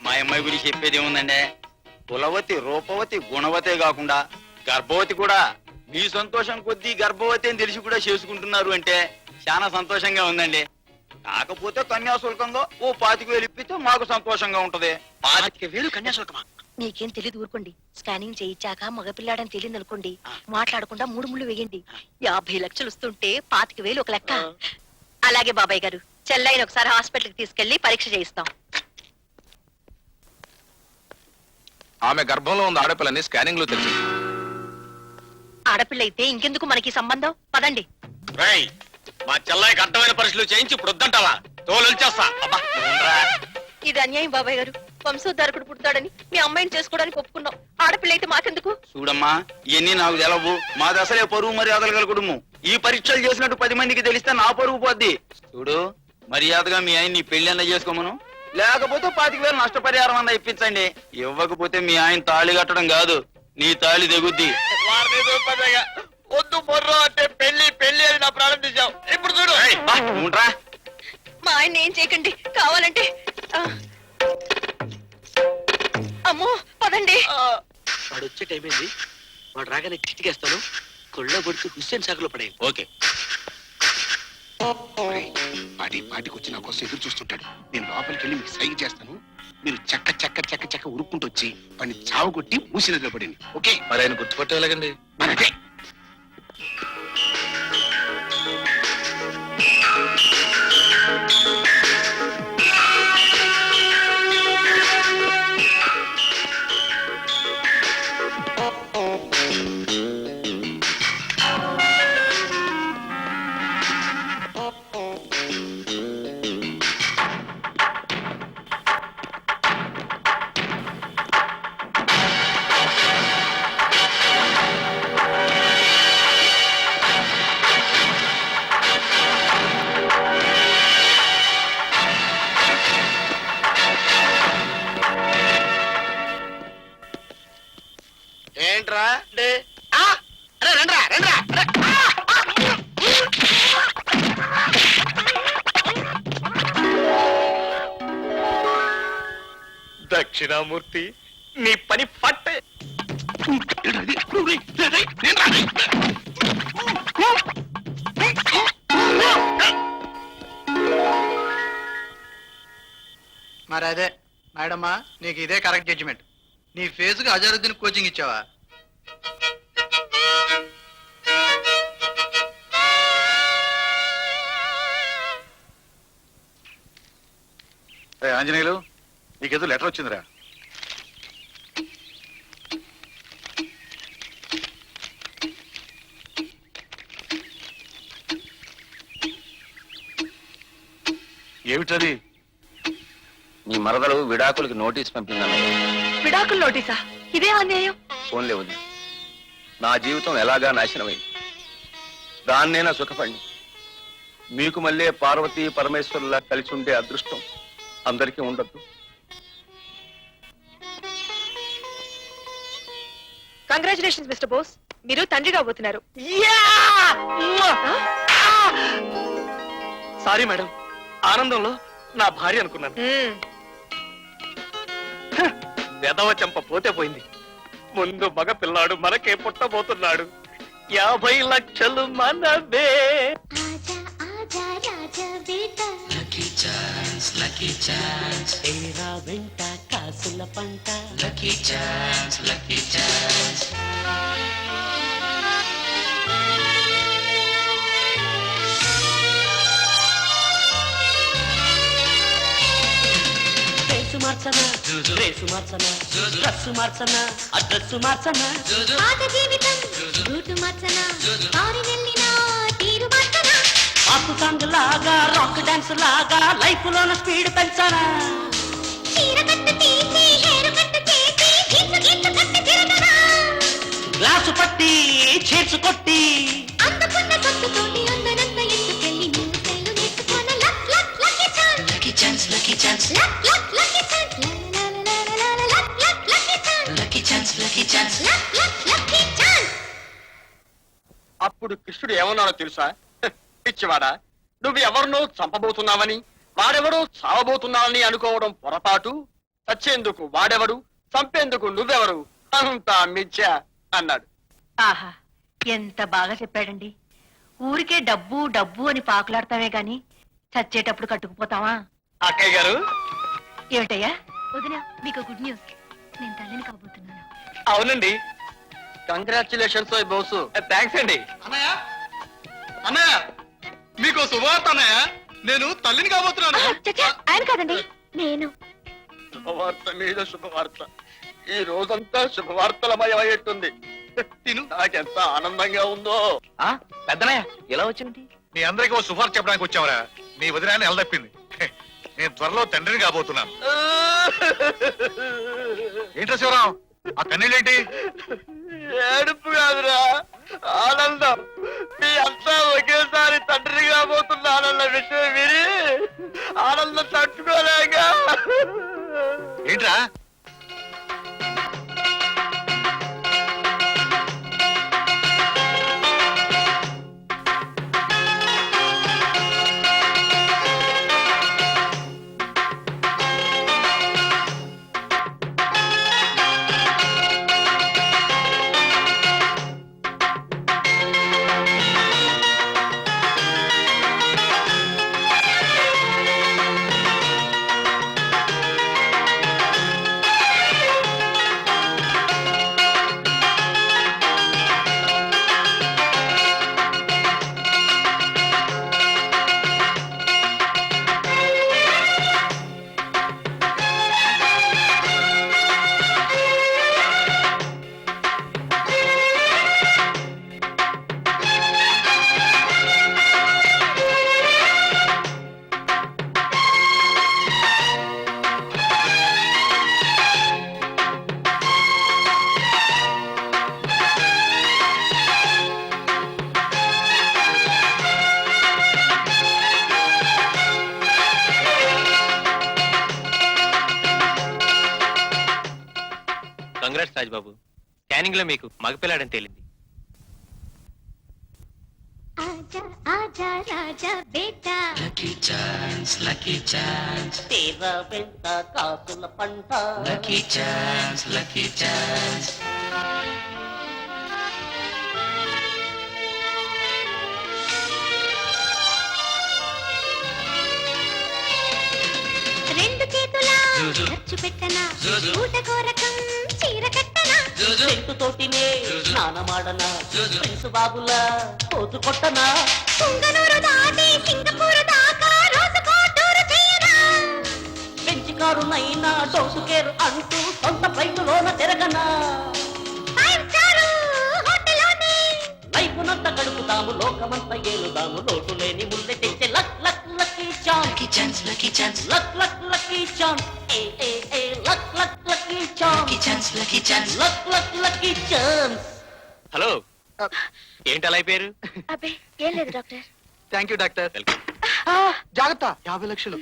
మా అమ్మాయి గురించి చెప్పేది ఏముందండి, కులవతి రూపవతి గుణవతే కాకుండా గర్భవతి కూడా. మీ సంతోషం కొద్దీ గర్భవతి అని తెలిసి కూడా చేసుకుంటున్నారు అంటే చాలా సంతోషంగా ఉందండి. కాకపోతే కన్యాశుల్కంగా ఓ 25,000 ఇప్పితే మాకు సంతోషంగా ఉంటది. 25,000 కన్యాశుల్కమా? మీకేం తెలీదు, ఊరుకోండి. స్కానింగ్ చేయించాక మగపిల్లాడని తెలియదు అనుకోండి, మాట్లాడకుండా 3 ముళ్ళు వేయండి. 50 లక్షలు వస్తుంటే 25,000 ఒక లెక్క. అలాగే బాబాయ్ గారు, చెల్లైన ఒకసారి హాస్పిటల్కి తీసుకెళ్లి పరీక్ష చేయిస్తాం. ఆమె గర్భంలో ఉన్న ఆడపిల్లని స్కానింగ్ లో తెలిసి ఆడపిల్ల అయితే ఇంకెందుకు మనకి సంబంధం? పదండి. మా చెల్లాయికి అర్థమైన పరీక్షలు చేయించి ఇప్పుడు వద్దంటావా? తోలుచేస్తా. ఇది అన్యాయం బాబాయ్ గారు. వంశోద్ధారకుడు పుడతాడని మీ అమ్మాయిని చేసుకోవడానికి ఒప్పుకున్నాం. ఆడపిల్ల అయితే మాకెందుకు? చూడమ్మా, ఇవన్నీ నాకు తెలవు. మా దశలే పరువు మర్యాదలు గల కుటుంబం. ఈ పరీక్షలు చేసినట్టు 10 మందికి తెలిస్తే నా పరువు పోద్ది. చూడు, మర్యాదగా మీ ఆయన నీ పెళ్లి అన్న చేసుకోమను, లేకపోతే 25,000 నష్టపరిహారం అన్న ఇప్పించండి. ఇవ్వకపోతే మీ ఆయన తాళి కట్టడం కాదు, నీ తాళి తెగుద్ది. వద్దు బొర్రో అంటే పెళ్లి పెళ్లి అని నా ప్రారంభించావు. ఇప్పుడు చూడు. మా ఆయన ఏం చేయకండి, కావాలంటే అమ్మో పదండి. వాడు వచ్చే టైం ఏంది? వాడు రాగానే చిటికేస్తాను, కొళ్ళ కొడుకు హుస్సేన్ సాగర్లో పడేయండి. ఓకే. పాటికి వచ్చి నా కోసం ఎదురు చూస్తుంటాడు. నేను లోపలికి వెళ్ళి మీకు సైగ చేస్తాను. మీరు చెక్క చెక్క చెక్క చెక్క ఉరుక్కుంటూ వచ్చి వాడిని చావు కొట్టి మూసినదిలో పడింది. ఓకే? మరి ఆయన గుర్తుపట్టేలాగండి. మనదే. ఏంట్రా? దక్షిణామూర్తి, నీ పని పట్టే. మరి అదే మేడమ్మా, నీకు ఇదే కరెక్ట్ జడ్జిమెంట్. నీ ఫేస్ కి అజరుద్దీన్ కోచింగ్ ఇచ్చావా? ఆంజనేయులు, నీకేదో లెటర్ వచ్చిందిరా. ఏమిటది? నీ మరదలు విడాకులకి నోటీస్ పంపిందన్నయ్య. విడాకుల నోటీసా? ఇదే అన్యాయం. ఫోన్లే వద్దు. నా జీవితం ఎలాగా నాశనమైంది. దాన్నేనా సుఖపడి మీకు మళ్ళీ పార్వతీ పరమేశ్వరులా కలిసి ఉండే అదృష్టం అందరికీ ఉండద్దు. కంగ్రాచులేషన్స్ మిస్టర్ బోస్, మీరు తండ్రి కాబోతున్నారు. సారీ మేడం, ఆనందంలో నా భార్య అనుకున్నాను. వెదవ చెంప పోతే పోయింది. ముందు మగ పిల్లాడు మనకే పుట్టబోతున్నాడు. 50 లక్షలు మనవే. ఏరా వెంట కాసుల పంట. Lucky chance, lucky chance. Race మార్చనా, రేసు మార్చనా, డ్రెస్సు మార్చనా, అడ్రస్సు మార్చనా. పాత జీవితం రూటు మార్చనా, కారు వెళ్ళినా తీరు మార్చనా. ఆకు సాంగ్ లాగా, రాక్ డాన్స్ లాగా లైఫ్ లోన స్పీడ్ పెంచనా. చీర కట్టు తీసి హేరు కట్టు చేసి గీసు గీసు కట్టు తిరగనా. గ్లాసు పట్టి చేర్చు కొట్టి అందుకున్న సొత్తుతోటి అందరంత ఎత్తుకెళ్ళి నువ్వు సెల్లు నేర్చుకోన. Luck luck lucky chance, lucky chance, lucky chance, luck luck lucky chance, luck luck lucky chance, lucky chance, lucky chance. Luck luck lucky chance. అప్పుడు కృష్ణుడు ఏమన్నాడో తెలుసా? పిచ్చివాడా, నువ్వు ఎవరినో చంపబోతున్నావని, వాడెవడో చావబోతున్నావని అనుకోవడం పొరపాటు. చచ్చేందుకు వాడెవడు, చంపేందుకు నువ్వెవరు, అంతా మిథ్య అన్నాడు. ఆహా, ఎంత బాగా చెప్పాడండి. ఊరికే డబ్బు డబ్బు అని పాకులాడతామే గాని చచ్చేటప్పుడు కట్టుకుపోతావా? అక్కయ్య గారు. ఏమిటయ్యా? వదినా, మీకు గుడ్ న్యూస్. నేను తల్లిని కాబోతున్నాను. అవునండి. కంగ్రాచులేషన్స్ బోసు. థ్యాంక్స్ అండి. అన్నయ్య, అన్నయ్య, మీకు శుభవార్త అన్నయ్య. నేను తల్లిని కాబోతున్నాను. చచ్చా, ఆయన కాదండి, నేను. శుభవార్త మీద శుభవార్త. ఈ రోజంతా శుభవార్తలమయమయ్యేట్టుంది. తిను. నాకెంత ఆనందంగా ఉందో. పెద్దనయ్య ఎలా వచ్చింది? మీ అందరికీ ఓ శుభార్త చెప్పడానికి వచ్చావురా. నీ వదినాన్ని ఎలదప్పింది. నేను త్వరలో తండ్రిని కాబోతున్నాను. ఏంట్రా శివరాం, ఆ కన్నీళ్ళేంటి? ఏడుపు కాదురా, ఆనందం. మీ అంతా ఒకేసారి తండ్రి కాబోతున్నానన్న విషయం విని ఆనందం తట్టుకోలేక. ఏంట్రా? కంగ్రాట్స్ రాజ్బాబు, స్కానింగ్ లో మీకు మగపిల్లాడని తేలింది. ఆజా ఆజా రాజా బేటా. Lucky chance, lucky chance. తీరా వెంట కాసుల పంట. Lucky chance, lucky chance. రెండు చేతులా ఖర్చు పెట్టనా, ఊట కోరకం చీర కట్టనా. చెట్టు తోటినే స్నానమాడనా, ఫ్రెండ్స్ బాబులా పోతు కొట్టనా. కుంగనూరు దాటి సింగపూర్ దాకా రోజుకో టూరు చేయనా. పెంచి కారునైనా డోసు కేరు అంటూ సొంత బైకులోన తిరగనా. ఫైవ్ స్టార్ హోటల్లోనే లైఫ్నంతా గడుపుతాము, లోకమంతా ఏలుదాము. లోటు లేని ముందే తెచ్చే luck luck lucky chance. Chance lucky chance luck luck lucky chance ఏ ఏ ఏ luck luck lucky chance lucky chance luck luck lucky chance. Hello ఏంటి అలా అయిపోయారు? అబ్బే ఏం లేదు డాక్టర్. Thank you doctor. జాగ్రత్త, 50 లక్షలు.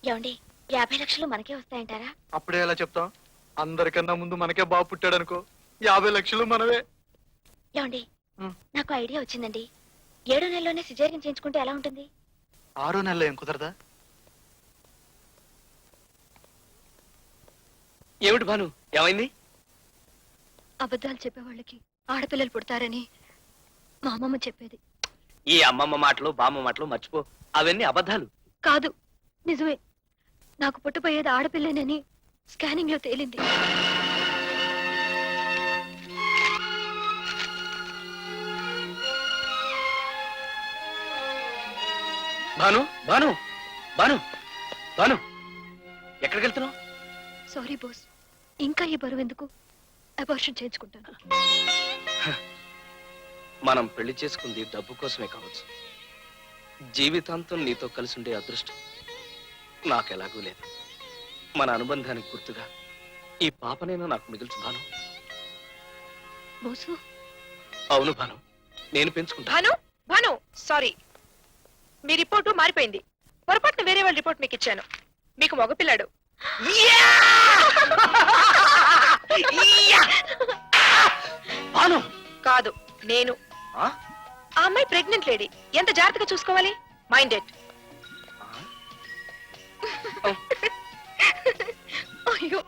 ఏమండి 50 లక్షలు మనకే వస్తాయంటారా? అప్పుడే ఎలా చెప్తాం? అందరికన్నా ముందు మనకే బాబు పుట్టాడు అనుకో, 50 లక్షలు మనవే. ఏమండి ఉం. నాకు ఐడియా వచ్చిందండి. 7వ నెలలోనే సిజేరియన్ చేయించుకుంటే ఎలా ఉంటుంది? 6వ నెలలో ఏం కుదరదా? ఏమిటి భాను, ఏమైంది? అబద్ధాలు చెప్పేవాళ్ళకి ఆడపిల్లలు పుడతారని మా అమ్మమ్మ చెప్పేది. ఈ అమ్మమ్మ మాటలు బామ్మ మాటలు మర్చిపో, అవన్నీ అబద్ధాలు. కాదు నిజమే, నాకు పుట్టబోయేది ఆడపిల్లనని స్కానింగ్ లో తేలింది. భాను భాను భాను భాను ఎక్కడికి వెళ్తున్నావు? సారీ బోస్, ఇంకా ఈ బరువు ఎందుకు? అబార్షన్ చేయించుకుంటాను. మనం పెళ్లి చేసుకుంది డబ్బు కోసమే కావచ్చు, జీవితాంతం నీతో కలిసి ఉండే అదృష్టం నాకెలాగూ లేదు. మన అనుబంధానికి గుర్తుగా ఈ పాపనైనా నాకు మిగిల్చు భాను. బోసు అవును భాను, నేను పెంచుకుంటా. భాను భాను సారీ, మీ రిపోర్టు మారిపోయింది. పొరపాటున వేరే వాళ్ళ రిపోర్ట్ మీకు ఇచ్చాను. మీకు మగపిల్లాడు. భాను కాదు నేను. ఆ? ఆ అమ్మాయి ప్రెగ్నెంట్ లేడీ. ఎంత జాగ్రత్తగా చూసుకోవాలి. మైండెడ్. అయ్యో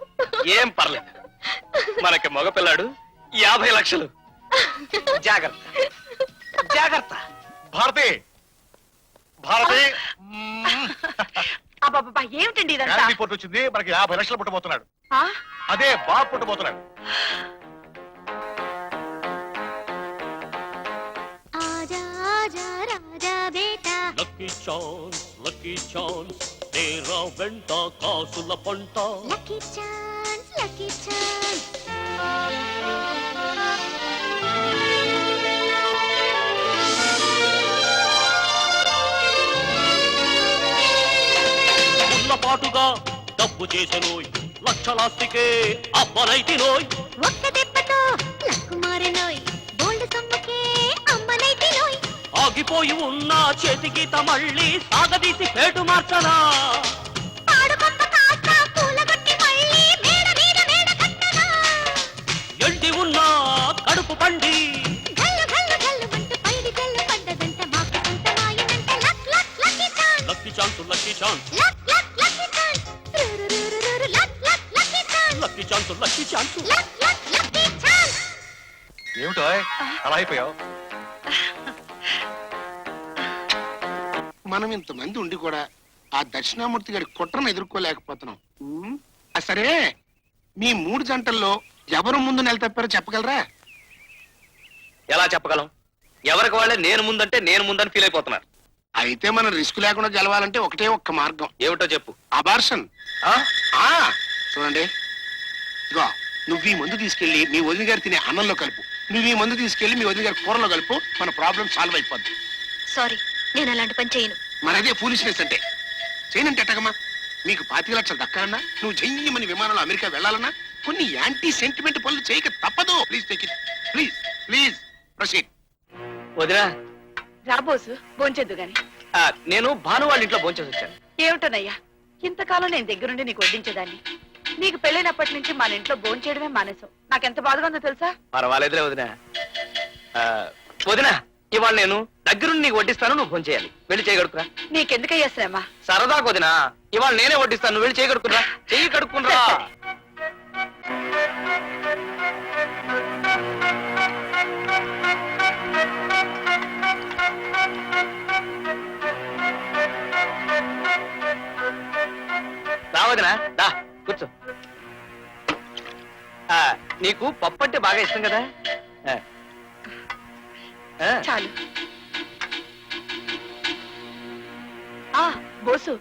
ఏం పర్లేదు, మనకి మగపిల్లాడు 50 లక్షలు. జాగ్రత్త జాగ్రత్త. భారతి భారతి అబ్బాబ్బా ఏమిటండి ఇదంతా? స్కానింగ్ రిపోర్ట్ వచ్చింది, మనకి 50 లక్షలు పుట్టబోతున్నాడు. ఆ? అదే బాబు పుట్టబోతున్నాడు. ఆజా ఆజా రాజా బేటా. లక్కీ ఛాన్స్ తేరా వెంట కాసుల పంట. Lucky chance lucky chance. ఉన్నపాటుగా డబ్బు చేసెనోయ్, లక్షలాస్తికే అబ్బనైతినోయ్. ఒక్క దెబ్బతో లక్కు మారెనోయ్, బోల్డ్ సొమ్ముకే అమ్మనైతినోయ్. ఆగిపోయి ఉన్న చేతిగీత మళ్ళీ సాగదీసి పేటు మార్చనా. పాడుకొమ్మ కాస్త పూలగొట్టి మళ్ళీ మేడ మీద మేడ కట్టనా. ఎండి ఉన్న కడుపు పండి గల్లు గల్లు గల్లు మంటూ పైడి గల్లు పడ్డదంట, మాకు సొంత మాయనంట. Luck luck lucky chance. Lucky chance lucky chance luck luck lucky chance. రురురురురు luck luck lucky chance. Lucky chance lucky chance. Luck luck lucky chance. ఏమిటో అలా అయిపోయావు? మనం ఇంతమంది ఉండి కూడా ఆ దక్షిణామూర్తి గారి కుట్రను ఎదుర్కోలేకపోతున్నాం. సరే, మీ 3 జంటల్లో ఎవరు ముందు నిలతప్పారో చెప్పగలరా? ఎలా చెప్పగలం? ఎవరికి వాళ్ళే నేను ముందంటే నేను ముందని ఫీల్ అయిపోతున్నారు. అయితే మనం రిస్క్ లేకుండా గెలవాలంటే ఒకటే ఒక్క మార్గం. ఏమిటో చెప్పు. అబార్షన్. ఆ? చూడండి, ఇగో నువ్వు ఈ మందు తీసుకెళ్లి మీ వదిన గారు తినే అన్నంలో కలుపు, నువ్వు ఈ మందు తీసుకెళ్లి మీ వదిన గారి కూరలో కలుపు, మన ప్రాబ్లం సాల్వ్ అయిపోద్ది. సారీ, నేను అలాంటి పని చేయను. మరి అదే ఫూలిష్నెస్ అంటే. చేయనంటే ఎట్టగమ్మా? మీకు 25 లక్షలు దక్కాలన్నా, నువ్వు జయ్యమని విమానంలో అమెరికా వెళ్ళాలన్నా కొన్ని యాంటీ సెంటిమెంట్ పనులు చేయక తప్పదు. Please take it. Please please proceed. వదినా, రాబోసు భోంచెద్దు గాని. నేను భాను వాళ్ళ ఇంట్లో భోంచేసి వచ్చాను. ఏమిటోనయ్యా, ఇంతకాలం నేను దగ్గరుండి నీకు వడ్డించేదాన్ని. నీకు పెళ్ళైనప్పటి నుంచి మన ఇంట్లో భోంచేయడమే మానేసావు. నాకెంత బాధగా ఉందో తెలుసా? పర్వాలేదులే వదినా. వదినా, ఇవాళ నేను దగ్గరుండి నీకు వడ్డిస్తాను, నువ్వు ఫోన్ చేయాలి. వెళ్ళి చేయగడుకురా. నీకెందుకయ్యా శ్రమ? సరదాకు వదినా, ఇవాళ నేనే వడ్డిస్తాను, నువ్వు వెళ్ళి చేయగడుకురా. చెయ్యి కడుక్కునరా. రావదినా, దా కూర్చో. నీకు పప్పు అంటే బాగా ఇష్టం కదా. చాలు. బోసు,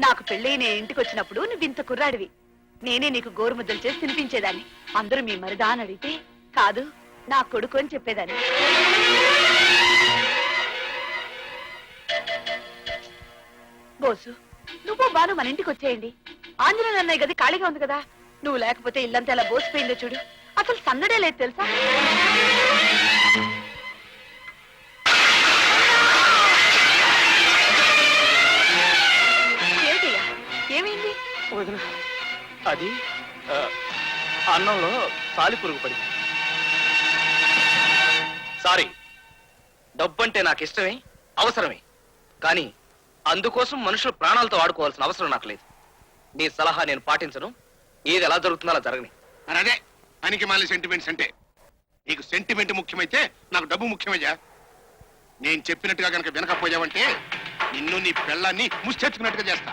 నాకు పెళ్ళి నేను ఇంటికి వచ్చినప్పుడు నువ్వు ఇంత కుర్రాడివి. నేనే నీకు గోరు ముద్దలు చేసి తినిపించేదాన్ని. అందరూ మీ మరిదా అని అడిగితే కాదు నా కొడుకు అని చెప్పేదాన్ని. బోసు నువ్వు బాను మన ఇంటికి వచ్చేయండి. ఆంజనేయులు అన్నయ్య గది ఖాళీగా ఉంది కదా. నువ్వు లేకపోతే ఇల్లంతా ఎలా బోసిపోయిందో చూడు. అసలు సన్నడే లేదు తెలుసా. ఏమిటయ్యా ఏమైంది? వదిన, అది అన్నంలో సాలి పురుగు పడింది. సారీ, డబ్బంటే నాకు ఇష్టమే, అవసరమే. కానీ అందుకోసం మనుషులు ప్రాణాలతో ఆడుకోవాల్సిన అవసరం నాకు లేదు. నీ సలహా నేను పాటించను. ఏది ఎలా జరుగుతుందో అలా జరగని. మరి అదే పనికి మాలి సెంటిమెంట్స్ అంటే. నీకు సెంటిమెంట్ ముఖ్యమైతే నాకు డబ్బు ముఖ్యమయ్యా. నేను చెప్పినట్టుగా కనుక వినకపోయావంటే నిన్ను నీ పెళ్ళాన్ని ముష్టెత్తుకున్నట్టుగా చేస్తా.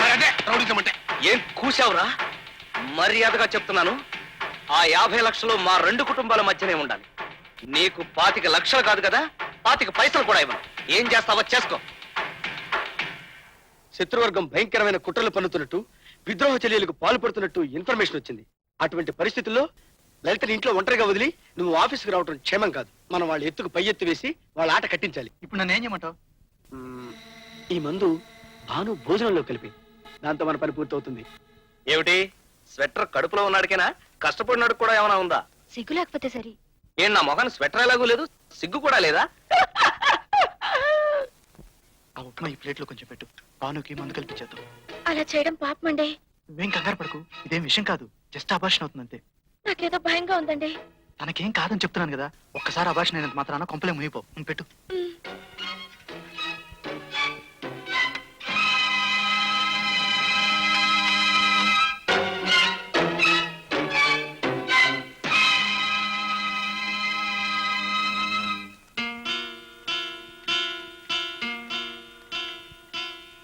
మరి అదే రౌడిజం అంటే. ఏం కూసావురా? మర్యాదగా చెప్తున్నాను, ఆ 50 లక్షలు మా 2 కుటుంబాల మధ్యనే ఉండాలి. నీకు 25 లక్షలు కాదు కదా, 25 పైసలు కూడా ఇవ్వను. ఏం చేస్తావో చేసుకో. శత్రువర్గం భయంకరమైన కుట్రలు పన్నుతున్నట్టు, విద్రోహ చర్యలకు పాల్పడుతున్నట్టు ఇన్ఫర్మేషన్ వచ్చింది. అటువంటి పరిస్థితుల్లో లలితని ఇంట్లో ఒంటరిగా వదిలి నువ్వు ఆఫీసుకు రావడం క్షేమం కాదు. మనం వాళ్ళ ఎత్తుకు పై ఎత్తు వేసి వాళ్ళ ఆట కట్టించాలి. ఇప్పుడు నన్ను ఏం చేయమంటావు? ఈ మందు భాను భోజనంలో కలిపి, దాంతో మన పని పూర్తవుతుంది. ఏమిటి, స్వెటర్ కడుపులో ఉన్నాడికేనా? కష్టపడినాడు కూడా ఏమైనా ఉందా? సిగ్గు లేకపోతే సరి. ఏం నా మొఖాన్ని స్వెటర్ ఎలాగూ లేదు, సిగ్గు కూడా లేదా? ఆ ఉప్మా ఈ ప్లేట్లో కొంచెం పెట్టు. భానుకి మందు కల్పించేద్దాం. అలా చేయడం పాపమండి. నువ్వేం కంగారు పడకు, ఇదేం విషయం కాదు. జస్ట్ అబార్షన్ అవుతుంది అంతే. నాకేదో భయంగా ఉందండి. తనకేం కాదని చెప్తున్నాను కదా. ఒక్కసారి అబార్షన్ అయినంత మాత్రాన కొంపలే మునిగిపో. నువ్వు పెట్టు.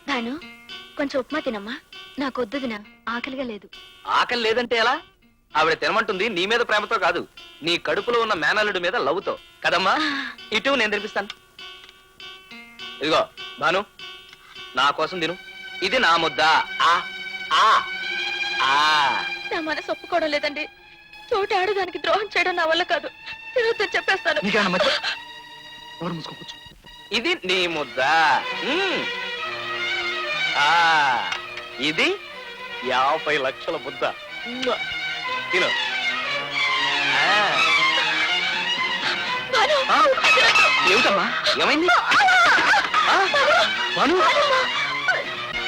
భాను, కొంచెం ఉప్మా తినమ్మా. నాకొద్దు దినా, ఆకలిగా లేదు. ఆకలి లేదంటే ఎలా? ఆవిడ తినమంటుంది నీ మీద ప్రేమతో కాదు, నీ కడుపులో ఉన్న మేనల్లుడి మీద లవ్వుతో కదమ్మా. ఇటు నేను తినిపిస్తాను. ఇదిగో భాను, నా కోసం తిను. ఇది నా ముద్ద. ఆ ఆ ఆ నా మనసు ఒప్పుకోవడం లేదండి. తోటి ఆడదానికి ద్రోహం చేయడం నా వల్ల కాదు. తినొద్దని చెప్పేస్తాను. నీకేమన్నా మధ్య ఎవరు మూసుకోవచ్చు? ఇది నీ ముద్ద. ఆ ఇది 50 లక్షల ముద్ద. తిను. ఏమిటమ్మా, ఏమైంది? భాను,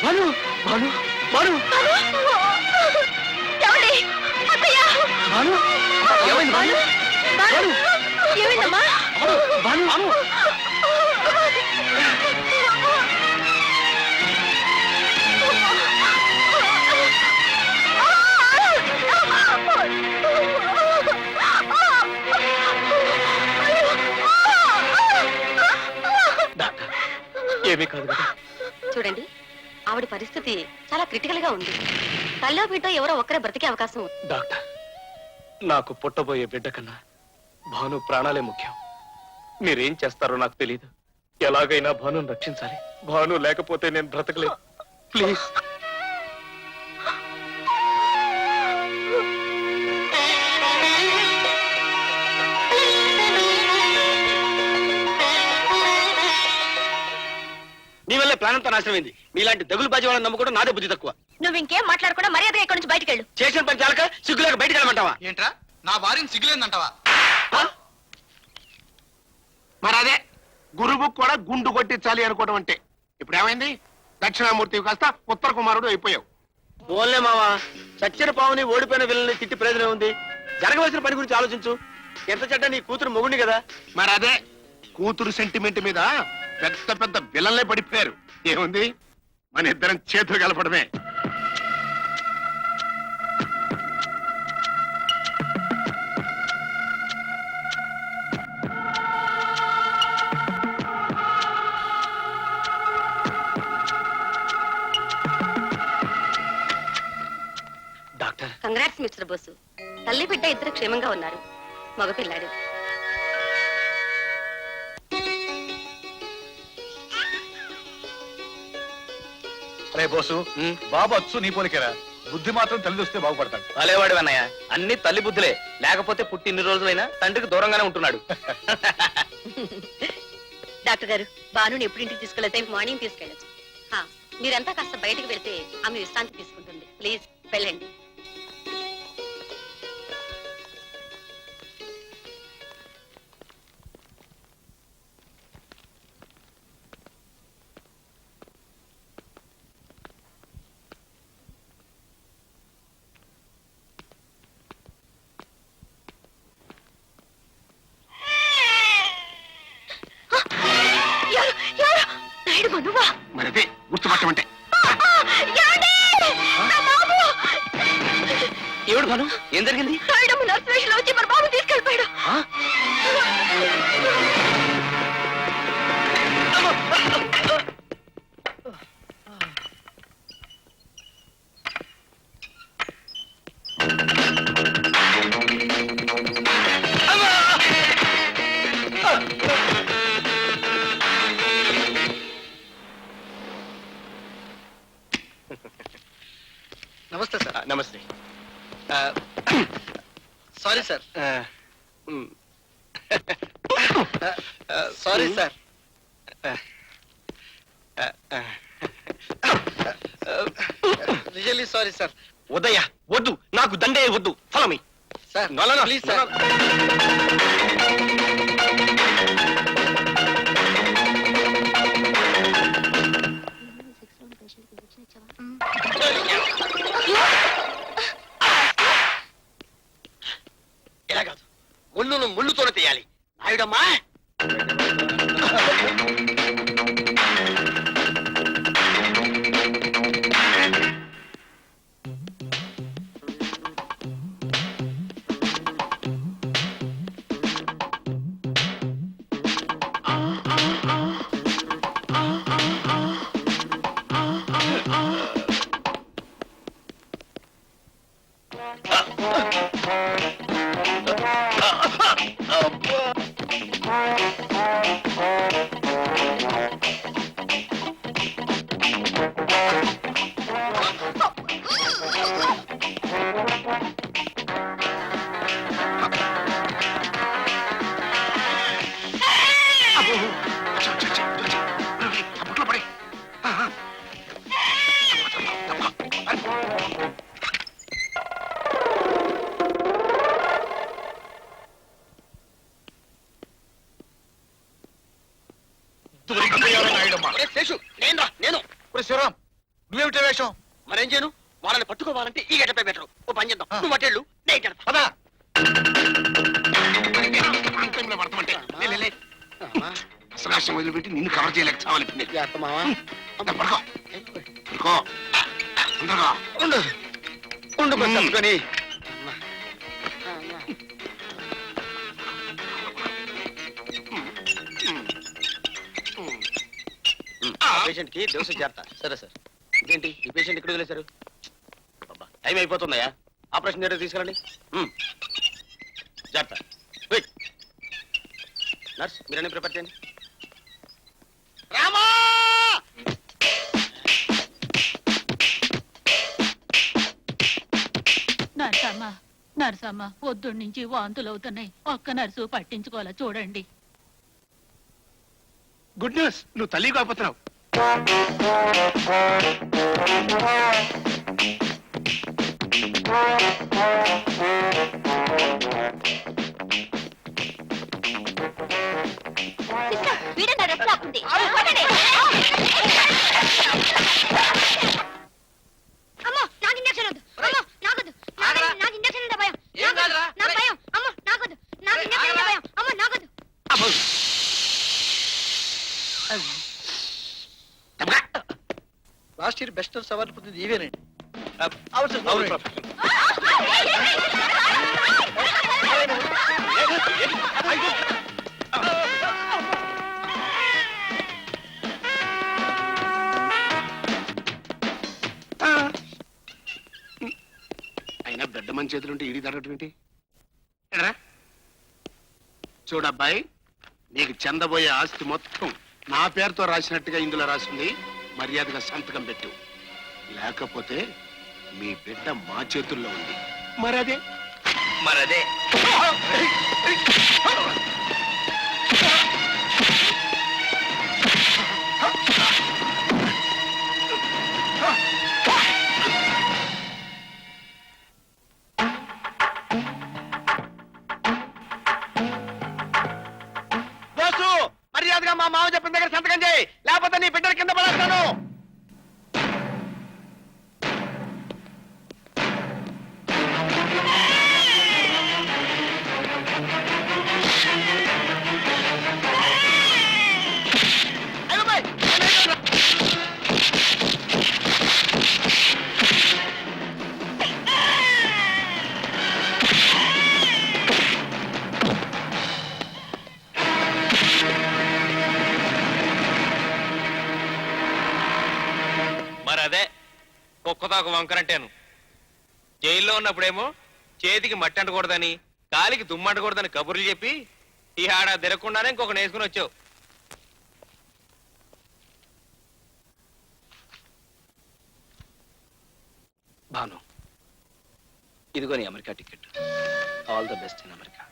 భాను, భాను, భాను, ఏమండి? అత్తయ్య! భాను, ఏమైంది భాను? భాను! ఏమైందమ్మా? భాను, భాను. ఏమీ కాదు కదా? చూడండి, ఆవిడ పరిస్థితి చాలా క్రిటికల్ గా ఉంది. తల్లో బిడ్డో ఎవరో ఒక్కరే బ్రతికే అవకాశం ఉంది. డాక్టర్, నాకు పుట్టబోయే బిడ్డ కన్నా భాను ప్రాణాలే ముఖ్యం. మీరేం చేస్తారో నాకు తెలియదు. ఎలాగైనా భానుని రక్షించాలి. భాను లేకపోతే నేను బ్రతకలేదు. ప్లీజ్. నీ వల్లే ప్లాన్ అంతా నాశనమైంది. మీలాంటి దగులు బాజీ వాళ్ళని నమ్ముకోవడం నాదే బుద్ధి తక్కువ. నువ్వు ఇంకేం మాట్లాడకుండా మర్యాదగా ఇక్కడి నుంచి బయటకెళ్ళు. చేసిన పని చాలక సిగ్గులేక బయటకు వెళ్ళమంటావా? ఏంట్రా, నా భార్యను సిగ్గులేదంటావా? మరి అదే గురువు కూడా గుండు కొట్టించాలి అనుకోవడం అంటే. ఇప్పుడు ఏమైంది? దక్షిణామూర్తి కాస్త ఉత్తర కుమారుడు అయిపోయావు. ఓన్లే మావా, చచ్చిన పావుని ఓడిపోయిన విల్లని తిట్టి ప్రయోజనం ఉంది. జరగవలసిన పని గురించి ఆలోచించు. ఎంత చెడ్డ నీ కూతురు మొగుండి కదా. మరి అదే కూతురు సెంటిమెంట్ మీద పెద్ద పెద్ద విలన్లే పడిపోయారు. ఏముంది, మన ఇద్దరం చేతులు కలపడమే. డాక్టర్, కంగ్రాట్స్ మిస్టర్ బోసు. తల్లి బిడ్డ ఇద్దరు క్షేమంగా ఉన్నారు. మగపిల్లాడు. రే బోసు, బాబు అచ్చు నీ పోలికేరా. బుద్ధి మాత్రం తల్లి వస్తే బాగుపడతాడు. అలేవాడు అన్నయ్య, అన్ని తల్లి బుద్ధులే. లేకపోతే పుట్టి ఇన్ని రోజులైనా తండ్రికి దూరంగానే ఉంటున్నాడు. డాక్టర్ గారు, భానుని ఎప్పుడు ఇంటికి తీసుకెళ్తే మార్నింగ్ తీసుకెళ్ళచ్చు. మీరంతా కాస్త బయటికి వెళ్తే ఆమె విశ్రాంతి తీసుకుంటుంది. ప్లీజ్ వెళ్ళండి. మరి అదే గుర్తుపట్టమంటే. ఏమిటి భాను, ఏం జరిగింది? వచ్చి మన బాబు తీసుకెళ్ళిపోయాడు. నమస్తే సార్. నమస్తే. Sorry sir. Sorry sir. Really sorry sir. ఉదయ వద్దు, నాకు దండే వద్దు. Follow me. Sir please sir. ఇలా కాదు, ముళ్ళును ముళ్ళుతోనే తీయాలి. నాయుడమ్మా, అప్పట్లో పడే. దొరికిపోయావా నాయుడమ్మా? శేషు, నేను శివరాం, నువ్వేమిటి వేషం? మరేం చేయను? వాళ్ళని పట్టుకోవాలంటే ఈ గడ్డపై బెటరు. ఓ పని చేద్దాం, నువ్వు అటెళ్ళు, నేను గడప. పదా. అసలు రాష్ట్రం వదిలిపెట్టి నిన్ను కవర్ చేయలేక చావాలి. పడుకో పడుకో. తొందరగా ఉండు తప్పుకొని. పేషెంట్ కి డోసు చేస్తా. సరే సార్. ఇదేంటి ఈ పేషెంట్ ఇక్కడ వదిలేశారు? టైం అయిపోతుందయ్యా, ఆపరేషన్ థియేటర్ తీసుకురండి. జాగ్రత్త. వెయిట్. నర్స్, మీరన్నీ ప్రిపేర్ చేయండి. రామా, నర్సమ్మ పొద్దున్న నుంచి వాంతులు అవుతున్నాయి. ఒక్క నర్సు పట్టించుకోవాలా చూడండి. గుడ్ న్యూస్, నువ్వు తల్లి కాకపోతున్నావు. వీడన్న రెస్ట్ లాక్కుంది. అమ్మో, నాకు ఇంజక్షన్ వద్దు. అమ్మో, నాకొద్దు. నాకు ఇంజక్షన్ అంటే భయం. నాకు భయం. అమ్మో, నాకొద్దు. నాకు ఇంజక్షన్ అంటే భయం. అమ్మో, నాకొద్దు. Last year best nurse award పొందింది ఇవేనండి. అయినా బిడ్డ మన చేతులుంటే ఇడి తరగటం ఏంటి? చూడబ్బాయి, నీకు చెందబోయే ఆస్తి మొత్తం నా పేరుతో రాసినట్టుగా ఇందులో రాసింది. మర్యాదగా సంతకం పెట్టు, లేకపోతే మీ బిడ్డ మా చేతుల్లో ఉంది. మరదే గా మా మామ చెప్పిన దగ్గర సంతకం చేయి, లేకపోతే నీ బిడ్డ కింద పడేస్తాను. అయ్యో బాయ్, మరి అదే కుక్కతోక వంకరంటేను. జైల్లో ఉన్నప్పుడేమో చేతికి మట్టి అంటకూడదని, కాలికి దుమ్ము అంటకూడదని కబుర్లు చెప్పి ఈ ఆడ తిరగకుండానే ఇంకొక నేసుకుని వచ్చావు. భాను, ఇదిగో నీ America ticket. All the best in America.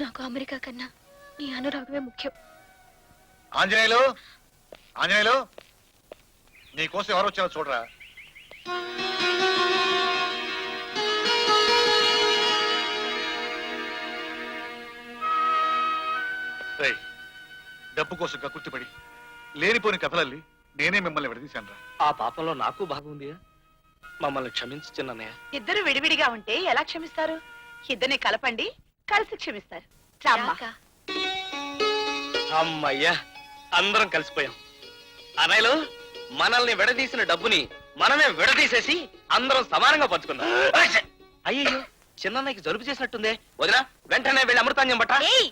నాకు అమెరికా కన్నా నీ అనురాగమే ముఖ్యం. ఆంజనేయులు, ఆంజనేయులు, నీకోసం ఎవరు వచ్చారో చూడరా. రేయ్, డబ్బు కోసం కక్కుర్తిపడి లేనిపోని కథలల్లి నేనే మిమ్మల్ని విడదీశాను రా. ఆ పాపంలో నాకు భాగం ఉంది. మమ్మల్ని క్షమించు చిన్నయ్య. ఇద్దరు విడివిడిగా ఉంటే ఎలా క్షమిస్తారు? ఇద్దరిని కలపండి, కలిసి క్షమిస్తారు. రామ్మా. రాక. అమ్మయ్యా, అందరం కలిసిపోయాం. అన్నయ్యలు, మనల్ని విడదీసిన డబ్బుని మనమే విడదీసేసి అందరం సమానంగా పంచుకుందాం. అయ్యో, చిన్నన్నయ్యకి జలుబు చేసినట్టుందే. వదినా, వెంటనే వెళ్ళి అమృతాంజం బట్ట. ఏయ్